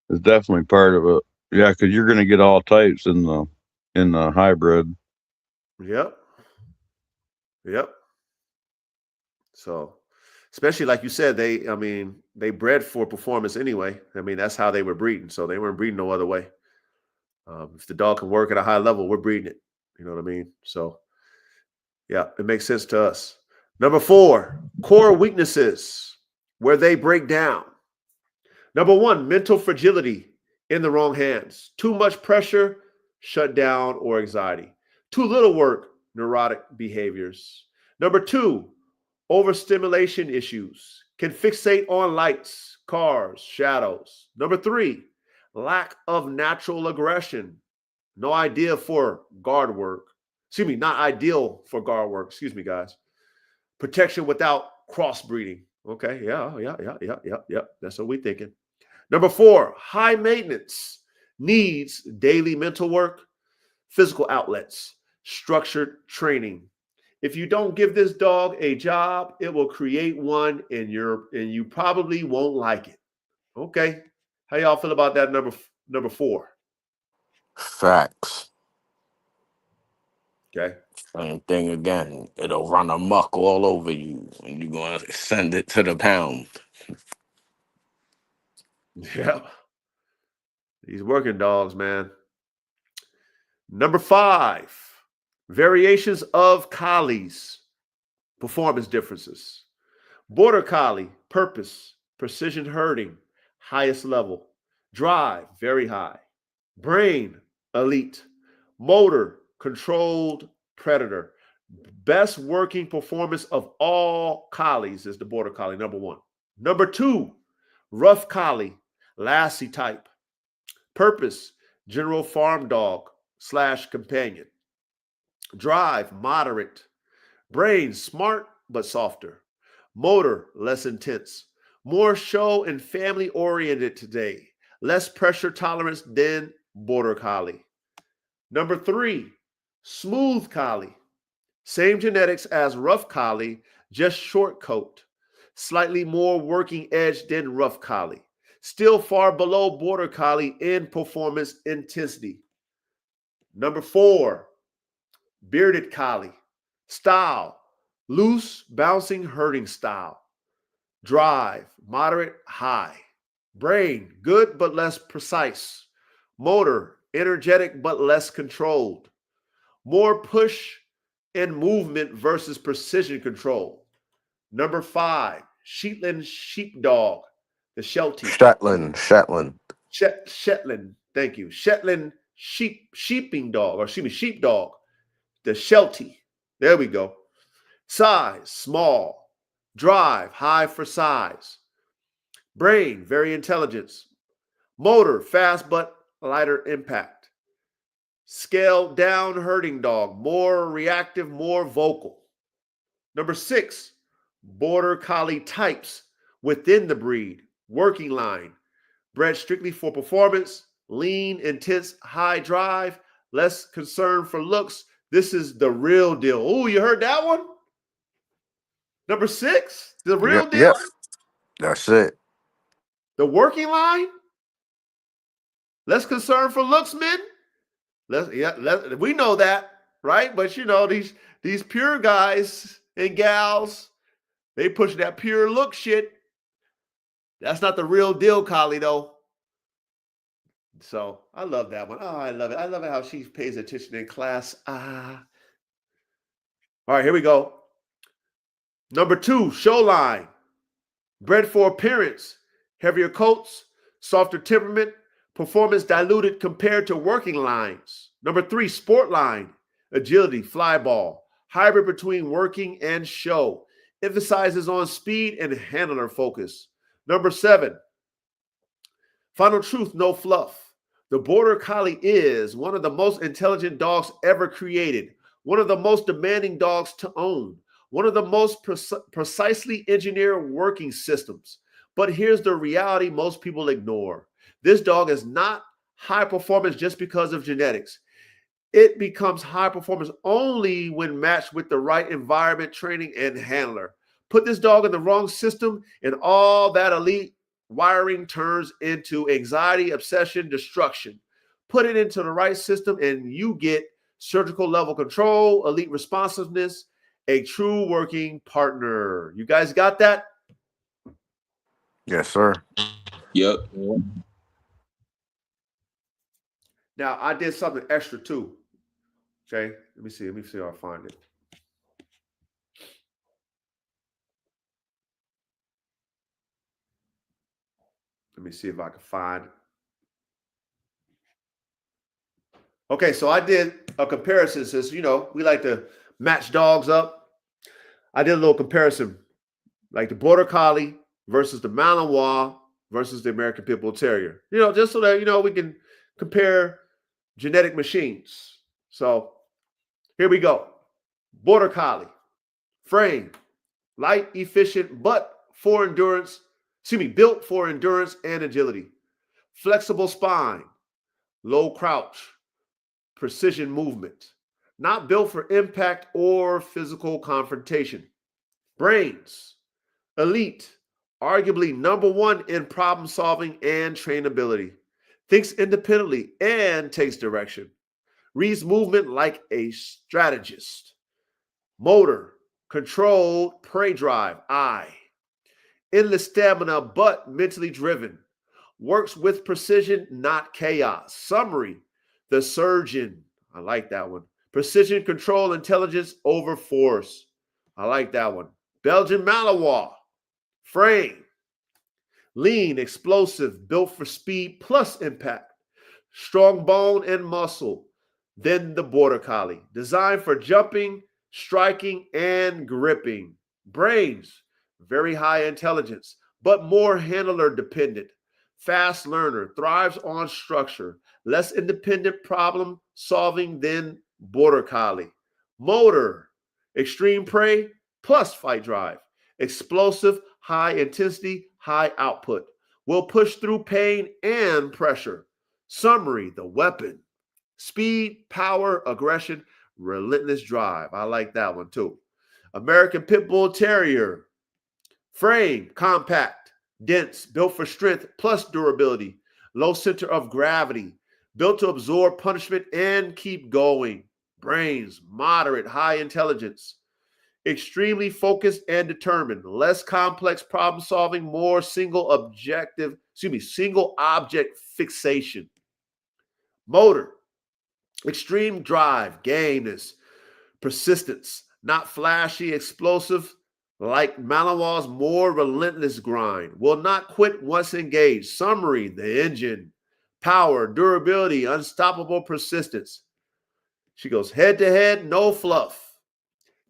is definitely part of it. Yeah, because you're going to get all types in the hybrid. yep, yep. So, especially like you said, they bred for performance anyway. I mean, that's how they were breeding. So they weren't breeding no other way. If the dog can work at a high level, we're breeding it. You know what I mean? So, yeah, it makes sense to us. Number 4, core weaknesses where they break down. Number 1, mental fragility in the wrong hands. Too much pressure, shutdown, or anxiety. Too little work, neurotic behaviors. Number 2, overstimulation issues. Can fixate on lights, cars, shadows. Number 3, lack of natural aggression. No idea for guard work. Excuse me, not ideal for guard work. Excuse me, guys. Protection without crossbreeding. Okay, yeah. That's what we're thinking. Number 4, high maintenance, needs daily mental work, physical outlets, structured training. If you don't give this dog a job, it will create one and you probably won't like it. Okay. How y'all feel about that number 4? Facts. Okay. Same thing again. It'll run amok all over you, and you're gonna send it to the pound. Yeah. These working dogs, man. Number 5, variations of collies, performance differences. Border Collie, purpose, precision herding, highest level. Drive, very high. Brain, elite. Motor, controlled predator. Best working performance of all collies is the Border Collie, number 1. Number 2, Rough Collie, Lassie type. Purpose, general farm dog / companion. Drive, moderate. Brain, smart but softer. Motor, less intense. More show and family oriented today. Less pressure tolerance than Border Collie. Number 3, Smooth Collie. Same genetics as Rough Collie, just short coat. Slightly more working edge than Rough Collie. Still far below Border Collie in performance intensity. Number 4, Bearded Collie. Style, loose, bouncing herding style. Drive, moderate, high. Brain, good but less precise. Motor, energetic but less controlled. More push and movement versus precision control. Number 5, Shetland Sheepdog, the Sheltie. Shetland. Shetland, thank you. Shetland sheeping dog, or excuse me, sheepdog, the Sheltie. There we go. Size, small. Drive, high for size. Brain, very intelligence. Motor, fast but lighter impact. Scaled down herding dog, more reactive, more vocal. Number 6, Border Collie types within the breed. Working line, bred strictly for performance, lean, intense, high drive, less concern for looks. This is the real deal. Oh, you heard that one? Number 6, the real deal? Yep. That's it. The working line? Less concern for looks, men? We know that, right? But you know, these pure guys and gals, they push that pure look shit. That's not the real deal, Collie, though. So I love that one. Oh, I love it. I love it how she pays attention in class. All right, here we go. Number 2, show line. Bred for appearance, heavier coats, softer temperament, performance diluted compared to working lines. Number 3, sport line, agility, fly ball, hybrid between working and show, emphasizes on speed and handler focus. Number 7, final truth, no fluff. The Border Collie is one of the most intelligent dogs ever created, one of the most demanding dogs to own, one of the most precisely engineered working systems. But here's the reality most people ignore. This dog is not high performance just because of genetics. It becomes high performance only when matched with the right environment, training, and handler. Put this dog in the wrong system, and all that elite wiring turns into anxiety, obsession, destruction. Put it into the right system, and you get surgical level control, elite responsiveness, a true working partner. You guys got that? Yes, sir. Yep. Now, I did something extra too. Okay, let me see if I find it. Let me see if I can find it. Okay, so I did a comparison since, you know, we like to match dogs up. I did a little comparison, like the Border Collie versus the Malinois versus the American Pit Bull Terrier. You know, just so that, you know, we can compare genetic machines. So here we go. Border Collie, frame, light, efficient, but for endurance, built for endurance and agility. Flexible spine, low crouch, precision movement. Not built for impact or physical confrontation. Brains, elite, arguably number 1 in problem solving and trainability. Thinks independently and takes direction. Reads movement like a strategist. Motor, controlled prey drive, eye. Endless stamina, but mentally driven. Works with precision, not chaos. Summary, the surgeon. I like that one. Precision, control, intelligence over force. I like that one. Belgian Malinois. Frame. Lean, explosive, built for speed plus impact. Strong bone and muscle. Then the Border Collie. Designed for jumping, striking, and gripping. Brains. Very high intelligence, but more handler dependent. Fast learner, thrives on structure. Less independent problem solving than Border Collie. Motor, extreme prey plus fight drive. Explosive, high intensity, high output. Will push through pain and pressure. Summary, the weapon. Speed, power, aggression, relentless drive. I like that one too. American Pit Bull Terrier. Frame, compact, dense, built for strength plus durability. Low center of gravity. Built to absorb punishment and keep going. Brains, moderate, high intelligence. Extremely focused and determined. Less complex problem solving, more single object fixation. Motor, extreme drive, gameness, persistence. Not flashy, explosive, like Malinois, more relentless grind. Will not quit once engaged. Summary, the engine. Power, durability, unstoppable persistence. She goes head to head, no fluff.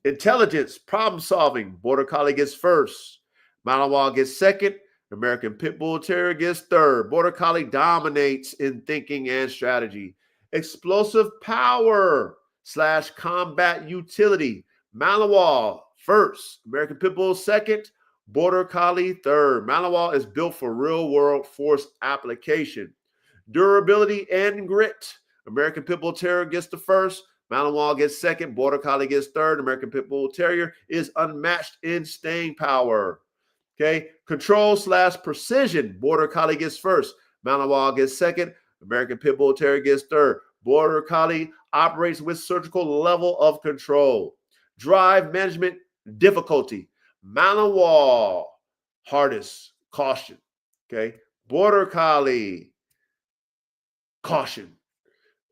Intelligence, problem solving. Border Collie gets first. Malinois gets second. American Pit Bull Terrier gets third. Border Collie dominates in thinking and strategy. Explosive power / combat utility. Malinois first. American Pit Bull second. Border Collie third. Malinois is built for real-world force application. Durability and grit. American Pit Bull Terrier gets the first. Malinois gets second. Border Collie gets third. American Pit Bull Terrier is unmatched in staying power. Okay. Control/precision. Border Collie gets first. Malinois gets second. American Pit Bull Terrier gets third. Border Collie operates with surgical level of control. Drive management difficulty. Malinois, hardest, caution. Okay. Border Collie, caution.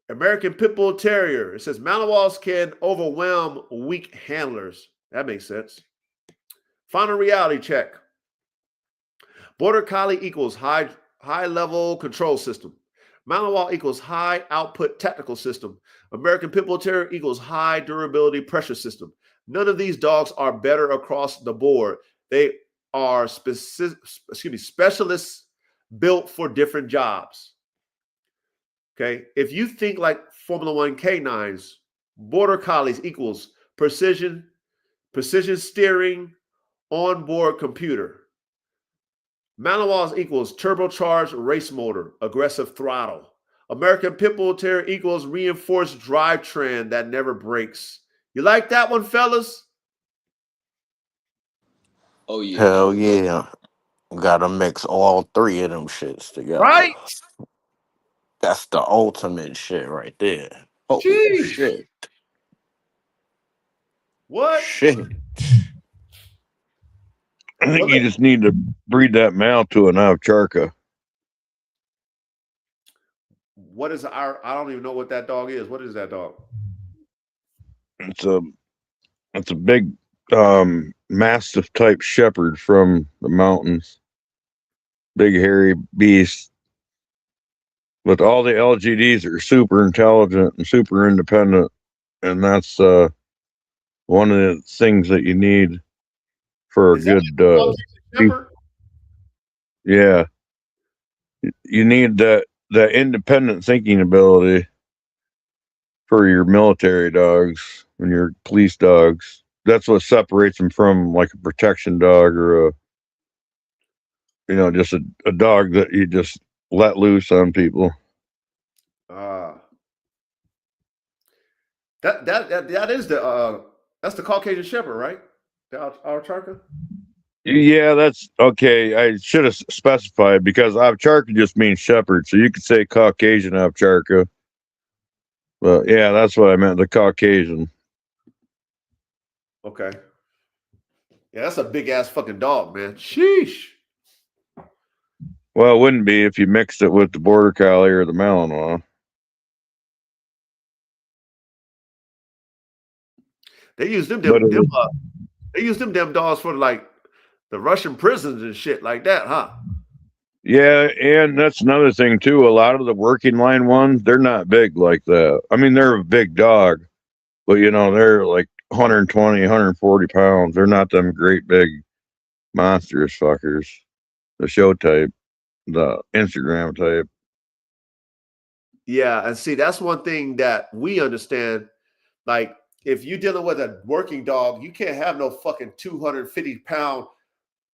American Pit Bull Terrier. It says Malinois can overwhelm weak handlers. That makes sense. Final reality check. Border Collie equals high level control system. Malinois equals high output technical system. American Pit Bull Terrier equals high durability pressure system. None of these dogs are better across the board. They are specialists built for different jobs. Okay, if you think like Formula One canines, Border Collies equals precision steering, onboard computer. Malinois equals turbocharged race motor, aggressive throttle. American Pit Bull Terrier equals reinforced drivetrain that never breaks. You like that one, fellas? Oh yeah, Hell yeah. Gotta mix all three of them shits together. Right? That's the ultimate shit right there. Oh, Jeez. shit. What? Shit. I think you just need to breed that male to an Avcharka. What is I don't even know what that dog is. What is that dog? It's a big mastiff type shepherd from the mountains. Big hairy beast. But all the LGDs are super intelligent and super independent. And that's one of the things that you need for a good shepherd? Yeah. You need that independent thinking ability for your military dogs and your police dogs. That's what separates them from like a protection dog or just a dog that you just let loose on people. That is that's the Caucasian Shepherd, right? The Avcharka? Yeah, that's okay. I should have specified because Avcharka just means shepherd, so you could say Caucasian Avcharka. But yeah, that's what I meant, the Caucasian. Okay. Yeah, that's a big ass fucking dog, man. Sheesh. Well, it wouldn't be if you mixed it with the Border Collie or the Malinois. They use them damn dogs for like the Russian prisons and shit like that, huh? Yeah, and that's another thing too. A lot of the working line ones, they're not big like that. I mean, they're a big dog, but they're like 120, 140 pounds. They're not them great big monstrous fuckers. The show type, the Instagram type. Yeah, and see, that's one thing that we understand. Like, if you're dealing with a working dog, you can't have no fucking 250-pound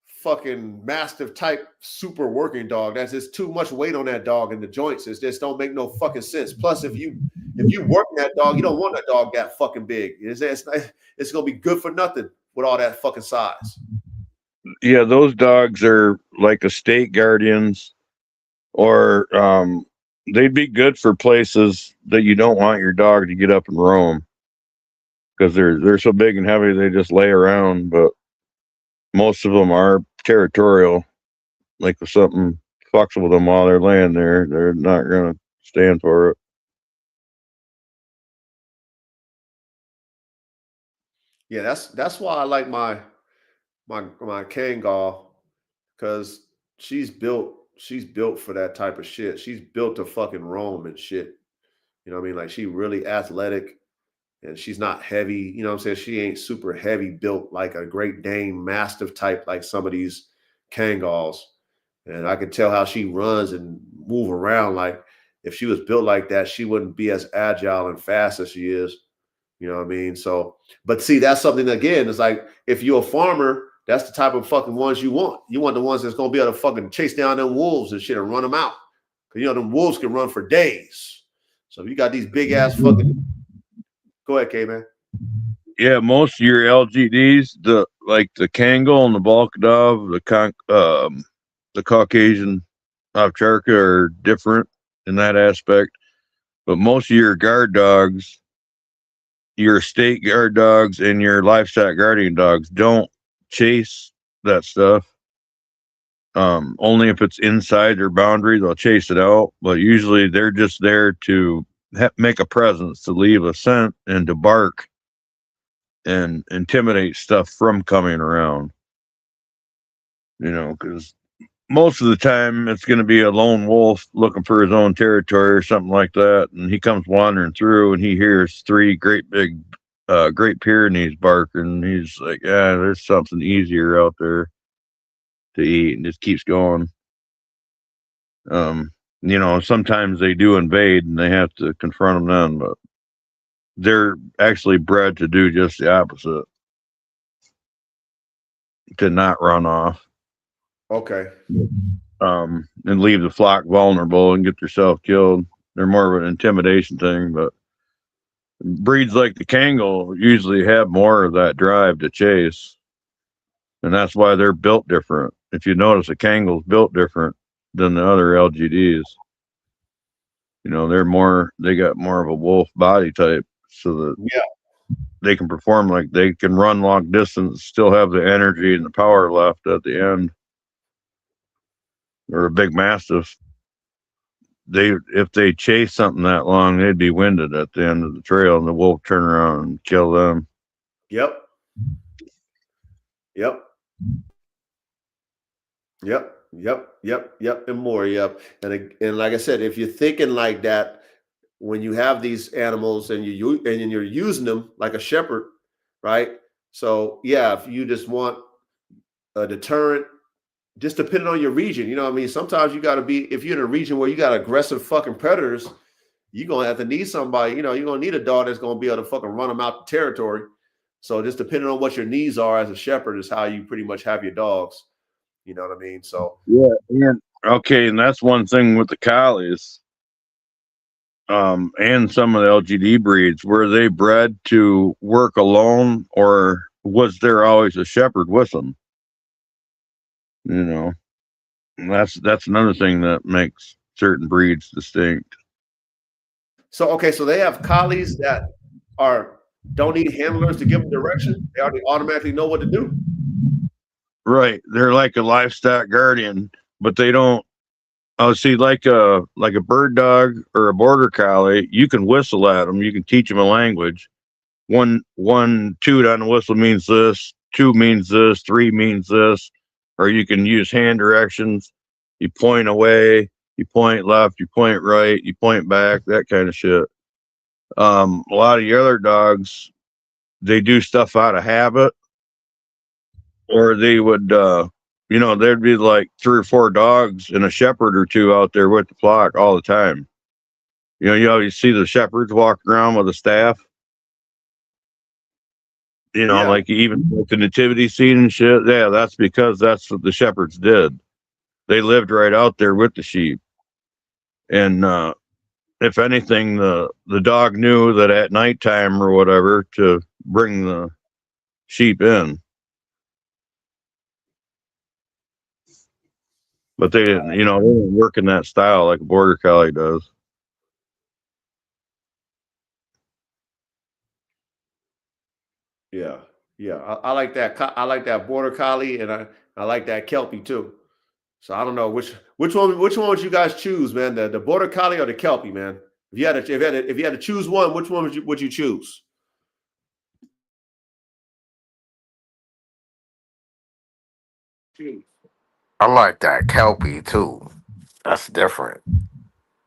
fucking mastiff type super working dog. That's just too much weight on that dog, and the joints it just don't make no fucking sense. Plus, if you work that dog, you don't want that dog that fucking big. It's gonna be good for nothing with all that fucking size. Yeah, those dogs are like estate guardians, or they'd be good for places that you don't want your dog to get up and roam because they're so big and heavy they just lay around. But most of them are territorial. Like if something fucks with them while they're laying there, they're not gonna stand for it. Yeah, that's why I like my Kangal, because she's built for that type of shit. She's built to fucking roam and shit. You know what I mean? Like, she really athletic and she's not heavy. You know what I'm saying? She ain't super heavy built like a Great Dane Mastiff type like some of these Kangals. And I can tell how she runs and move around. Like, if she was built like that, she wouldn't be as agile and fast as she is. You know what I mean? So, but see, that's something, again, it's like if you're a farmer that's the type of fucking ones you want. You want the ones that's gonna be able to fucking chase down them wolves and shit and run them out. Cause you know them wolves can run for days. So if you got these big ass fucking, go ahead, K man. Yeah, most of your LGDs, the Kangal and the Balkadov, the Caucasian Ovcharka are different in that aspect. But most of your guard dogs, your state guard dogs and your livestock guardian dogs don't chase that stuff. Only if it's inside their boundary, they'll chase it out. But usually they're just there to make a presence, to leave a scent and to bark and intimidate stuff from coming around. You know, because most of the time it's going to be a lone wolf looking for his own territory or something like that. And he comes wandering through and he hears 3 great big Great Pyrenees barking. He's like, yeah, there's something easier out there to eat, and just keeps going. You know, sometimes they do invade and they have to confront them then, but they're actually bred to do just the opposite, to not run off. Okay. And leave the flock vulnerable and get yourself killed. They're more of an intimidation thing, but breeds like the Kangal usually have more of that drive to chase, and that's why they're built different. If you notice, a Kangal's built different than the other LGDs. You know, they got more of a wolf body type, so that they can perform, like they can run long distance, still have the energy and the power left at the end. Or a big mastiff, if they chase something that long, they'd be winded at the end of the trail, and the wolf turn around and kill them. Yep. And more. Yep. And like I said, if you're thinking like that, when you have these animals and you're using them like a shepherd, right? So yeah, if you just want a deterrent, just depending on your region, you know what I mean? Sometimes you got to be, if you're in a region where you got aggressive fucking predators, you're going to have to need somebody, you know, you're going to need a dog that's going to be able to fucking run them out the territory. So just depending on what your needs are as a shepherd is how you pretty much have your dogs. You know what I mean? So yeah, and that's one thing with the collies, and some of the LGD breeds. Were they bred to work alone, or was there always a shepherd with them? You know, and that's another thing that makes certain breeds distinct. So okay, so they have collies that don't need handlers to give them direction. They already automatically know what to do. Right, they're like a livestock guardian, but they don't. Oh, see, like a bird dog or a border collie, you can whistle at them. You can teach them a language. One toot on the whistle means this. 2 means this. 3 means this. Or you can use hand directions. You point away. You point left. You point right. You point back. That kind of shit. A lot of the other dogs, they do stuff out of habit, or they would. You know, there'd be like 3 or 4 dogs and a shepherd or 2 out there with the flock all the time. You know, you always see the shepherds walking around with a staff. You know, like even with the nativity scene and shit. Yeah, that's because that's what the shepherds did. They lived right out there with the sheep. And if anything, the dog knew that at nighttime or whatever to bring the sheep in. But they didn't, you know, they didn't work in that style like a border collie does. Yeah. I like that. I like that border collie, and I like that kelpie too. So I don't know which one would you guys choose, man? The border collie or the kelpie, man? If you had to choose one, which one would you choose? I like that Kelpie too. That's different.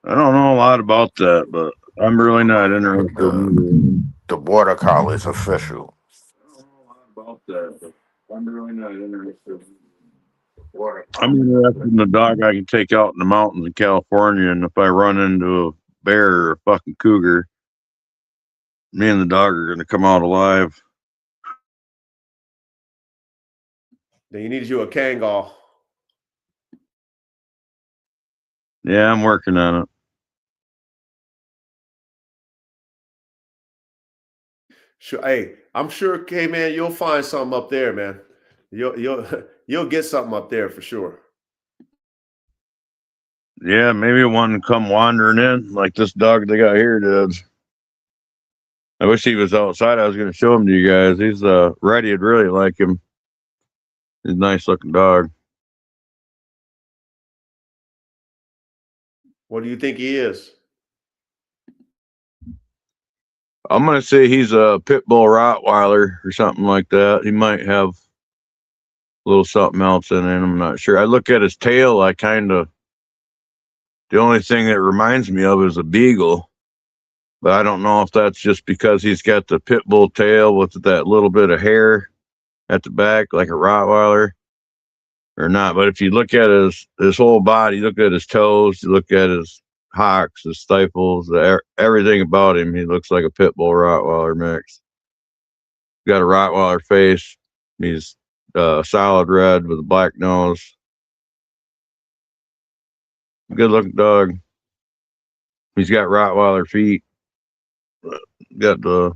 I don't know a lot about that, but I'm really not interested. The Border Collie is official. I don't know a lot about that, but I'm really not interested. I'm interested in the dog I can take out in the mountains in California, and if I run into a bear or a fucking cougar, me and the dog are going to come out alive. Then you need you a Kangol. Yeah, I'm working on it. Sure. Hey, I'm sure, man, you'll find something up there, man. You'll get something up there for sure. Yeah, maybe one come wandering in like this dog they got here did. I wish he was outside. I was going to show him to you guys. He's Reddy would really like him. He's a nice looking dog. What do you think he is? I'm going to say he's a pit bull Rottweiler or something like that. He might have a little something else in him. I'm not sure. I look at his tail. The only thing that reminds me of is a beagle, but I don't know if that's just because he's got the pit bull tail with that little bit of hair at the back, like a Rottweiler, or not. But if you look at his whole body, you look at his toes, you look at his hocks, his stifles, everything about him, he looks like a pit bull Rottweiler mix. He's got a Rottweiler face. He's solid red with a black nose. Good looking dog. He's got Rottweiler feet. Got the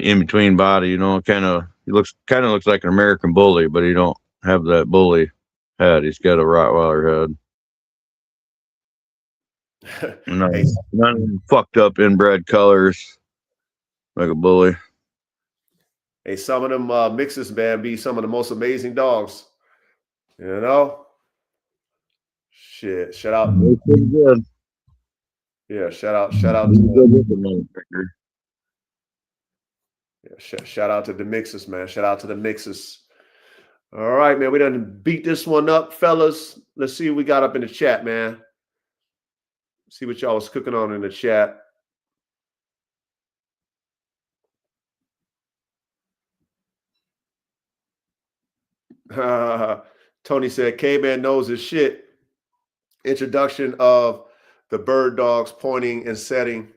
in between body, he looks like an American bully, but he don't have that bully head. He's got a Rottweiler head. Hey, None fucked up inbred colors like a bully. hey, some of them mixes, man, be some of the most amazing dogs. You know? Shit. Shout out. Pretty good. Yeah, shout out to shout out to the mixes, man. Shout out to the mixes. All right, man. We done beat this one up, fellas. Let's see what we got up in the chat, man. See what y'all was cooking on in the chat. Tony said, K-Man knows his shit. Introduction of the bird dogs pointing and setting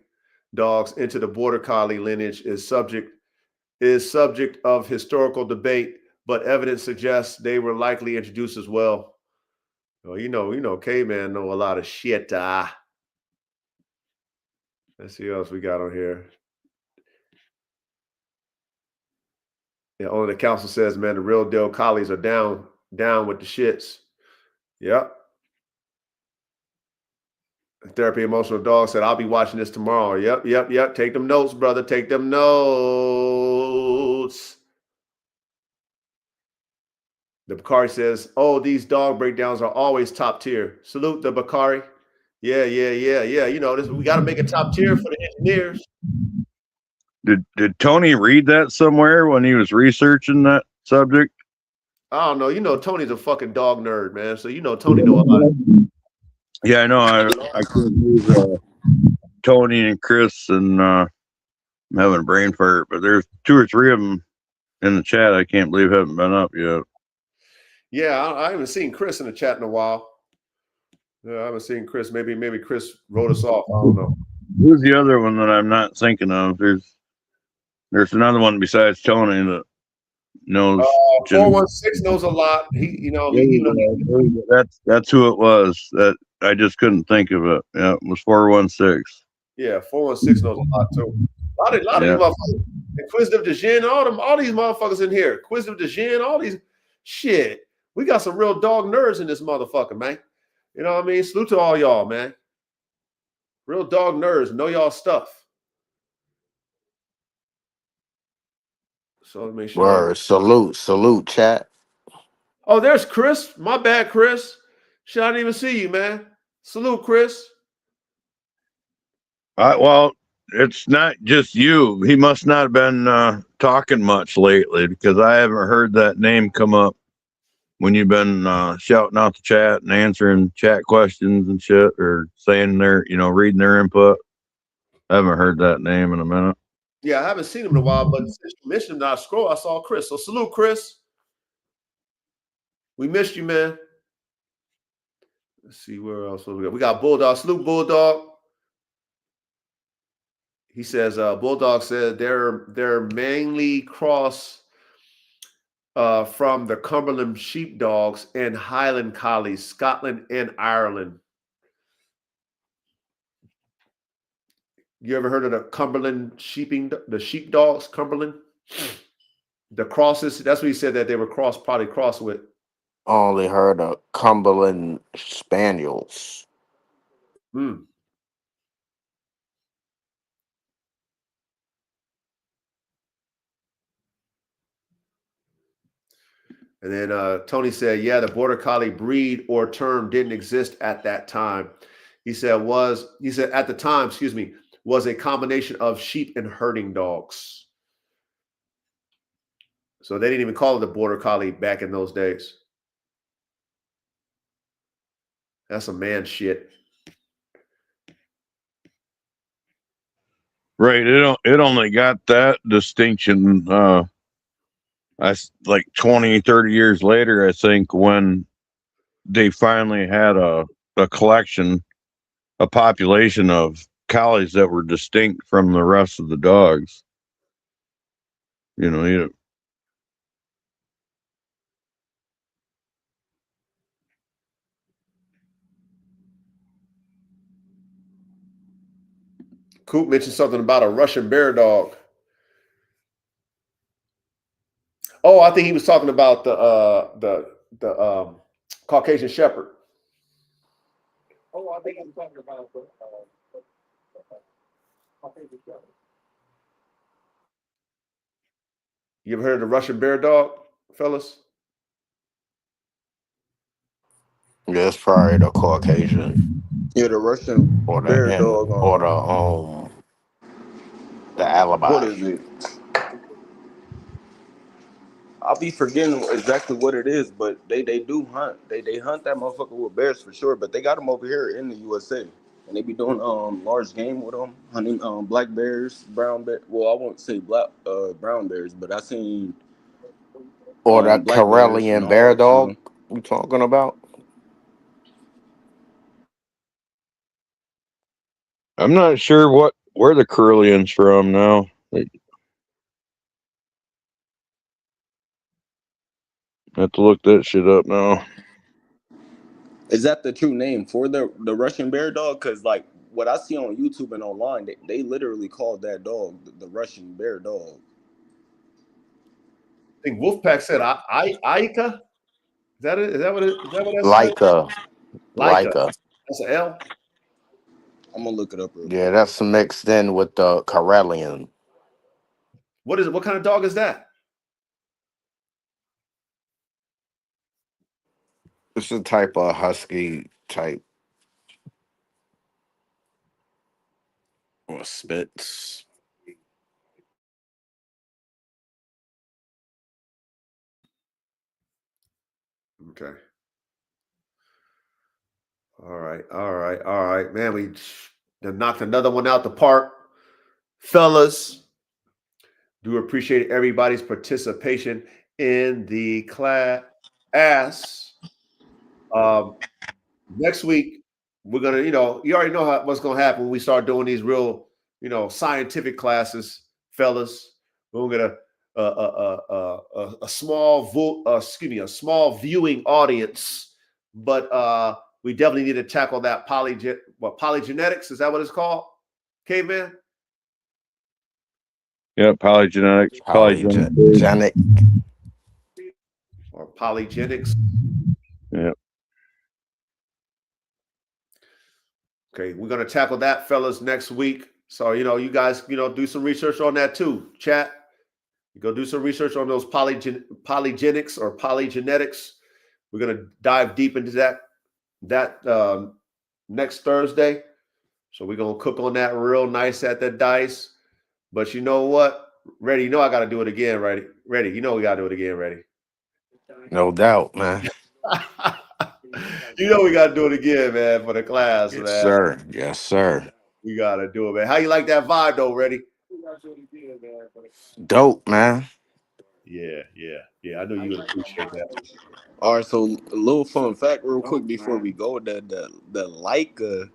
dogs into the Border Collie lineage is subject of historical debate, but evidence suggests they were likely introduced as well. Well, you know, K-Man know a lot of shit. Let's see what else we got on here. Yeah, only the council says, man, the real deal collies are down with the shits. Yep. Therapy Emotional Dog said, I'll be watching this tomorrow. Yep. Take them notes, brother. Take them notes. The Bakari says, oh, these dog breakdowns are always top tier. Salute the Bakari. Yeah. You know, we got to make a top tier for the engineers. Did Tony read that somewhere when he was researching that subject? I don't know. You know, Tony's a fucking dog nerd, man. So, you know, Tony know a lot. Yeah, I know. I couldn't believe Tony and Chris and I'm having a brain fart, but there's 2 or 3 of them in the chat. I can't believe haven't been up yet. Yeah, I haven't seen Chris in the chat in a while. Yeah, I haven't seen Chris. Maybe Chris wrote us off. I don't know. Who's the other one that I'm not thinking of? There's another one besides Tony that knows. 416 knows a lot. That's who it was. That I just couldn't think of it. Yeah, it was 416. Yeah, 416 knows a lot too. A lot of these motherfuckers. Inquisitive DeJean, all these motherfuckers in here. Inquisitive DeJean, all these shit. We got some real dog nerds in this motherfucker, man. You know what I mean? Salute to all y'all, man. Real dog nerds, know y'all stuff. So let me make sure. Word. Salute, chat. Oh, there's Chris. My bad, Chris. Shit, I didn't even see you, man. Salute, Chris. Well, it's not just you. He must not have been talking much lately because I haven't heard that name come up when you've been shouting out the chat and answering chat questions and shit, or saying reading their input. I haven't heard that name in a minute. Yeah, I haven't seen him in a while, but since you mentioned him, I saw Chris. So salute, Chris. We missed you, man. Let's see where else we got. We got Bulldog. Salute, Bulldog. He says, Bulldog said they're mainly cross from the Cumberland Sheepdogs and Highland Collies, Scotland and Ireland. You ever heard of the Cumberland the sheepdogs, Cumberland? The crosses, that's what he said that they were probably crossed with. Only heard of Cumberland Spaniels. Hmm. And then Tony said, yeah, the Border Collie breed or term didn't exist at that time. He said at the time, was a combination of sheep and herding dogs. So they didn't even call it the Border Collie back in those days. That's some man shit. Right. It only got that distinction like 20, 30 years later, I think, when they finally had a collection, a population of collies that were distinct from the rest of the dogs. Coop mentioned something about a Russian bear dog. Oh, I think he was talking about the Caucasian Shepherd. Oh, I think he was talking about the Caucasian Shepherd. You ever heard of the Russian bear dog, fellas? Yeah, it's probably the Caucasian Yeah, the Russian or bear dog. the What alibi. is it? I'll be forgetting exactly what it is, but they do hunt. They hunt that motherfucker with bears for sure. But they got them over here in the USA, and they be doing large game with them, hunting black bears, brown bear. Well, I won't say brown bears, but I seen Or that black bears and Karelian bear hogs. dog we talking about? I'm not sure where the Curlian's from now. I have to look that shit up now. Is that the true name for the Russian bear dog? Because like what I see on YouTube and online, they literally called that dog the Russian bear dog. I think Wolfpack said Aika. Is that it? Is that what that's like? Leica. Leica. Leica. That's an L. I'm gonna look it up real Yeah, quick. that's mixed in with the Karelian. What is it? What kind of dog is that? It's a type of husky type or spits. Okay. All right, man. We knocked another one out the park, fellas. Do appreciate everybody's participation in the class. Next week we're gonna, you already know what's gonna happen when we start doing these real, scientific classes, fellas. We're gonna a small a small viewing audience, but we definitely need to tackle that polygenetics. Is that what it's called, caveman? Yeah, polygenetics. Polygenic. Or polygenics? Yeah. Okay, we're gonna tackle that, fellas, next week. So you guys, do some research on that too. Chat. Go do some research on those polygenics or polygenetics. We're gonna dive deep into that next Thursday. So we're gonna cook on that real nice at the dice. But you know what? Ready, I gotta do it again, ready. Ready, we gotta do it again, ready. No doubt, man. We gotta do it again, man, for the class, Yes, man. sir. Yes, sir. We gotta do it, man. How you like that vibe though, ready? Dope, man. Yeah. I know you would appreciate that. All right, so a little fun fact, real quick, before we go. The Leica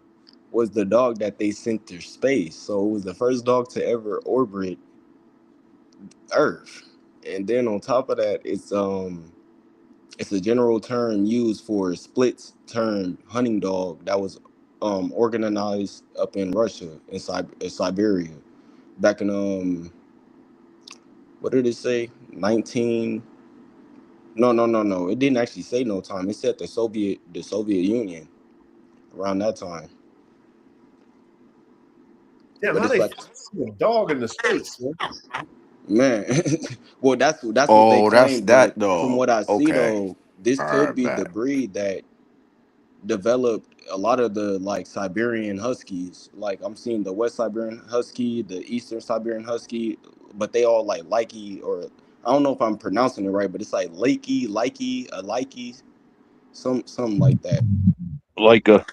was the dog that they sent to space, so it was the first dog to ever orbit Earth. And then on top of that, it's a general term used for a split term hunting dog that was organized up in Russia in Siberia back in what did it say? 19 No. It didn't actually say no time. It said the Soviet Union around that time. Damn, But how it's they like, see a dog in the space, man? man, well, that's what they Oh, that's claim. But that from dog. what I see, Okay. though, this All could right, be the bet. breed that developed a lot of the like Siberian Huskies. Like I'm seeing the West Siberian Husky, the Eastern Siberian Husky, but they all like likey, or I don't know if I'm pronouncing it right, but it's like likey, something like that. Like a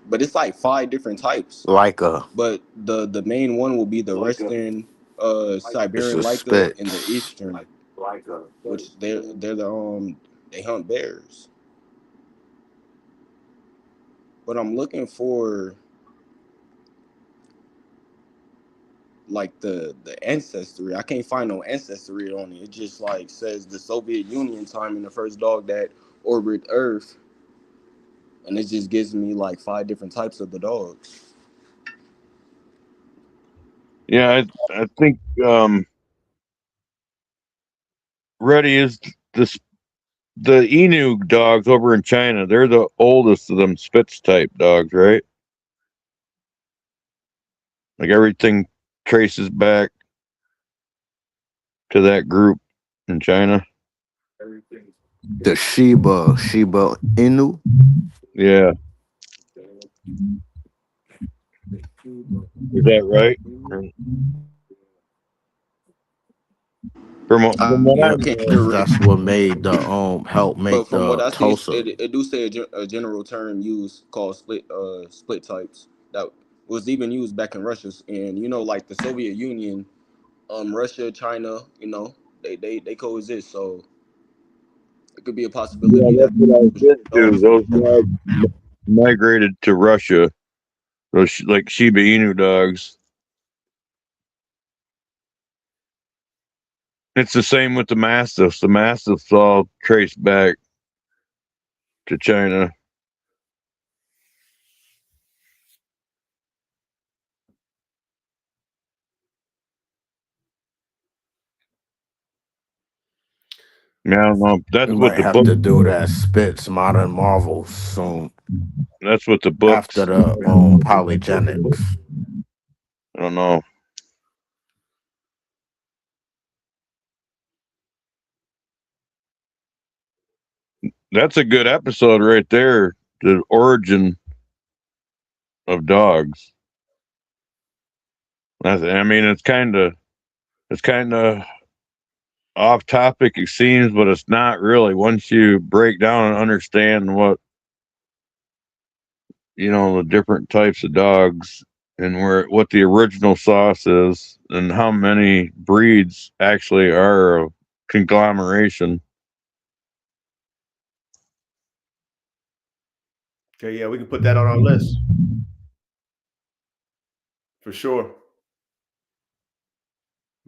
But it's like five different types. Like a, But the main one will be the Western it's Siberian a Leica and the spitz. Eastern, which they're the they hunt bears. But I'm looking for like the ancestry. I can't find no ancestry on it. It just like says the Soviet Union time and the first dog that orbited Earth, and it just gives me like five different types of the dogs. yeah, I think Reddy is this the Inu dogs over in China. They're the oldest of them Spitz type dogs, right? Like everything traces back to that group in China. The Shiba Inu. Yeah, is that right? From what I Yep, Can't know, because hear it. that's what made the help But make from what the I see, Tulsa. it do say a general term used called split types that was even used back in Russia, and like the Soviet Union, Russia, China, they coexist, so it could be a yeah, possibility that that's what I was getting to. dogs. Those migrated to Russia. Those like Shiba Inu dogs. It's the same with the Mastiffs. The Mastiffs all trace back to China. Yeah, I don't know. We That's what might the have book to do says. that Spitz Modern Marvels soon That's what the after books. the polygenics. I don't know. That's a good episode right there. The origin of dogs. I mean, it's kind of off topic. It seems, but it's not really. Once you break down and understand the different types of dogs and what the original sauce is and how many breeds actually are a conglomeration. Okay, yeah, we can put that on our list for sure.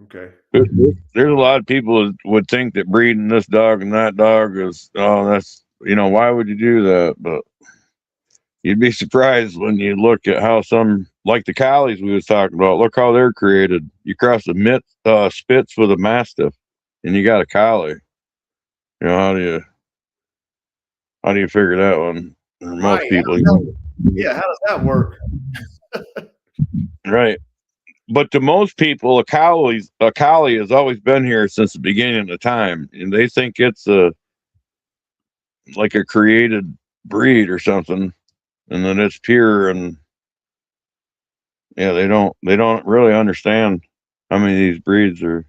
Okay. There's a lot of people that would think that breeding this dog and that dog is, that's, why would you do that? But you'd be surprised when you look at how some, like the collies we was talking about, look how they're created. You cross a Spitz with a Mastiff and you got a collie. How do you figure that one? Or most Right. people, Yeah, how does that work? right? But to most people, a collie has always been here since the beginning of time, and they think it's like a created breed or something, and then it's pure. And yeah, they don't really understand how many of these breeds are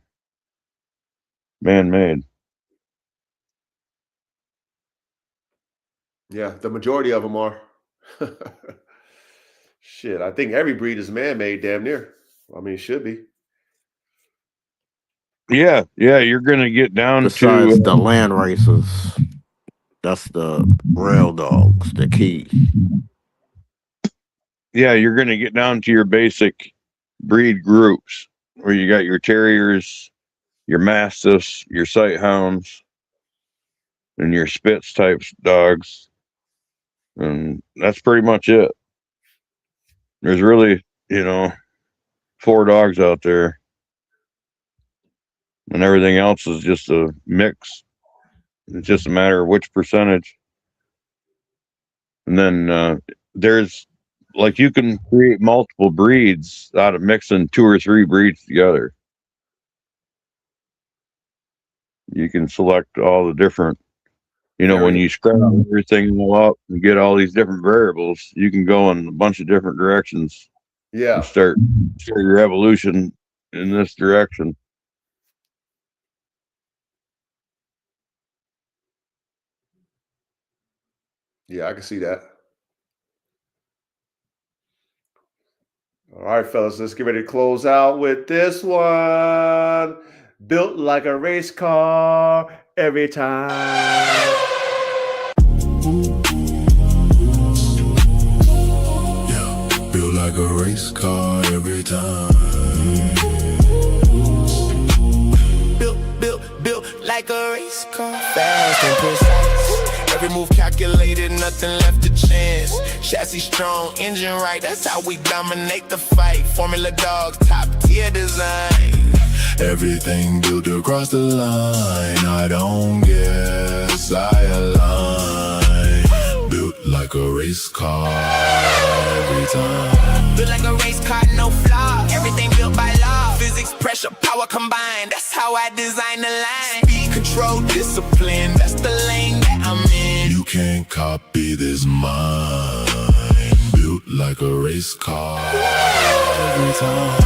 man-made. Yeah, the majority of them are. Shit, I think every breed is man-made, damn near. I mean, should be. Yeah, you're gonna get down Besides the to land races, that's the real dogs, the key. you're gonna get down to your basic breed groups where you got your terriers, your mastiffs, your sight hounds, and your spitz type dogs. And that's pretty much it. There's really, 4 dogs out there, and everything else is just a mix. It's just a matter of which percentage. And then there's like you can create multiple breeds out of mixing 2 or 3 breeds together. You can select all the different, when you scrap everything all up and get all these different variables, you can go in a bunch of different directions. Yeah. And start your evolution in this direction. Yeah, I can see that. All right, fellas, let's get ready to close out with this one. Built like a race car every time. Yeah, built like a race car every time. Built like a race car, fast and precise. Every move calculated, nothing left to chance. Chassis strong, engine right, that's how we dominate the fight. Formula dogs, top tier design. Everything built across the line. I don't guess I align. Built like a race car every time. Built like a race car, no flaw. Everything built by law. Physics, pressure, power combined. That's how I design the line. Speed, control, discipline. That's the lane that I'm in. You can't copy this mind. Built like a race car every time.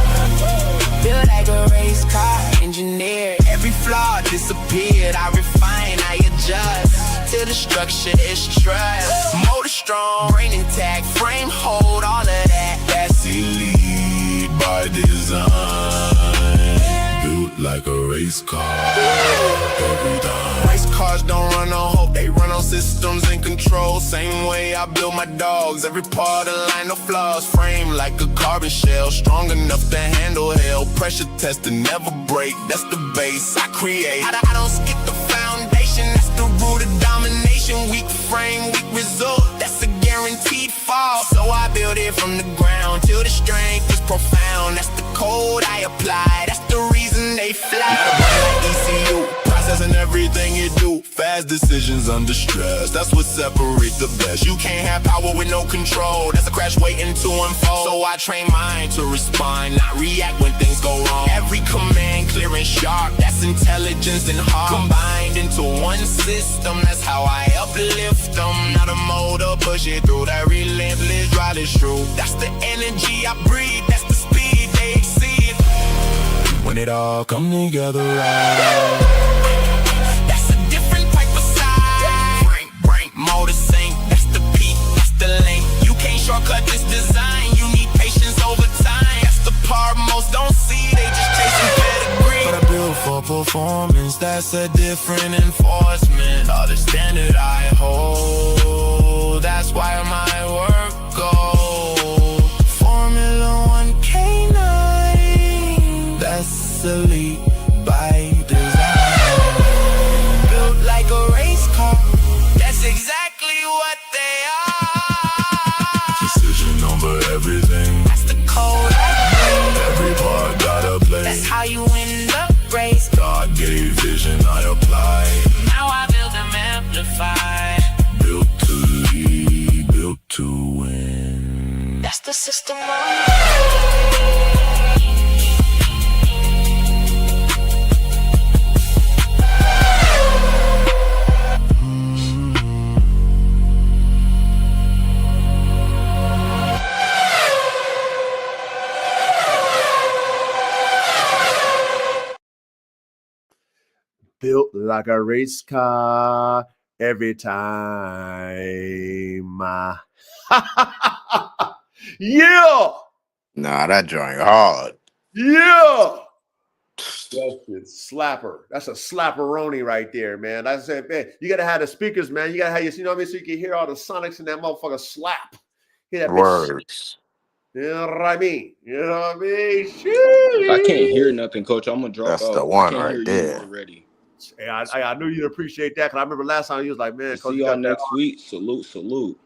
Built like a race car, engineered. Every flaw disappeared. I refine, I adjust till the structure is trust. Motor strong, brain intact, frame hold, all of that. That's elite by design. Built like a race car every time. Race cars don't run on hope, they run on systems and control. Same way I build my dogs, every part align, no flaws. Frame like a carbon shell, strong enough to handle hell. Pressure tested, never break, that's the base I create. I don't skip the foundation, that's the root of domination. Weak frame, weak result, that's a guaranteed fall. So I build it from the ground till the strength is profound. That's the code I apply, that's the reason they fly. Not a brain like ECU, processing everything you do. Fast decisions under stress, that's what separates the best. You can't have power with no control, that's a crash waiting to unfold. So I train mine to respond, not react when things go wrong. Every command clear and sharp, that's intelligence and heart combined into one system. That's how I uplift them. Not a motor, push it through that relentless drive is true. That's the energy I breathe, that's the speed they exceed. When it all come together right. Motor sync, that's the peak, that's the link. You can't shortcut this design, you need patience over time. That's the part most don't see, they just chasing pedigree. But I built for performance, that's a different enforcement. All the standard I hold, that's why my work goes. Formula 1 K9, that's elite by design. Built like a race car, that's exactly what they are. Precision over everything, that's the code I bring. Every part gotta play, that's how you win the race. God gave vision, I apply. Now I build them amplified. Built to lead, built to win. That's the system Built like a race car every time. Yeah. Nah, that joint hard. Yeah. That's slapper. That's a slapperoni right there, man. I said, man, you gotta have the speakers, man. You gotta have your, you know what I mean, so you can hear all the sonics in that motherfucker slap. Hear that bitch Words. You know what I mean? You know what I mean? Sheesh. I can't hear nothing, Coach. I'm gonna drop That's the out. I one can't right hear you there. already. Hey, I knew you'd appreciate that because I remember last time he was like, man, Coach, See you y'all got that. next week. Salute.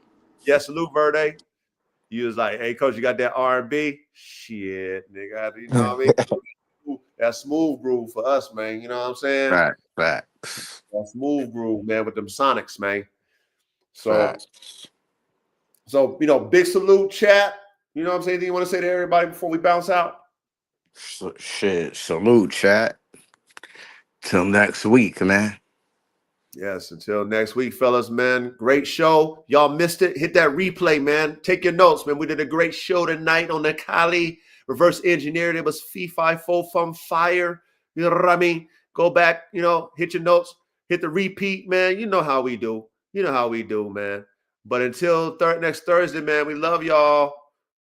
Yes, salute, Verde. You was like, hey, Coach, you got that R&B? Shit, nigga. You know what I mean? That smooth groove for us, man. You know what I'm saying? Facts. That smooth groove, man, with them sonics, man. Facts. So, you know, big salute, chat. You know what I'm saying? Anything you want to say to everybody before we bounce out? Shit, salute, chat. Till next week, man. Yes, until next week, fellas, man. Great show. Y'all missed it. Hit that replay, man. Take your notes, man. We did a great show tonight on the Collie. Reverse engineered. It was fee-fi-fo from fire. You know what I mean? Go back, you know, hit your notes. Hit the repeat, man. You know how we do. You know how we do, man. But until next Thursday, man, we love y'all.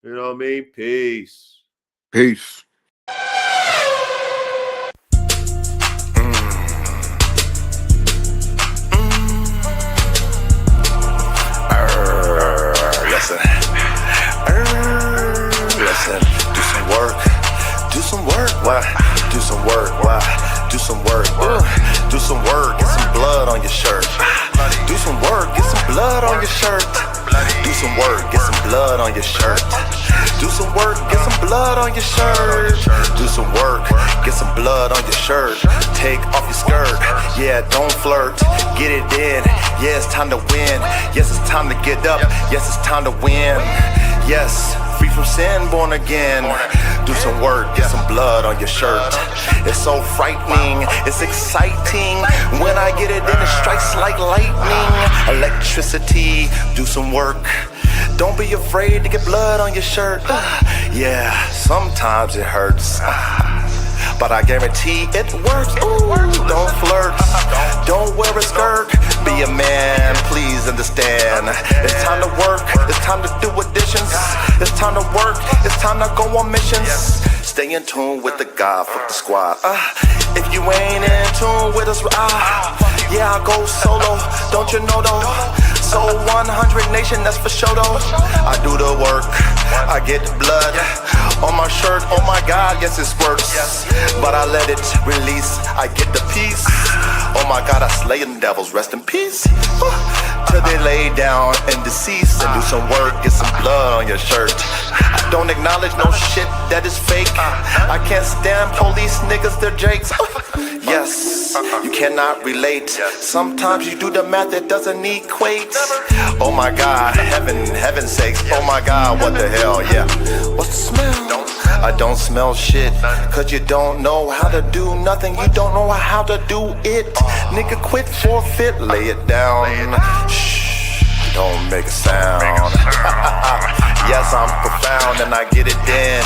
You know what I mean? Peace. Peace. Listen, do some work, why? Do some work, why? Do some work, do some work, get some blood on your shirt. Do some work, get some blood on your shirt. Do some work, get some blood on your shirt. Do some work, get some blood on your shirt. Do some work, get some blood on your shirt. Take off your skirt, yeah, don't flirt. Get it in, yeah, it's time to win. Yes, it's time to get up, yes, it's time to win. Yes, free from sin, born again. Do some work, get some blood on your shirt. It's so frightening, it's exciting. When I get it in, it strikes like lightning. Electricity, do some work. Don't be afraid to get blood on your shirt. Yeah, sometimes it hurts, but I guarantee it works. Ooh, don't flirt, don't wear a skirt. Be a man, please understand. It's time to work, it's time to do additions. It's time to work, it's time to go on missions. Stay in tune with the God, fuck the squad. If you ain't in tune with us, yeah, I go solo, don't you know though? So 100 Nation, that's for sure though. I do the work, I get blood on my shirt, oh my God, yes it squirts. But I let it release, I get the peace. Oh my God, I slay them devils, rest in peace. Till they lay down and deceased. And do some work, get some blood on your shirt. I don't acknowledge no shit that is fake. I can't stand police niggas, they're jakes. Yes, you cannot relate. Sometimes you do the math, it doesn't equate. Oh my God, heaven's sakes. Oh my God, what the hell, yeah. What's the smell? I don't smell shit, cause you don't know how to do nothing. You don't know how to do it. Nigga, quit, forfeit, lay it down. Shh, don't make a sound. Yes, I'm profound and I get it in.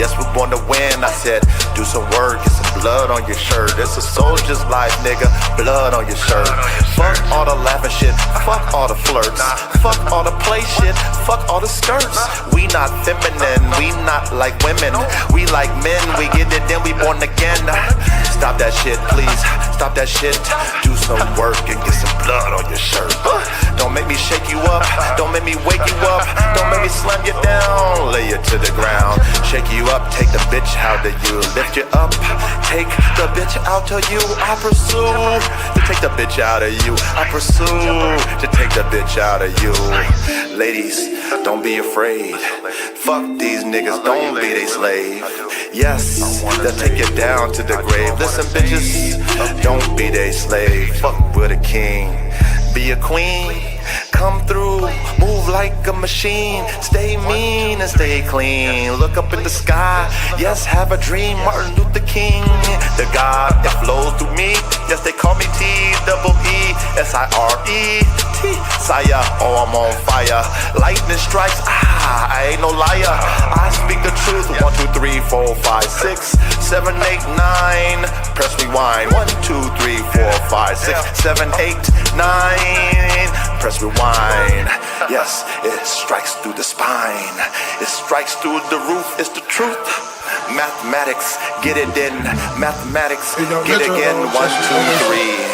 Yes, we're born to win. I said, do some work, get some blood on your shirt. It's a soldier's life, nigga, blood on your shirt. Fuck all the laughing shit, fuck all the flirts. Fuck all the play shit, fuck all the skirts. We not feminine, we not like women. We like men, we get it, then we born again. Stop that shit, please, stop that shit. Do some work and get some blood on your shirt. Don't make me shake you up, don't make me wake you up. Don't make me slam you down, lay you to the ground. Shake you up, take the bitch out of you. Lift you up, take the bitch out of you. I pursue to take the bitch out of you. I pursue to take the bitch out of you. Ladies, don't be afraid. Fuck these niggas, don't be they slave. Yes, they'll take you down to the grave. Listen, bitches, don't be they slave. Fuck with a king, be a queen. Come through, move like a machine. Stay mean and stay clean. Look up in the sky, yes, have a dream. Martin Luther King, the God that flows through me. Yes, they call me T-double-E-S-I-R-E-T. Sire, oh, I'm on fire. Lightning strikes, I ain't no liar. I speak the truth. 1, 2, 3, 4, 5, 6, 7, 8, 9. Press rewind. 1, 2, 3, 4, 5, 6, 7, 8, 9. Press rewind. Yes, it strikes through the spine. It strikes through the roof. It's the truth. Mathematics, get it in. Mathematics, get again. 1, 2, 3.